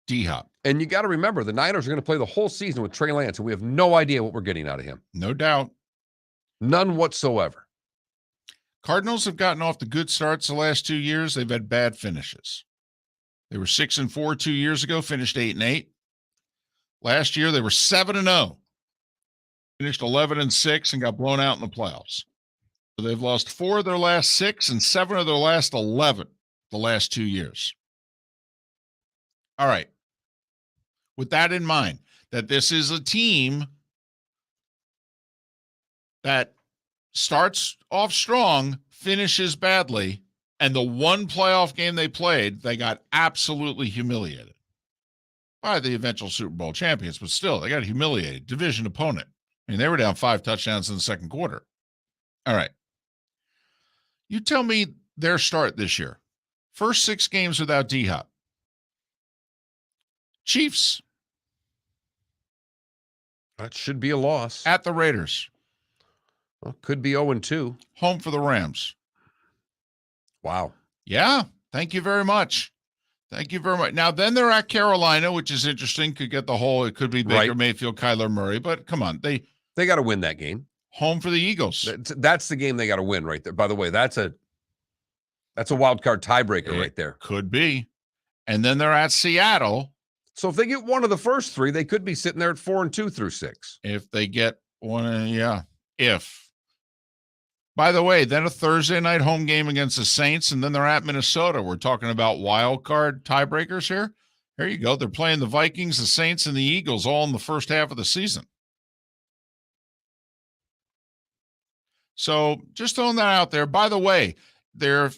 D-Hop. And you got to remember, the Niners are going to play the whole season with Trey Lance, and we have no idea what we're getting out of him. No doubt. None whatsoever. Cardinals have gotten off the good starts the last 2 years. They've had bad finishes. They were 6-4 2 years ago, finished 8-8. Last year, they were 7-0, finished 11-6, and got blown out in the playoffs. So they've lost 4 of their last 6 and 7 of their last 11 the last 2 years. All right. With that in mind, that this is a team that starts off strong, finishes badly, and the one playoff game they played, they got absolutely humiliated by the eventual Super Bowl champions, but still, they got humiliated. Division opponent. I mean, they were down 5 touchdowns in the second quarter. All right. You tell me their start this year. First 6 games without D-Hop. Chiefs. That should be a loss. At the Raiders. Well, could be 0-2. Home for the Rams. Wow. Yeah. Thank you very much. Thank you very much. Now, then they're at Carolina, which is interesting. Could get the whole, it could be Baker Mayfield, Kyler Murray, but come on. They got to win that game. Home for the Eagles. That's the game they got to win right there. By the way, that's a wild card tiebreaker right there. Could be. And then they're at Seattle. So if they get one of the first 3, they could be sitting there at 4-2 through 6. If they get one, yeah. If. By the way, then a Thursday night home game against the Saints, and then they're at Minnesota. We're talking about wild card tiebreakers here. Here you go. They're playing the Vikings, the Saints, and the Eagles all in the first half of the season. So just throwing that out there. By the way, they've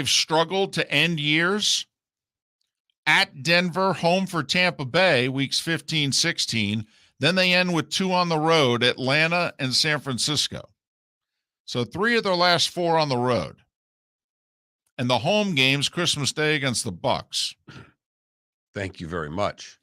struggled to end years. At Denver, home for Tampa Bay, weeks 15, 16. Then they end with 2 on the road, Atlanta and San Francisco. So 3 of their last 4 on the road. And the home games, Christmas Day against the Bucks. Thank you very much.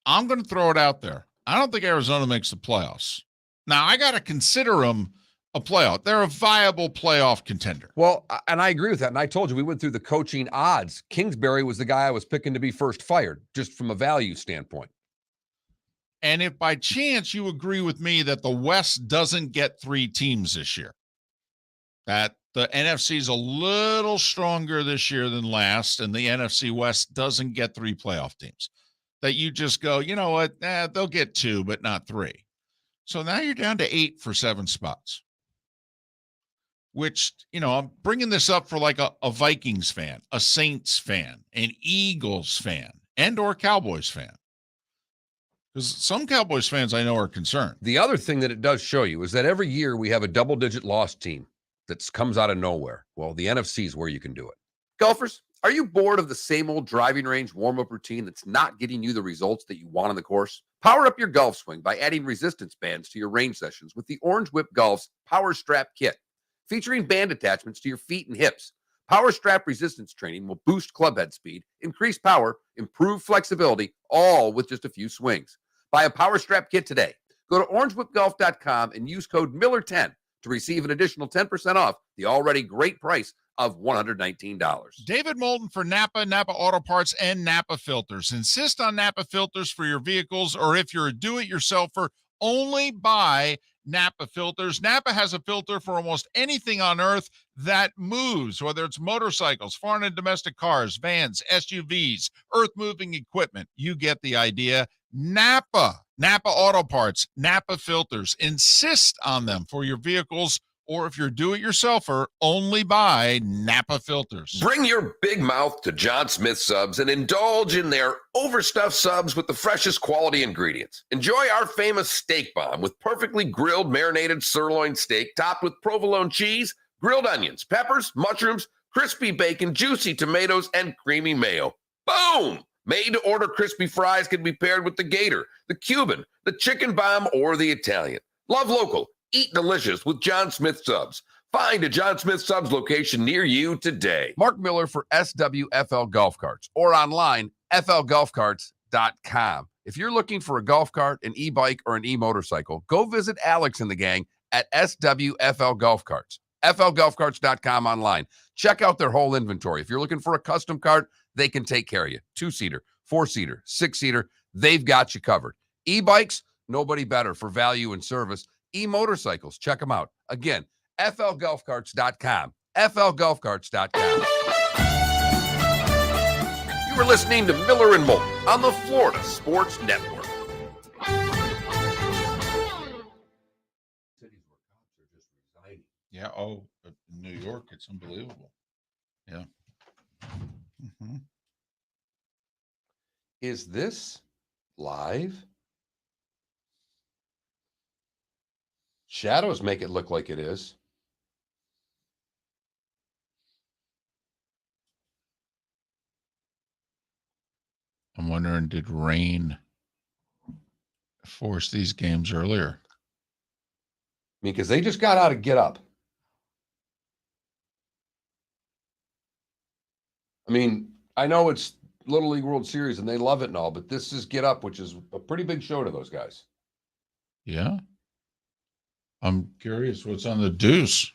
I'm going to throw it out there. I don't think Arizona makes the playoffs. Now, I got to consider them a playoff. They're a viable playoff contender. Well, and I agree with that. And I told you, we went through the coaching odds. Kingsbury was the guy I was picking to be first fired, just from a value standpoint. And if by chance you agree with me that the West doesn't get 3 teams this year, that the NFC is a little stronger this year than last, and the NFC West doesn't get 3 playoff teams, that you just go, you know what, they'll get 2, but not 3. So now you're down to 8 for 7 spots, which, I'm bringing this up for like a Vikings fan, a Saints fan, an Eagles fan, and or Cowboys fan. Because some Cowboys fans I know are concerned. The other thing that it does show you is that every year we have a double-digit loss team that comes out of nowhere. Well, the NFC is where you can do it. Golfers, are you bored of the same old driving range warm-up routine that's not getting you the results that you want on the course? Power up your golf swing by adding resistance bands to your range sessions with the Orange Whip Golf's Power Strap Kit. Featuring band attachments to your feet and hips, Power Strap resistance training will boost club head speed, increase power, improve flexibility, all with just a few swings. Buy a Power Strap Kit today. Go to orangewhipgolf.com and use code Miller10 to receive an additional 10% off the already great price of $119. David Moulton for Napa, Napa Auto Parts, and Napa Filters. Insist on Napa filters for your vehicles, or if you're a do-it-yourselfer, only buy Napa filters. Napa has a filter for almost anything on earth that moves, whether it's motorcycles, foreign and domestic cars, vans, SUVs, earth-moving equipment. You get the idea. Napa Auto Parts, Napa filters. Insist on them for your vehicles, or if you're do-it-yourselfer, only buy Napa filters. Bring your big mouth to John Smith Subs and indulge in their overstuffed subs with the freshest quality ingredients. Enjoy our famous steak bomb with perfectly grilled marinated sirloin steak topped with provolone cheese, grilled onions, peppers, mushrooms, crispy bacon, juicy tomatoes, and creamy mayo. Boom! Made-to-order crispy fries can be paired with the Gator, the Cuban, the chicken bomb, or the Italian. Love local. Eat delicious with John Smith Subs. Find a John Smith Subs location near you today. Mark Miller for SWFL Golf Carts, or online, flgolfcarts.com. If you're looking for a golf cart, an e-bike, or an e-motorcycle, go visit Alex and the gang at SWFL Golf Carts. flgolfcarts.com online. Check out their whole inventory. If you're looking for a custom cart, they can take care of you. 2-seater, 4-seater, 6-seater, they've got you covered. E-bikes, nobody better for value and service. E-motorcycles, check them out. Again, flgolfcarts.com. flgolfcarts.com. You were listening to Miller and Moulton on the Florida Sports Network. Cities where cops are just resigning. Yeah. New York, it's unbelievable. Yeah. Mm-hmm. Is this live? Shadows make it look like it is. I'm wondering, did rain force these games earlier? I mean, because they just got out of Get Up. I mean, I know it's Little League World Series and they love it and all, but this is Get Up, which is a pretty big show to those guys. Yeah. I'm curious what's on the deuce.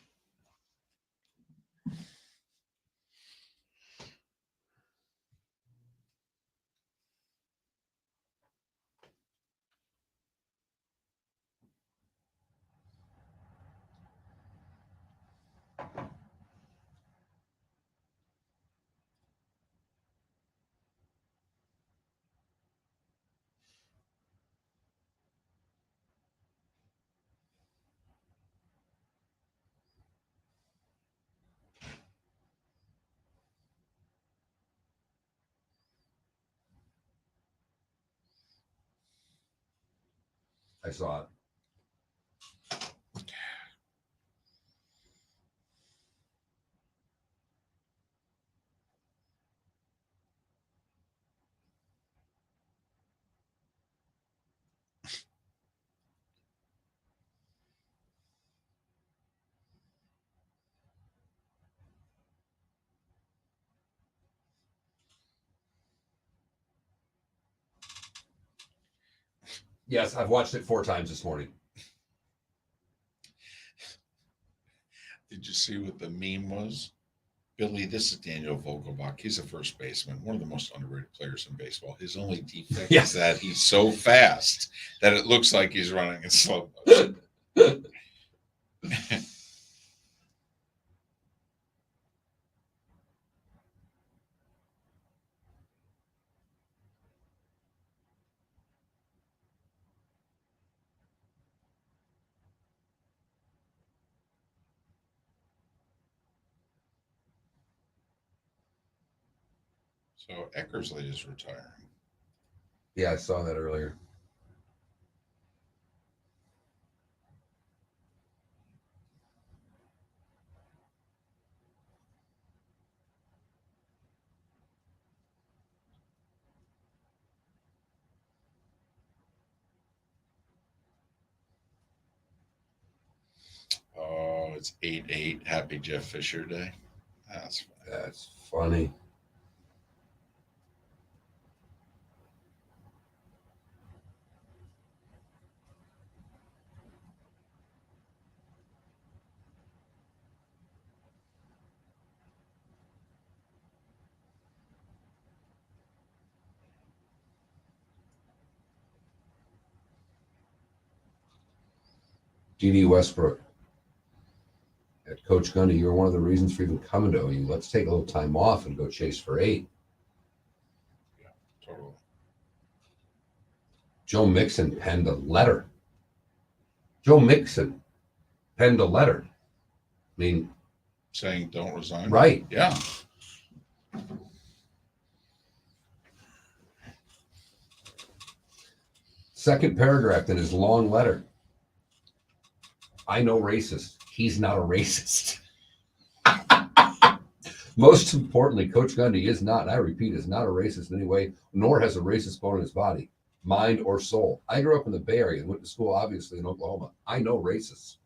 I saw it. Yes, I've watched it 4 times this morning. Did you see what the meme was? Billy, this is Daniel Vogelbach. He's a first baseman, one of the most underrated players in baseball. His only defect is that he's so fast that it looks like he's running in slow motion. So Eckersley is retiring. Yeah, I saw that earlier. Oh, it's 8/8. Happy Jeff Fisher Day. That's funny. D.D. Westbrook. At Coach Gundy, you're one of the reasons for even coming to OU. Let's take a little time off and go chase for 8. Yeah, totally. Joe Mixon penned a letter. Joe Mixon penned a letter. I mean, saying don't resign. Right. Yeah. Second paragraph in his long letter. I know racist. He's not a racist. Most importantly, Coach Gundy is not, and I repeat, is not a racist in any way, nor has a racist bone in his body, mind, or soul. I grew up in the Bay Area and went to school, obviously, in Oklahoma. I know racists.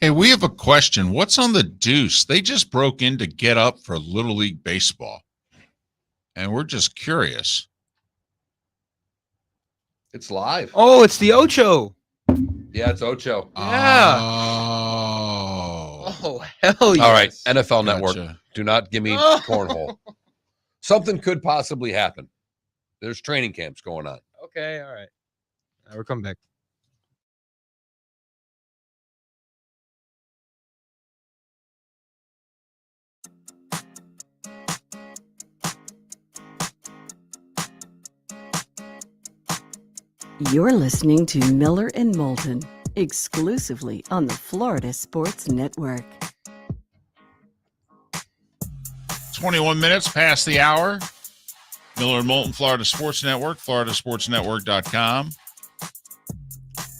Hey, we have a question. What's on the deuce? They just broke in to get up for Little League Baseball. And we're just curious. It's live. Oh, it's the Ocho. Yeah, it's Ocho. Yeah. Oh. Oh, hell yes. All right, NFL Gotcha. Network. Do not give me cornhole. Something could possibly happen. There's training camps going on. Okay, all right. We're coming back. You're listening to Miller and Moulton, exclusively on the Florida Sports Network. 21 minutes past the hour. Miller and Moulton, Florida Sports Network, floridasportsnetwork.com.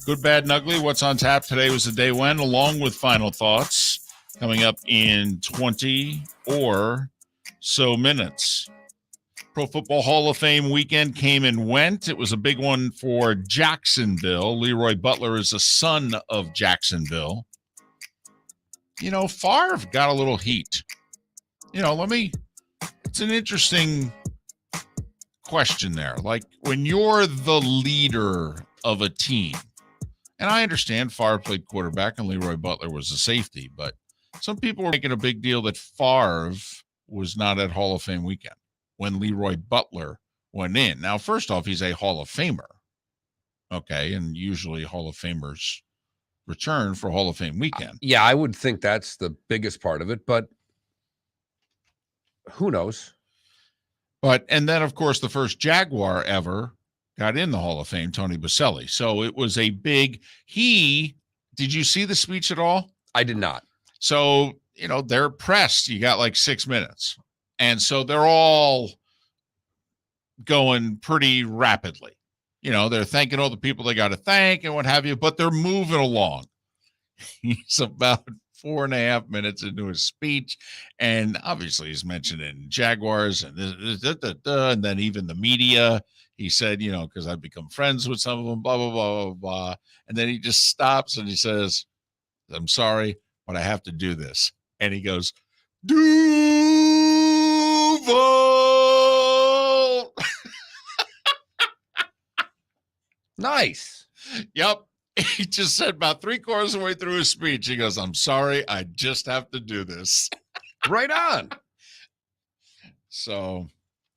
Good, bad, and ugly. What's on tap today was the day when, along with final thoughts coming up in 20 or so minutes. Pro Football Hall of Fame weekend came and went. It was a big one for Jacksonville. Leroy Butler is a son of Jacksonville. You know, Favre got a little heat. You know, it's an interesting question there. Like, when you're the leader of a team, and I understand Favre played quarterback and Leroy Butler was a safety, but some people were making a big deal that Favre was not at Hall of Fame weekend when Leroy Butler went in. Now, first off, he's a Hall of Famer. Okay, and usually Hall of Famers return for Hall of Fame weekend. Yeah, I would think that's the biggest part of it, but who knows? And then, of course, the first Jaguar ever got in the Hall of Fame, Tony Boselli. So it was a big, did you see the speech at all? I did not. So, you know, they're pressed. You got like 6 minutes. And so they're all going pretty rapidly. You know, they're thanking all the people they got to thank and what have you, but they're moving along. He's about 4.5 minutes into his speech, and obviously he's mentioning Jaguars and and then even the media. He said, you know, because I've become friends with some of them, blah, blah, blah, blah, blah. And then he just stops and he says, I'm sorry, but I have to do this. And he goes, Duval. Nice. Yep. He just said about 3/4 of the way through his speech, he goes, "I'm sorry, I just have to do this." Right on. So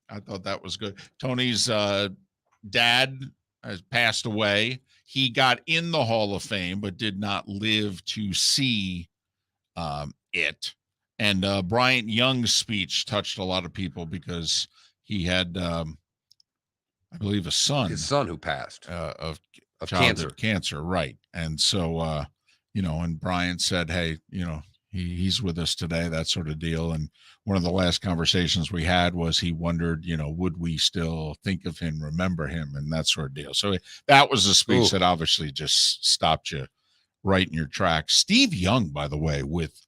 I thought that was good. Tony's dad has passed away. He got in the Hall of Fame, but did not live to see it. And Bryant Young's speech touched a lot of people because he had, I believe, a son. His son who passed Of cancer. Cancer, right. And so, and Bryant said, hey, he's with us today, that sort of deal. And one of the last conversations we had was he wondered, would we still think of him, remember him, and that sort of deal. So that was a speech that obviously just stopped you right in your tracks. Steve Young, by the way, with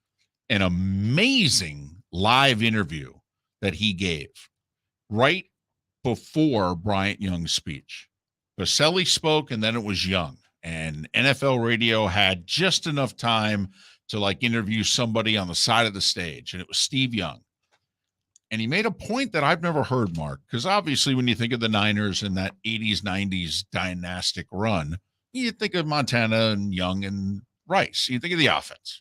an amazing live interview that he gave right before Bryant Young's speech. Baselli spoke, and then it was Young. And NFL radio had just enough time to interview somebody on the side of the stage, and it was Steve Young. And he made a point that I've never heard, Mark, because obviously when you think of the Niners and that 80s, 90s dynastic run, you think of Montana and Young and Rice. You think of the offense.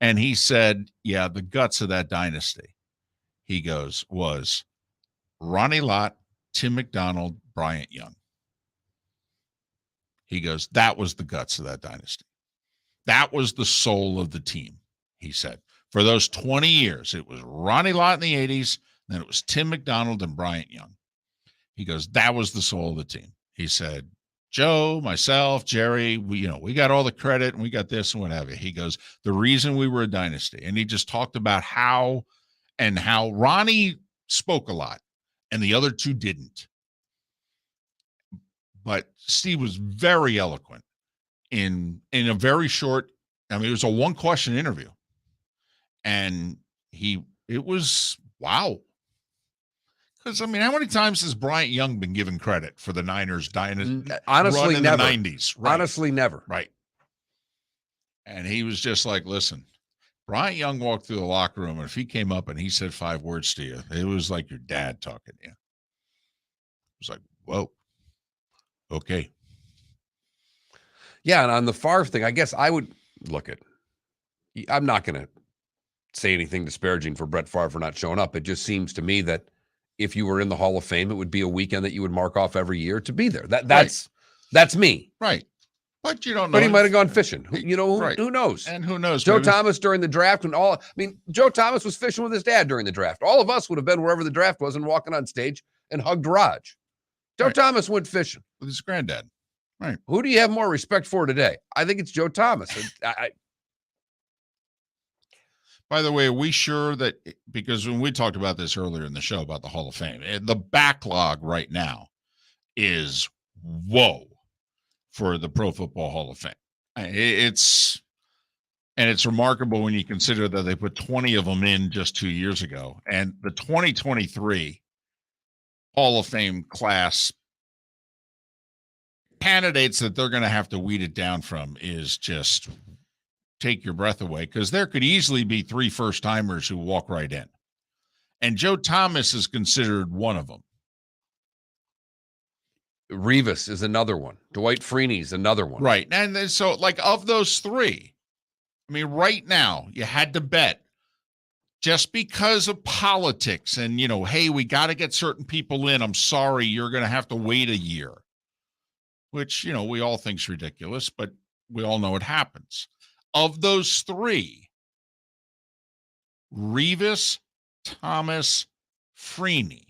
And he said, yeah, the guts of that dynasty, he goes, was Ronnie Lott, Tim McDonald, Bryant Young. He goes, that was the guts of that dynasty. That was the soul of the team, he said. For those 20 years, it was Ronnie Lott in the 80s, then it was Tim McDonald and Bryant Young. He goes, that was the soul of the team. He said, Joe, myself, Jerry, we got all the credit and we got this and what have you. He goes, the reason we were a dynasty. And he just talked about how Ronnie spoke a lot and the other two didn't. But Steve was very eloquent in a very short, it was a one-question interview. And it was, wow. Because, how many times has Bryant Young been given credit for the Niners dynasty? Honestly, run in never. The 90s. Right. Honestly, never. Right. And he was just like, listen, Bryant Young walked through the locker room, and if he came up and he said 5 words to you, it was like your dad talking to you. It was like, whoa. Okay. Yeah, and on the Favre thing, I guess I would look at. I'm not going to say anything disparaging for Brett Favre for not showing up. It just seems to me that if you were in the Hall of Fame, it would be a weekend that you would mark off every year to be there. That's me. Right. But you don't know. But he might have gone fishing. Who knows? And who knows? Joe Thomas during the draft Joe Thomas was fishing with his dad during the draft. All of us would have been wherever the draft was and walking on stage and hugged Raj. Joe Thomas went fishing with his granddad. Right. Who do you have more respect for today? I think it's Joe Thomas. By the way, are we sure that, because when we talked about this earlier in the show about the Hall of Fame, the backlog right now is whoa for the Pro Football Hall of Fame. It's remarkable when you consider that they put 20 of them in just 2 years ago. And the 2023 Hall of Fame class candidates that they're going to have to weed it down from is just take your breath away, because there could easily be 3 first-timers who walk right in. And Joe Thomas is considered one of them. Revis is another one. Dwight Freeney's another one. Right. And then, so, of those 3, right now, you had to bet just because of politics and, hey, we got to get certain people in. I'm sorry, you're going to have to wait a year, which, we all think's ridiculous, but we all know it happens. Of those 3, Revis, Thomas, Freeney.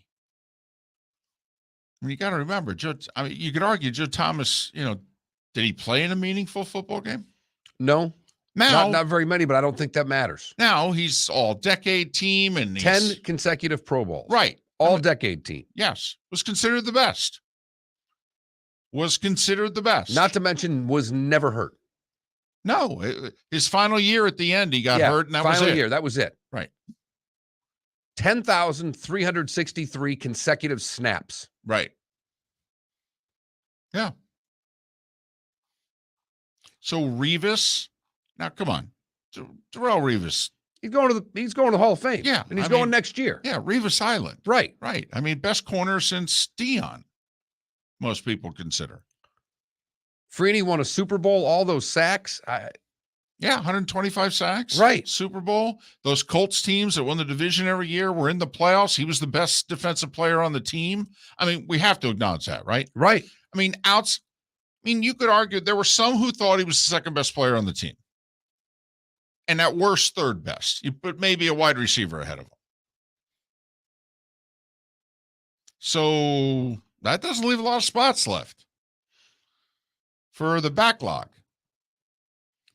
You got to remember, Joe. You could argue Joe Thomas, did he play in a meaningful football game? No. Now, not very many, but I don't think that matters. Now he's all-decade team and 10 consecutive Pro Bowls. Right. All-decade team. Yes. Was considered the best. Not to mention was never hurt. No, his final year at the end, he got hurt, and that was it. Final year, that was it. Right. 10,363 consecutive snaps. Right. Yeah. So Revis, now come on, Darrelle Revis. He's going to the Hall of Fame. Yeah, and he's going next year. Yeah, Revis Island. Right. Best corner since Dion. most people consider. Freeney won a Super Bowl, all those sacks. Yeah, 125 sacks. Right. Super Bowl. Those Colts teams that won the division every year were in the playoffs. He was the best defensive player on the team. I mean, we have to acknowledge that, right? Right. I mean, you could argue there were some who thought he was the second best player on the team. And at worst, third best. You put maybe a wide receiver ahead of him. So that doesn't leave a lot of spots left for the backlog.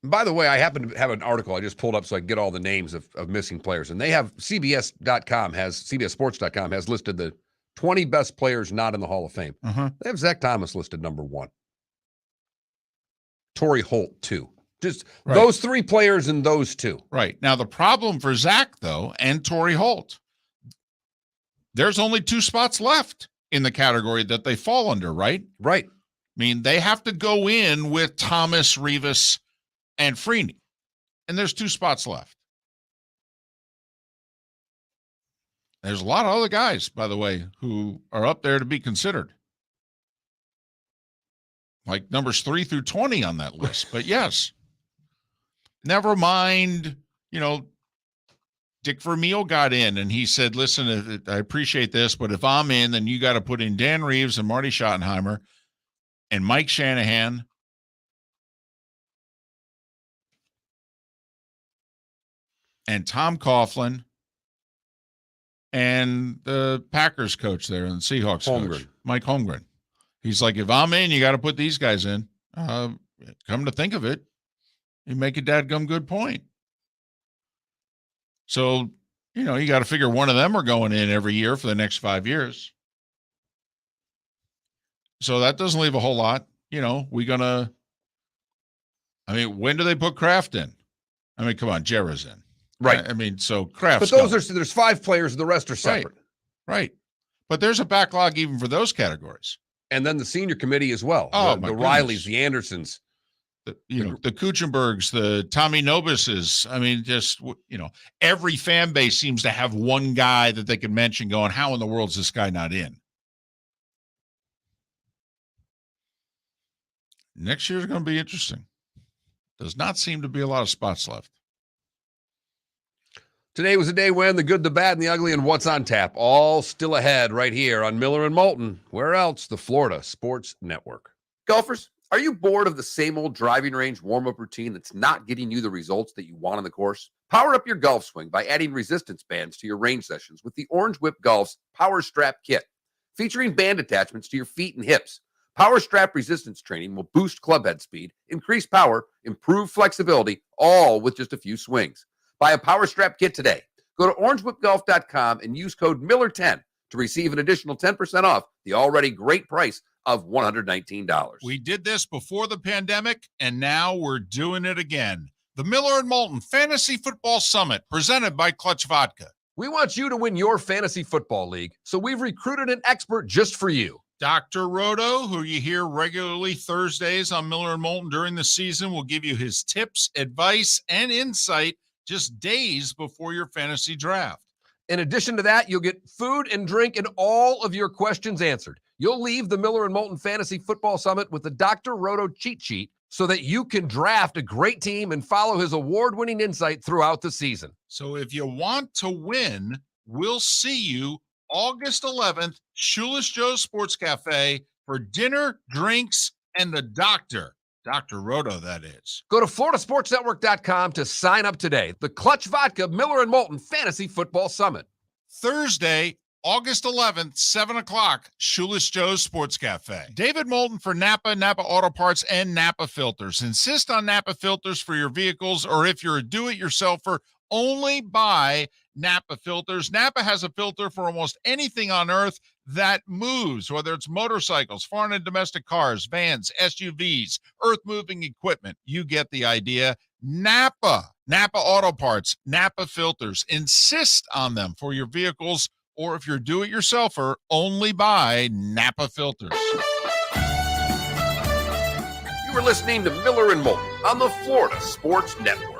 By the way, I happen to have an article I just pulled up so I can get all the names of missing players. And they have CBS.com CBSSports.com has listed the 20 best players not in the Hall of Fame. Uh-huh. They have Zach Thomas listed number 1. Torrey Holt, 2. Just Right. those 3 players and those 2. Right. Now, the problem for Zach, though, and Torrey Holt, there's only 2 spots left in the category that they fall under, right? Right. I mean, they have to go in with Thomas, Revis, and Freeney. And there's 2 spots left. There's a lot of other guys, by the way, who are up there to be considered. Like numbers 3 through 20 on that list. But yes, never mind, Dick Vermeil got in and he said, listen, I appreciate this, but if I'm in, then you got to put in Dan Reeves and Marty Schottenheimer and Mike Shanahan and Tom Coughlin and the Packers coach there and the Seahawks coach, Mike Holmgren. He's like, if I'm in, you got to put these guys in. Come to think of it, you make a dadgum good point. So, you got to figure one of them are going in every year for the next 5 years. So that doesn't leave a whole lot. When do they put Kraft in? I mean, come on, Jerra's in. Right. So Kraft's But there's 5 players, the rest are separate. Right. But there's a backlog even for those categories. And then the senior committee as well. Oh, the my Rileys, goodness. the Andersons. The Kuchenbergs, the Tommy Nobuses. I mean, just, every fan base seems to have one guy that they can mention going, how in the world is this guy not in? Next year's going to be interesting. Does not seem to be a lot of spots left. Today was a day when the good, the bad, and the ugly, and what's on tap, all still ahead right here on Miller and Moulton. Where else? The Florida Sports Network. Golfers, are you bored of the same old driving range warm-up routine that's not getting you the results that you want on the course? Power up your golf swing by adding resistance bands to your range sessions with the Orange Whip Golf's Power Strap Kit. Featuring band attachments to your feet and hips, Power Strap resistance training will boost club head speed, increase power, improve flexibility, all with just a few swings. Buy a Power Strap Kit today. Go to orangewhipgolf.com and use code Miller10 to receive an additional 10% off the already great price of $119. We did this before the pandemic, and now we're doing it again. The Miller and Moulton Fantasy Football Summit, presented by Clutch Vodka. We want you to win your fantasy football league, so we've recruited an expert just for you. Dr. Roto, who you hear regularly Thursdays on Miller and Moulton during the season, will give you his tips, advice, and insight just days before your fantasy draft. In addition to that, you'll get food and drink and all of your questions answered. You'll leave the Miller and Moulton Fantasy Football Summit with the Dr. Roto cheat sheet so that you can draft a great team and follow his award-winning insight throughout the season. So if you want to win, we'll see you August 11th, Shoeless Joe's Sports Cafe for dinner, drinks, and the doctor. Dr. Roto, that is. Go to floridasportsnetwork.com to sign up today. The Clutch Vodka Miller and Moulton Fantasy Football Summit. Thursday, August 11th, 7 o'clock, Shoeless Joe's Sports Cafe. David Moulton for Napa, Napa Auto Parts, and Napa Filters. Insist on Napa Filters for your vehicles, or if you're a do-it-yourselfer, only buy Napa Filters. Napa has a filter for almost anything on earth that moves, whether it's motorcycles, foreign and domestic cars, vans, SUVs, earth-moving equipment. You get the idea. Napa Auto Parts, Napa Filters. Insist on them for your vehicles, or if you're a do-it-yourselfer, only buy Napa Filters. You were listening to Miller and Moulton on the Florida Sports Network.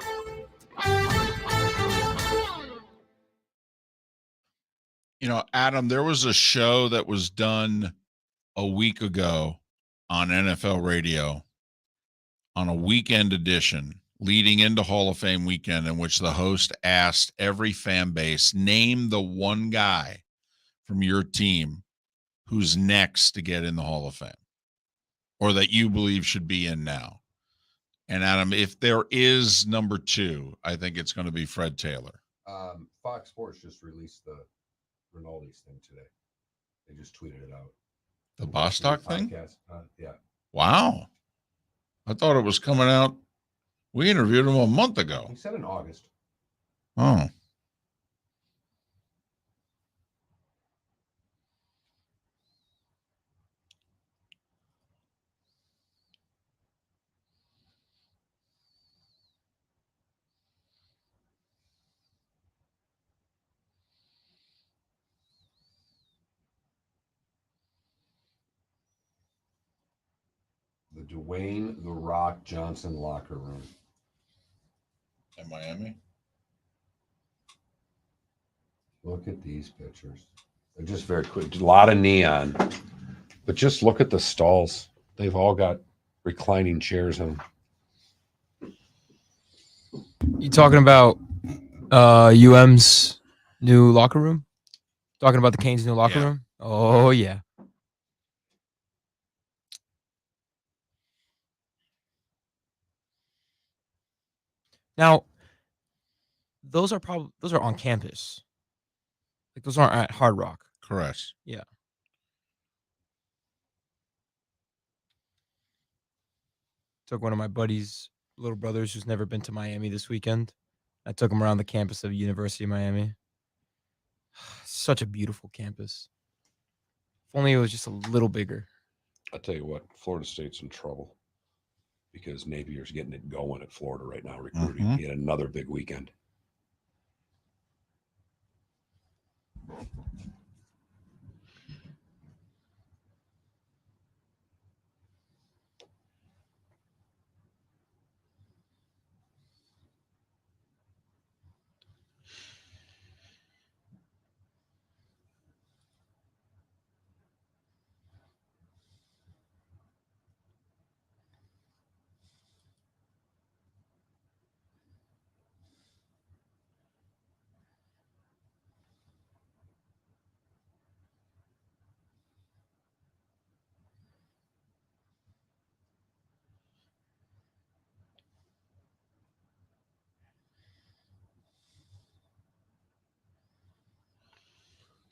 Adam, there was a show that was done a week ago on NFL radio on a weekend edition leading into Hall of Fame weekend, in which the host asked every fan base, name the one guy from your team who's next to get in the Hall of Fame or that you believe should be in now. And Adam, if there is number 2, I think it's going to be Fred Taylor. Fox Sports just released the Rinaldi's thing today. They just tweeted it out. The Bostock thing? Yeah. Wow. I thought it was coming out. We interviewed him a month ago. He said in August. Oh. The Dwayne "The Rock" Johnson locker room. In Miami? Look at these pictures. They're just very quick. A lot of neon. But just look at the stalls. They've all got reclining chairs in them. You talking about UM's new locker room? Talking about the Canes' new locker Yeah. room? Oh, yeah. Now, those are on campus. Like, those aren't at Hard Rock. Correct. Yeah. Took one of my buddies' little brothers who's never been to Miami this weekend. I took him around the campus of University of Miami. Such a beautiful campus. If only it was just a little bigger. I'll tell you what, Florida State's in trouble because Napier's getting it going at Florida right now, recruiting. Mhm. He had another big weekend.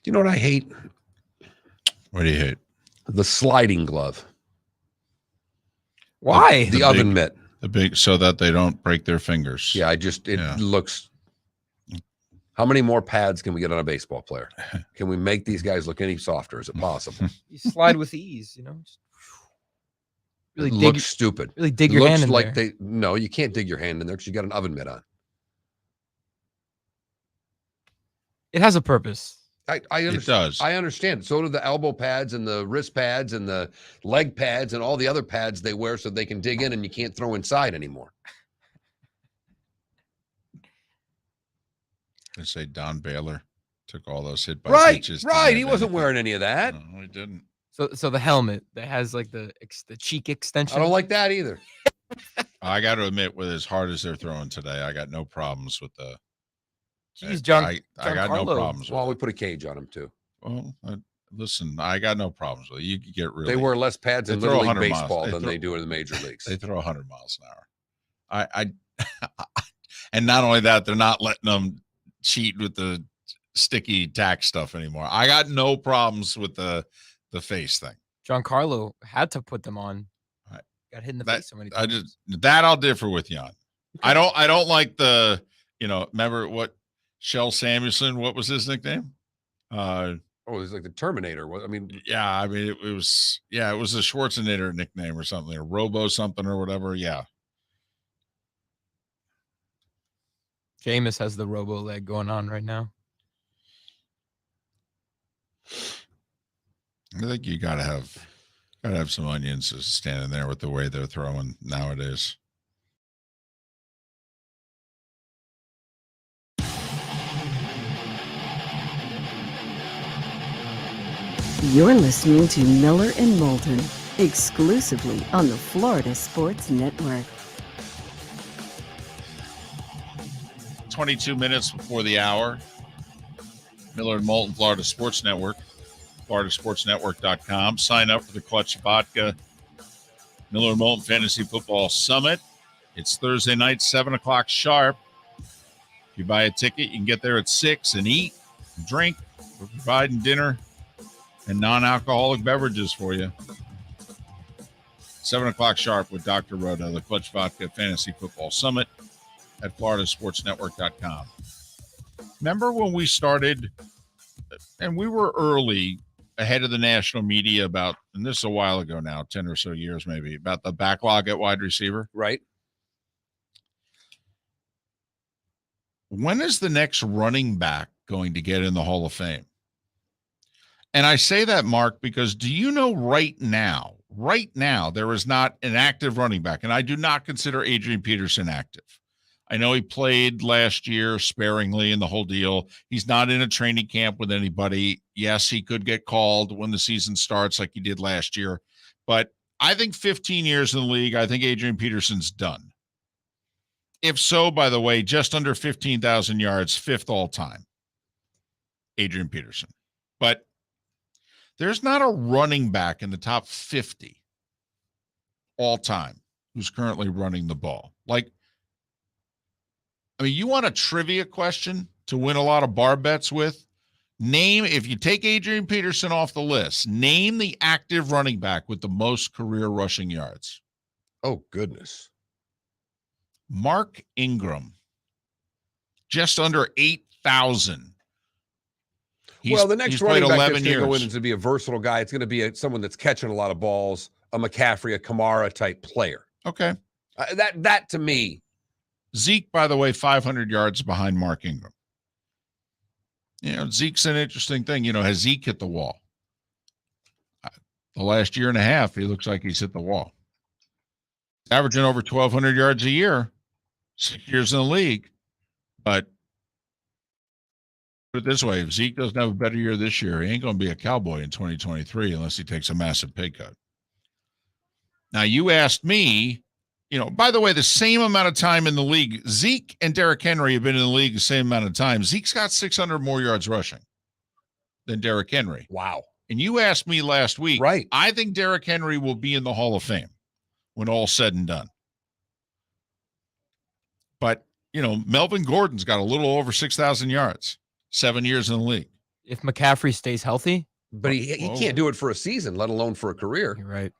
You know what I hate? What do you hate? The sliding glove. Why? The oven mitt. The big, so that they don't break their fingers. Yeah, it looks. How many more pads can we get on a baseball player? Can we make these guys look any softer? Is it possible? You slide with ease, you know? Just really It dig, looks stupid. really dig your Looks hand in like there. No, you can't dig your hand in there because you got an oven mitt on. It has a purpose. I It understand. does. I understand. So do the elbow pads and the wrist pads and the leg pads and all the other pads they wear so they can dig in and you can't throw inside anymore. They say Don Baylor took all those hit by Right, pitches. right. didn't He have wasn't anything. wearing any of that. No, he didn't. So the helmet that has like the cheek extension. I don't like that either. I got to admit, with as hard as they're throwing today, I got no problems with the. Jeez, John. I got no Giancarlo. problems. Well, we with it. put a cage on him too. Well, listen, I got no problems with it. You could get really. They wear less pads they in throw Little League 100 miles. baseball They than throw- they do in the major leagues. They throw 100 miles an hour. I and not only that, they're not letting them cheat with the sticky tack stuff anymore. I got no problems with the face thing. Giancarlo had to put them on. Right. Got hit in the That- face so many times. I just that I'll differ with Jan. I don't like the, remember what Shell Samuelson, what was his nickname? Oh, he's like the Terminator. I mean, Yeah, I mean it was a Schwarzenegger nickname or something, or Robo something or whatever. Yeah. Jameis has the robo leg going on right now. I think you gotta have some onions standing there with the way they're throwing nowadays. You're listening to Miller and Moulton, exclusively on the Florida Sports Network. 22 minutes before the hour. Miller and Moulton, Florida Sports Network, floridasportsnetwork.com. Sign up for the Clutch Vodka Miller and Moulton Fantasy Football Summit. It's Thursday night, 7 o'clock sharp. If you buy a ticket, you can get there at 6 and eat and drink. We're providing dinner and non-alcoholic beverages for you. 7 o'clock sharp with Dr. Rhoda, the Clutch Vodka Fantasy Football Summit at floridasportsnetwork.com. Remember when we started, and we were early, ahead of the national media about, and this is a while ago now, 10 or so years maybe, about the backlog at wide receiver? Right. When is the next running back going to get in the Hall of Fame? And I say that, Mark, because do you know right now, there is not an active running back, and I do not consider Adrian Peterson active. I know he played last year sparingly and the whole deal. He's not in a training camp with anybody. Yes, he could get called when the season starts like he did last year. But I think 15 years in the league, I think Adrian Peterson's done. If so, by the way, just under 15,000 yards, fifth all time, Adrian Peterson. But there's not a running back in the top 50 all time who's currently running the ball. You want a trivia question to win a lot of bar bets with? Name, if you take Adrian Peterson off the list, name the active running back with the most career rushing yards. Oh, goodness. Mark Ingram, just under 8,000. Well, the next running back that's going to go in years. is to be a versatile guy. It's going to be someone that's catching a lot of balls, a McCaffrey, a Kamara type player. Okay. That to me. Zeke, by the way, 500 yards behind Mark Ingram. Zeke's an interesting thing. Has Zeke hit the wall? The last year and a half, he looks like he's hit the wall. Averaging over 1,200 yards a year, 6 years in the league. But put it this way, if Zeke doesn't have a better year this year, he ain't going to be a Cowboy in 2023 unless he takes a massive pay cut. Now, you asked me, by the way, the same amount of time in the league, Zeke and Derrick Henry have been in the league the same amount of time. Zeke's got 600 more yards rushing than Derrick Henry. Wow. And you asked me last week, right? I think Derrick Henry will be in the Hall of Fame when all's said and done. But, Melvin Gordon's got a little over 6,000 yards, 7 years in the league. If McCaffrey stays healthy. But he can't do it for a season, let alone for a career. You're right.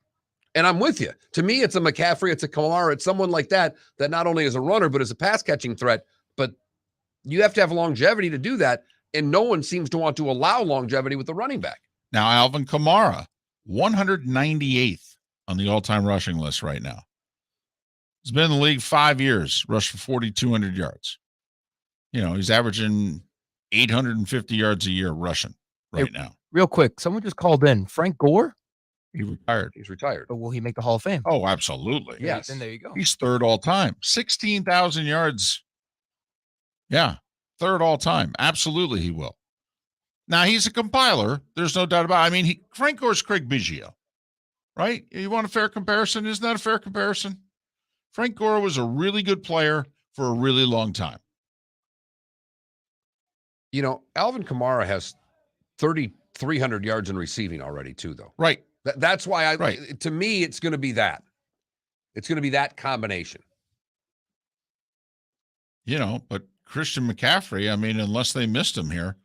And I'm with you. To me, it's a McCaffrey, it's a Kamara, it's someone like that not only is a runner, but is a pass-catching threat. But you have to have longevity to do that, and no one seems to want to allow longevity with the running back. Now, Alvin Kamara, 198th on the all-time rushing list right now. He's been in the league 5 years, rushed for 4,200 yards. He's averaging 850 yards a year rushing right now. Real quick, someone just called in. Frank Gore? He retired. He's retired. But will he make the Hall of Fame? Oh, absolutely. Yes. Then there you go. He's third all time. 16,000 yards. Yeah, third all time. Absolutely he will. Now, he's a compiler. There's no doubt about it. Frank Gore's Craig Biggio, right? You want a fair comparison? Isn't that a fair comparison? Frank Gore was a really good player for a really long time. Alvin Kamara has 3,300 yards in receiving already too, though. Right. That's why Right. To me, it's going to be that. It's going to be that combination. But Christian McCaffrey, unless they missed him here,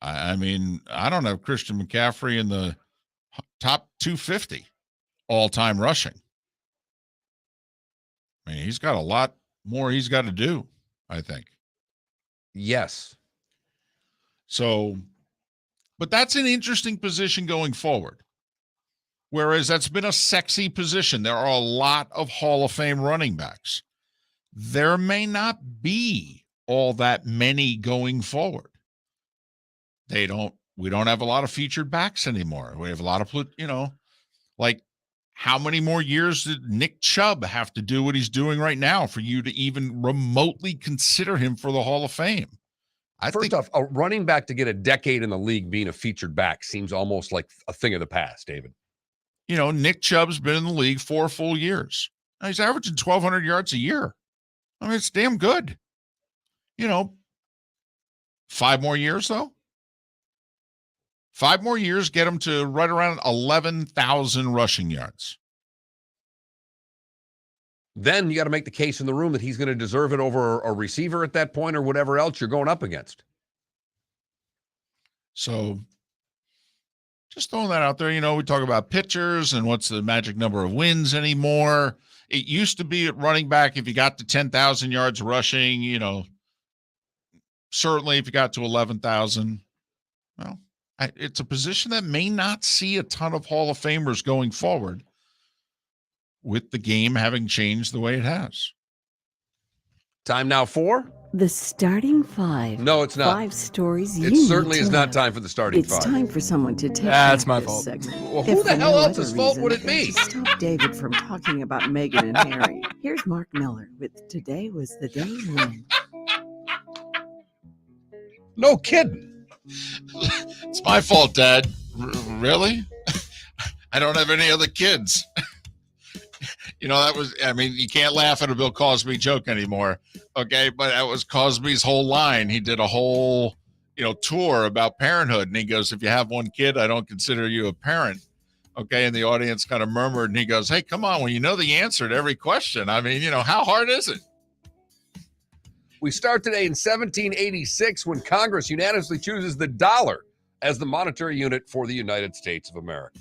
I don't have Christian McCaffrey in the top 250 all-time rushing. He's got a lot more he's got to do, I think. Yes. So, but that's an interesting position going forward. Whereas that's been a sexy position. There are a lot of Hall of Fame running backs. There may not be all that many going forward. We don't have a lot of featured backs anymore. We have a lot of, how many more years did Nick Chubb have to do what he's doing right now for you to even remotely consider him for the Hall of Fame? First off, a running back to get a decade in the league being a featured back seems almost like a thing of the past, David. You know, Nick Chubb's been in the league 4 full years. Now, he's averaging 1,200 yards a year. I mean, it's damn good. You know, 5 more years, though. 5 more years, get him to right around 11,000 rushing yards. Then you got to make the case in the room that he's going to deserve it over a receiver at that point or whatever else you're going up against. So just throwing that out there, you know, we talk about pitchers and what's the magic number of wins anymore. It used to be at running back, if you got to 10,000 yards rushing, you know, certainly if you got to 11,000, well, it's a position that may not see a ton of Hall of Famers going forward, with the game having changed the way it has. Time now for? The starting 5. No, it's not. 5 stories you It need certainly to is not know. time for the starting It's 5. time for someone to take That's back my this fault. segment. Well, If who the for hell no else's other fault reason would it than be? to stop David from talking about Meghan and Harry. Here's Mark Miller with Today Was the Day When. No kidding. It's my fault, Dad. Really? I don't have any other kids. You know, that was, I mean, you can't laugh at a Bill Cosby joke anymore. Okay. But that was Cosby's whole line. He did a whole, you know, tour about parenthood. And he goes, if you have one kid, I don't consider you a parent. Okay. And the audience kind of murmured, and he goes, hey, come on. Well, you know the answer to every question. I mean, you know, how hard is it? We start today in 1786 when Congress unanimously chooses the dollar as the monetary unit for the United States of America.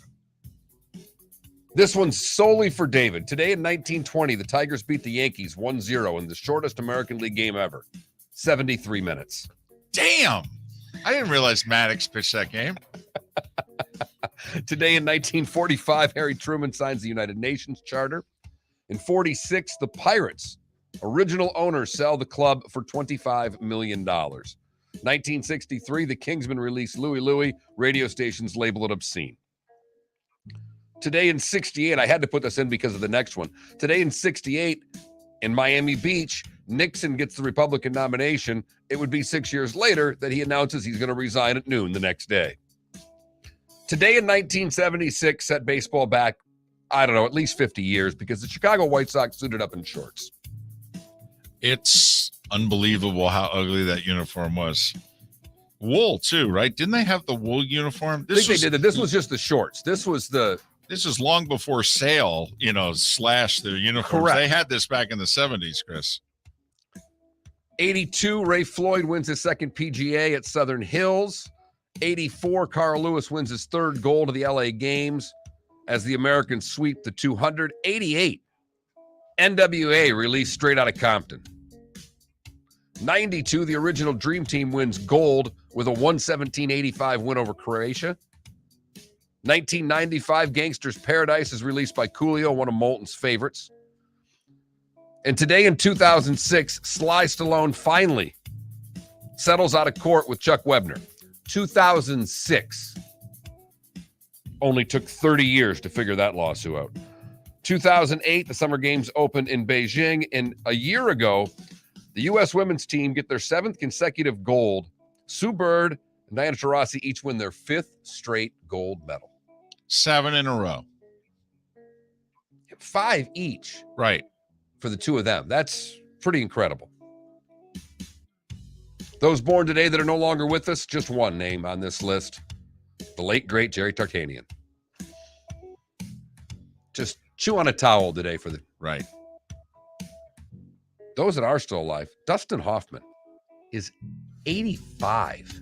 This one's solely for David. Today in 1920, the Tigers beat the Yankees 1-0 in the shortest American League game ever, 73 minutes. Damn. I didn't realize Maddox pitched that game. Today in 1945, Harry Truman signs the United Nations Charter. In 46, the Pirates, original owners, sell the club for $25 million. 1963, the Kingsmen release Louie Louie. Radio stations label it obscene. Today in 68, I had to put this in because of the next one. Today in 68, in Miami Beach, Nixon gets the Republican nomination. It would be 6 years later that he announces he's going to resign at noon the next day. Today in 1976, set baseball back, I don't know, at least 50 years because the Chicago White Sox suited up in shorts. It's unbelievable how ugly that uniform was. Wool, too, right? Didn't they have the wool uniform? I think they did that. This was just the shorts. This is long before Sale, you know, slashed their uniforms. Correct. They had this back in the 70s, Chris. 82, Ray Floyd wins his second PGA at Southern Hills. 84, Carl Lewis wins his third gold of the LA Games as the Americans sweep the 200. 88, NWA released Straight Outta Compton. 92, the original Dream Team wins gold with a 117-85 win over Croatia. 1995, Gangster's Paradise is released by Coolio, one of Moulton's favorites. And today in 2006, Sly Stallone finally settles out of court with Chuck Webner. 2006. Only took 30 years to figure that lawsuit out. 2008, the Summer Games opened in Beijing. And a year ago, the U.S. women's team get their 7th consecutive gold. Sue Bird and Diana Taurasi each win their 5th straight gold medal. 7 in a row. 5 each. Right. For the two of them. That's pretty incredible. Those born today that are no longer with us, just one name on this list. The late, great Jerry Tarkanian. Just chew on a towel today for the... Right. Those that are still alive, Dustin Hoffman is 85.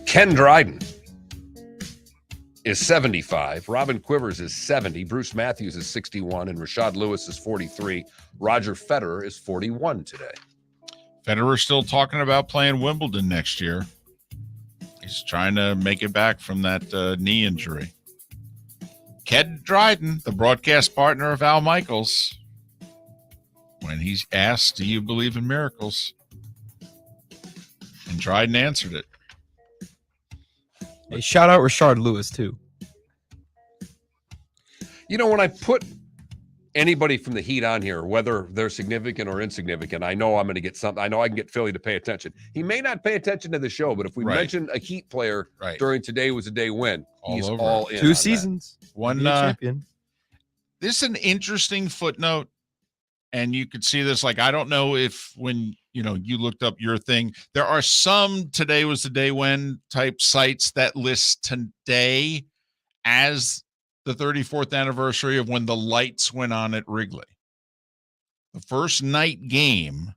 Ken Dryden is 75. Robin Quivers is 70. Bruce Matthews is 61. And Rashad Lewis is 43. Roger Federer is 41 today. Federer's still talking about playing Wimbledon next year. He's trying to make it back from that knee injury. Ken Dryden, the broadcast partner of Al Michaels, when he's asked, do you believe in miracles? And Dryden answered it. Hey, shout out Rashard Lewis, too. You know, when I put anybody from the Heat on here, whether they're significant or insignificant, I know I'm going to get something. I know I can get Philly to pay attention. He may not pay attention to the show, but if we mention a Heat player during Today Was a Day win, he's all in. 2 seasons. One champion. This is an interesting footnote, and you could see this. Like, I don't know if when you looked up your thing, there are some Today Was the Day When type sites that list today as the 34th anniversary of when the lights went on at Wrigley. The first night game,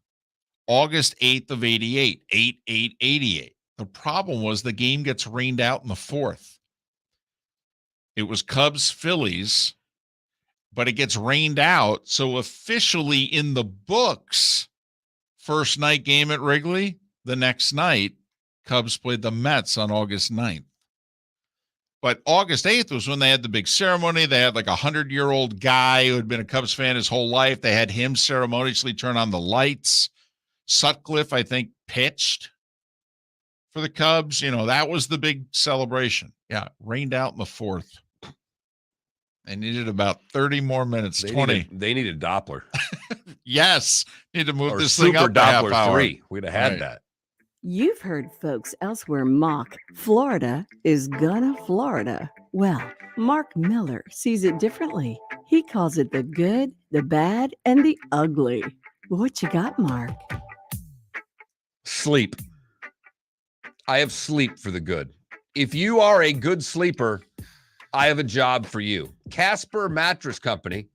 August 8th of 88, 8/8/88. The problem was the game gets rained out in the fourth. It was Cubs-Phillies, but it gets rained out. So officially in the books, first night game at Wrigley, the next night, Cubs played the Mets on August 9th. But August 8th was when they had the big ceremony. They had like a 100-year-old guy who had been a Cubs fan his whole life. They had him ceremoniously turn on the lights. Sutcliffe, I think, pitched for the Cubs. That was the big celebration. Yeah, rained out in the fourth. They needed about 30 more minutes. They needed Doppler. Yes. Need to move or this Super thing up a half Doppler hour. 3. We'd have had that. You've heard folks elsewhere mock Florida is gonna Florida. Well, Mark Miller sees it differently. He calls it the good, the bad, and the ugly. What you got, Mark? Sleep. I have sleep for the good. If you are a good sleeper, I have a job for you. Casper Mattress Company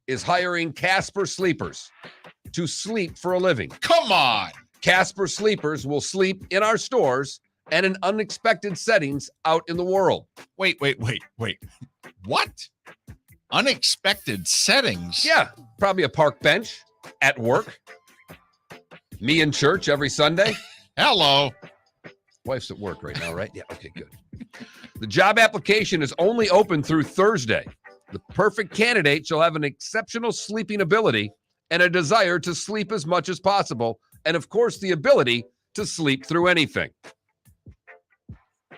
is hiring Casper sleepers to sleep for a living. Come on. Casper sleepers will sleep in our stores and in unexpected settings out in the world. Wait. What? Unexpected settings? Yeah, probably a park bench at work. Me in church every Sunday. Hello. Wife's at work right now, right? Yeah, okay, good. The job application is only open through Thursday. The perfect candidate shall have an exceptional sleeping ability and a desire to sleep as much as possible, and of course, the ability to sleep through anything.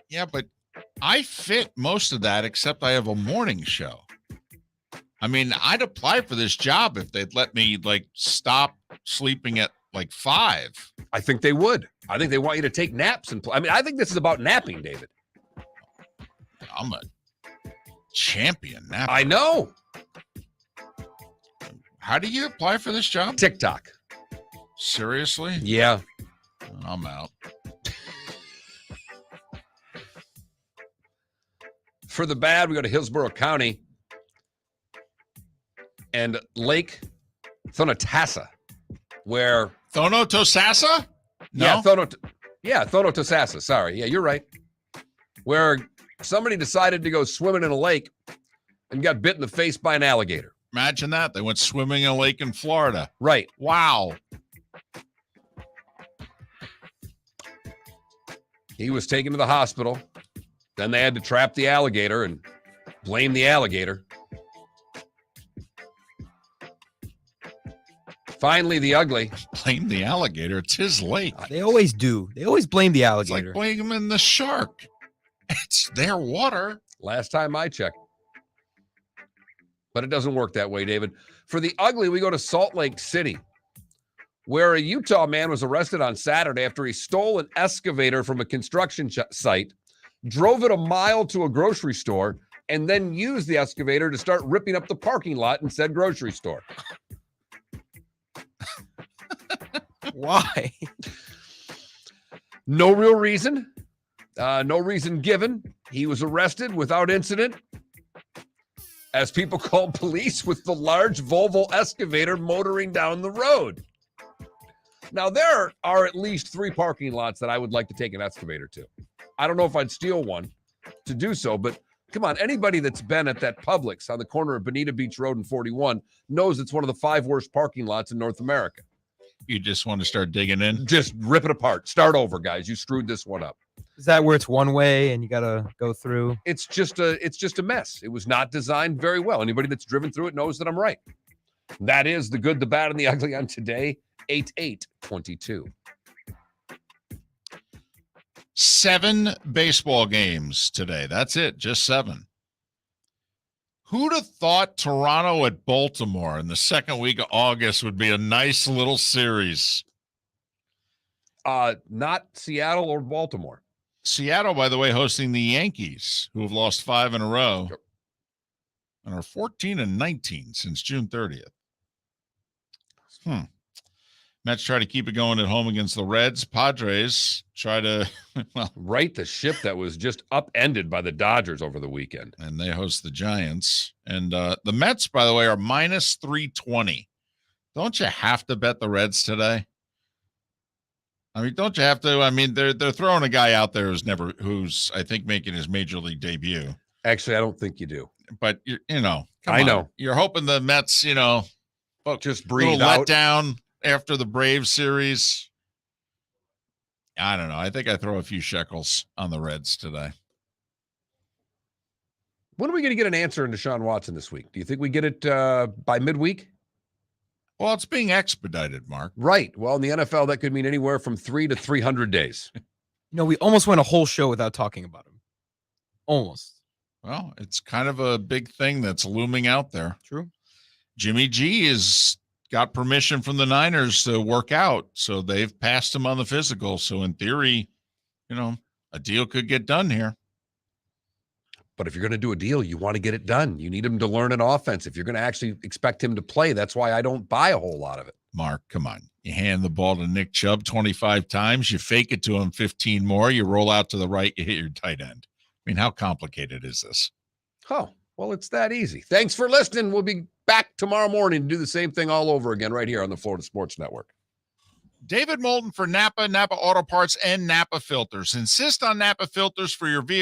Yeah, but I fit most of that, except I have a morning show. I mean, I'd apply for this job if they'd let me stop sleeping at 5. I think they would. I think they want you to take naps I think this is about napping, David. I'm a champion napper. I know. How do you apply for this job? TikTok. Seriously? Yeah. I'm out. For the bad, we go to Hillsborough County and Lake Thonotassa, where Thonotosassa? No? Thonotosassa. Sorry. Yeah, you're right. Where somebody decided to go swimming in a lake and got bit in the face by an alligator. Imagine that. They went swimming in a lake in Florida. Right. Wow. He was taken to the hospital. Then they had to trap the alligator and blame the alligator. Finally, the ugly. Blame the alligator. It's his lake. They always do. They always blame the It's alligator. like blaming the shark. It's their water. Last time I checked. But it doesn't work that way, David. For the ugly, we go to Salt Lake City, where a Utah man was arrested on Saturday after he stole an excavator from a construction site, drove it a mile to a grocery store, and then used the excavator to start ripping up the parking lot in said grocery store. Why? No real reason. No reason given. He was arrested without incident as people called police with the large Volvo excavator motoring down the road. Now, there are at least 3 parking lots that I would like to take an excavator to. I don't know if I'd steal one to do so, but come on, anybody that's been at that Publix on the corner of Bonita Beach Road and 41 knows it's one of the 5 worst parking lots in North America. You just want to start digging in? Just rip it apart. Start over, guys. You screwed this one up. Is that where it's one way and you got to go through? It's just a mess. It was not designed very well. Anybody that's driven through it knows that I'm right. That is the good, the bad, and the ugly on today, 8/8/22. 7 baseball games today. That's it. Just 7. Who'd have thought Toronto at Baltimore in the second week of August would be a nice little series? Not Seattle or Baltimore. Seattle, by the way, hosting the Yankees, who have lost 5 in a row and are 14-19 since June 30th. Mets try to keep it going at home against the Reds. Padres try to right the ship that was just upended by the Dodgers over the weekend. And they host the Giants. And the Mets, by the way, are minus 320. Don't you have to bet the Reds today? I mean, don't you have to? I mean, they're throwing a guy out there who's I think making his major league debut. Actually, I don't think you do. But I know. You're hoping the Mets, just breathe out. Let down after the Braves series. I don't know. I think I throw a few shekels on the Reds today. When are we going to get an answer in Deshaun Watson this week? Do you think we get it by midweek? Well, it's being expedited, Mark. Right. Well, in the NFL, that could mean anywhere from 3 to 300 days. We almost went a whole show without talking about him. Almost. Well, it's kind of a big thing that's looming out there. True. Jimmy G has got permission from the Niners to work out, so they've passed him on the physical. So in theory, a deal could get done here. But if you're going to do a deal, you want to get it done. You need him to learn an offense. If you're going to actually expect him to play, that's why I don't buy a whole lot of it. Mark, come on. You hand the ball to Nick Chubb 25 times, you fake it to him 15 more, you roll out to the right, you hit your tight end. I mean, how complicated is this? Oh, well, it's that easy. Thanks for listening. We'll be back tomorrow morning to do the same thing all over again right here on the Florida Sports Network. David Moulton for Napa Auto Parts, and Napa Filters. Insist on Napa Filters for your vehicle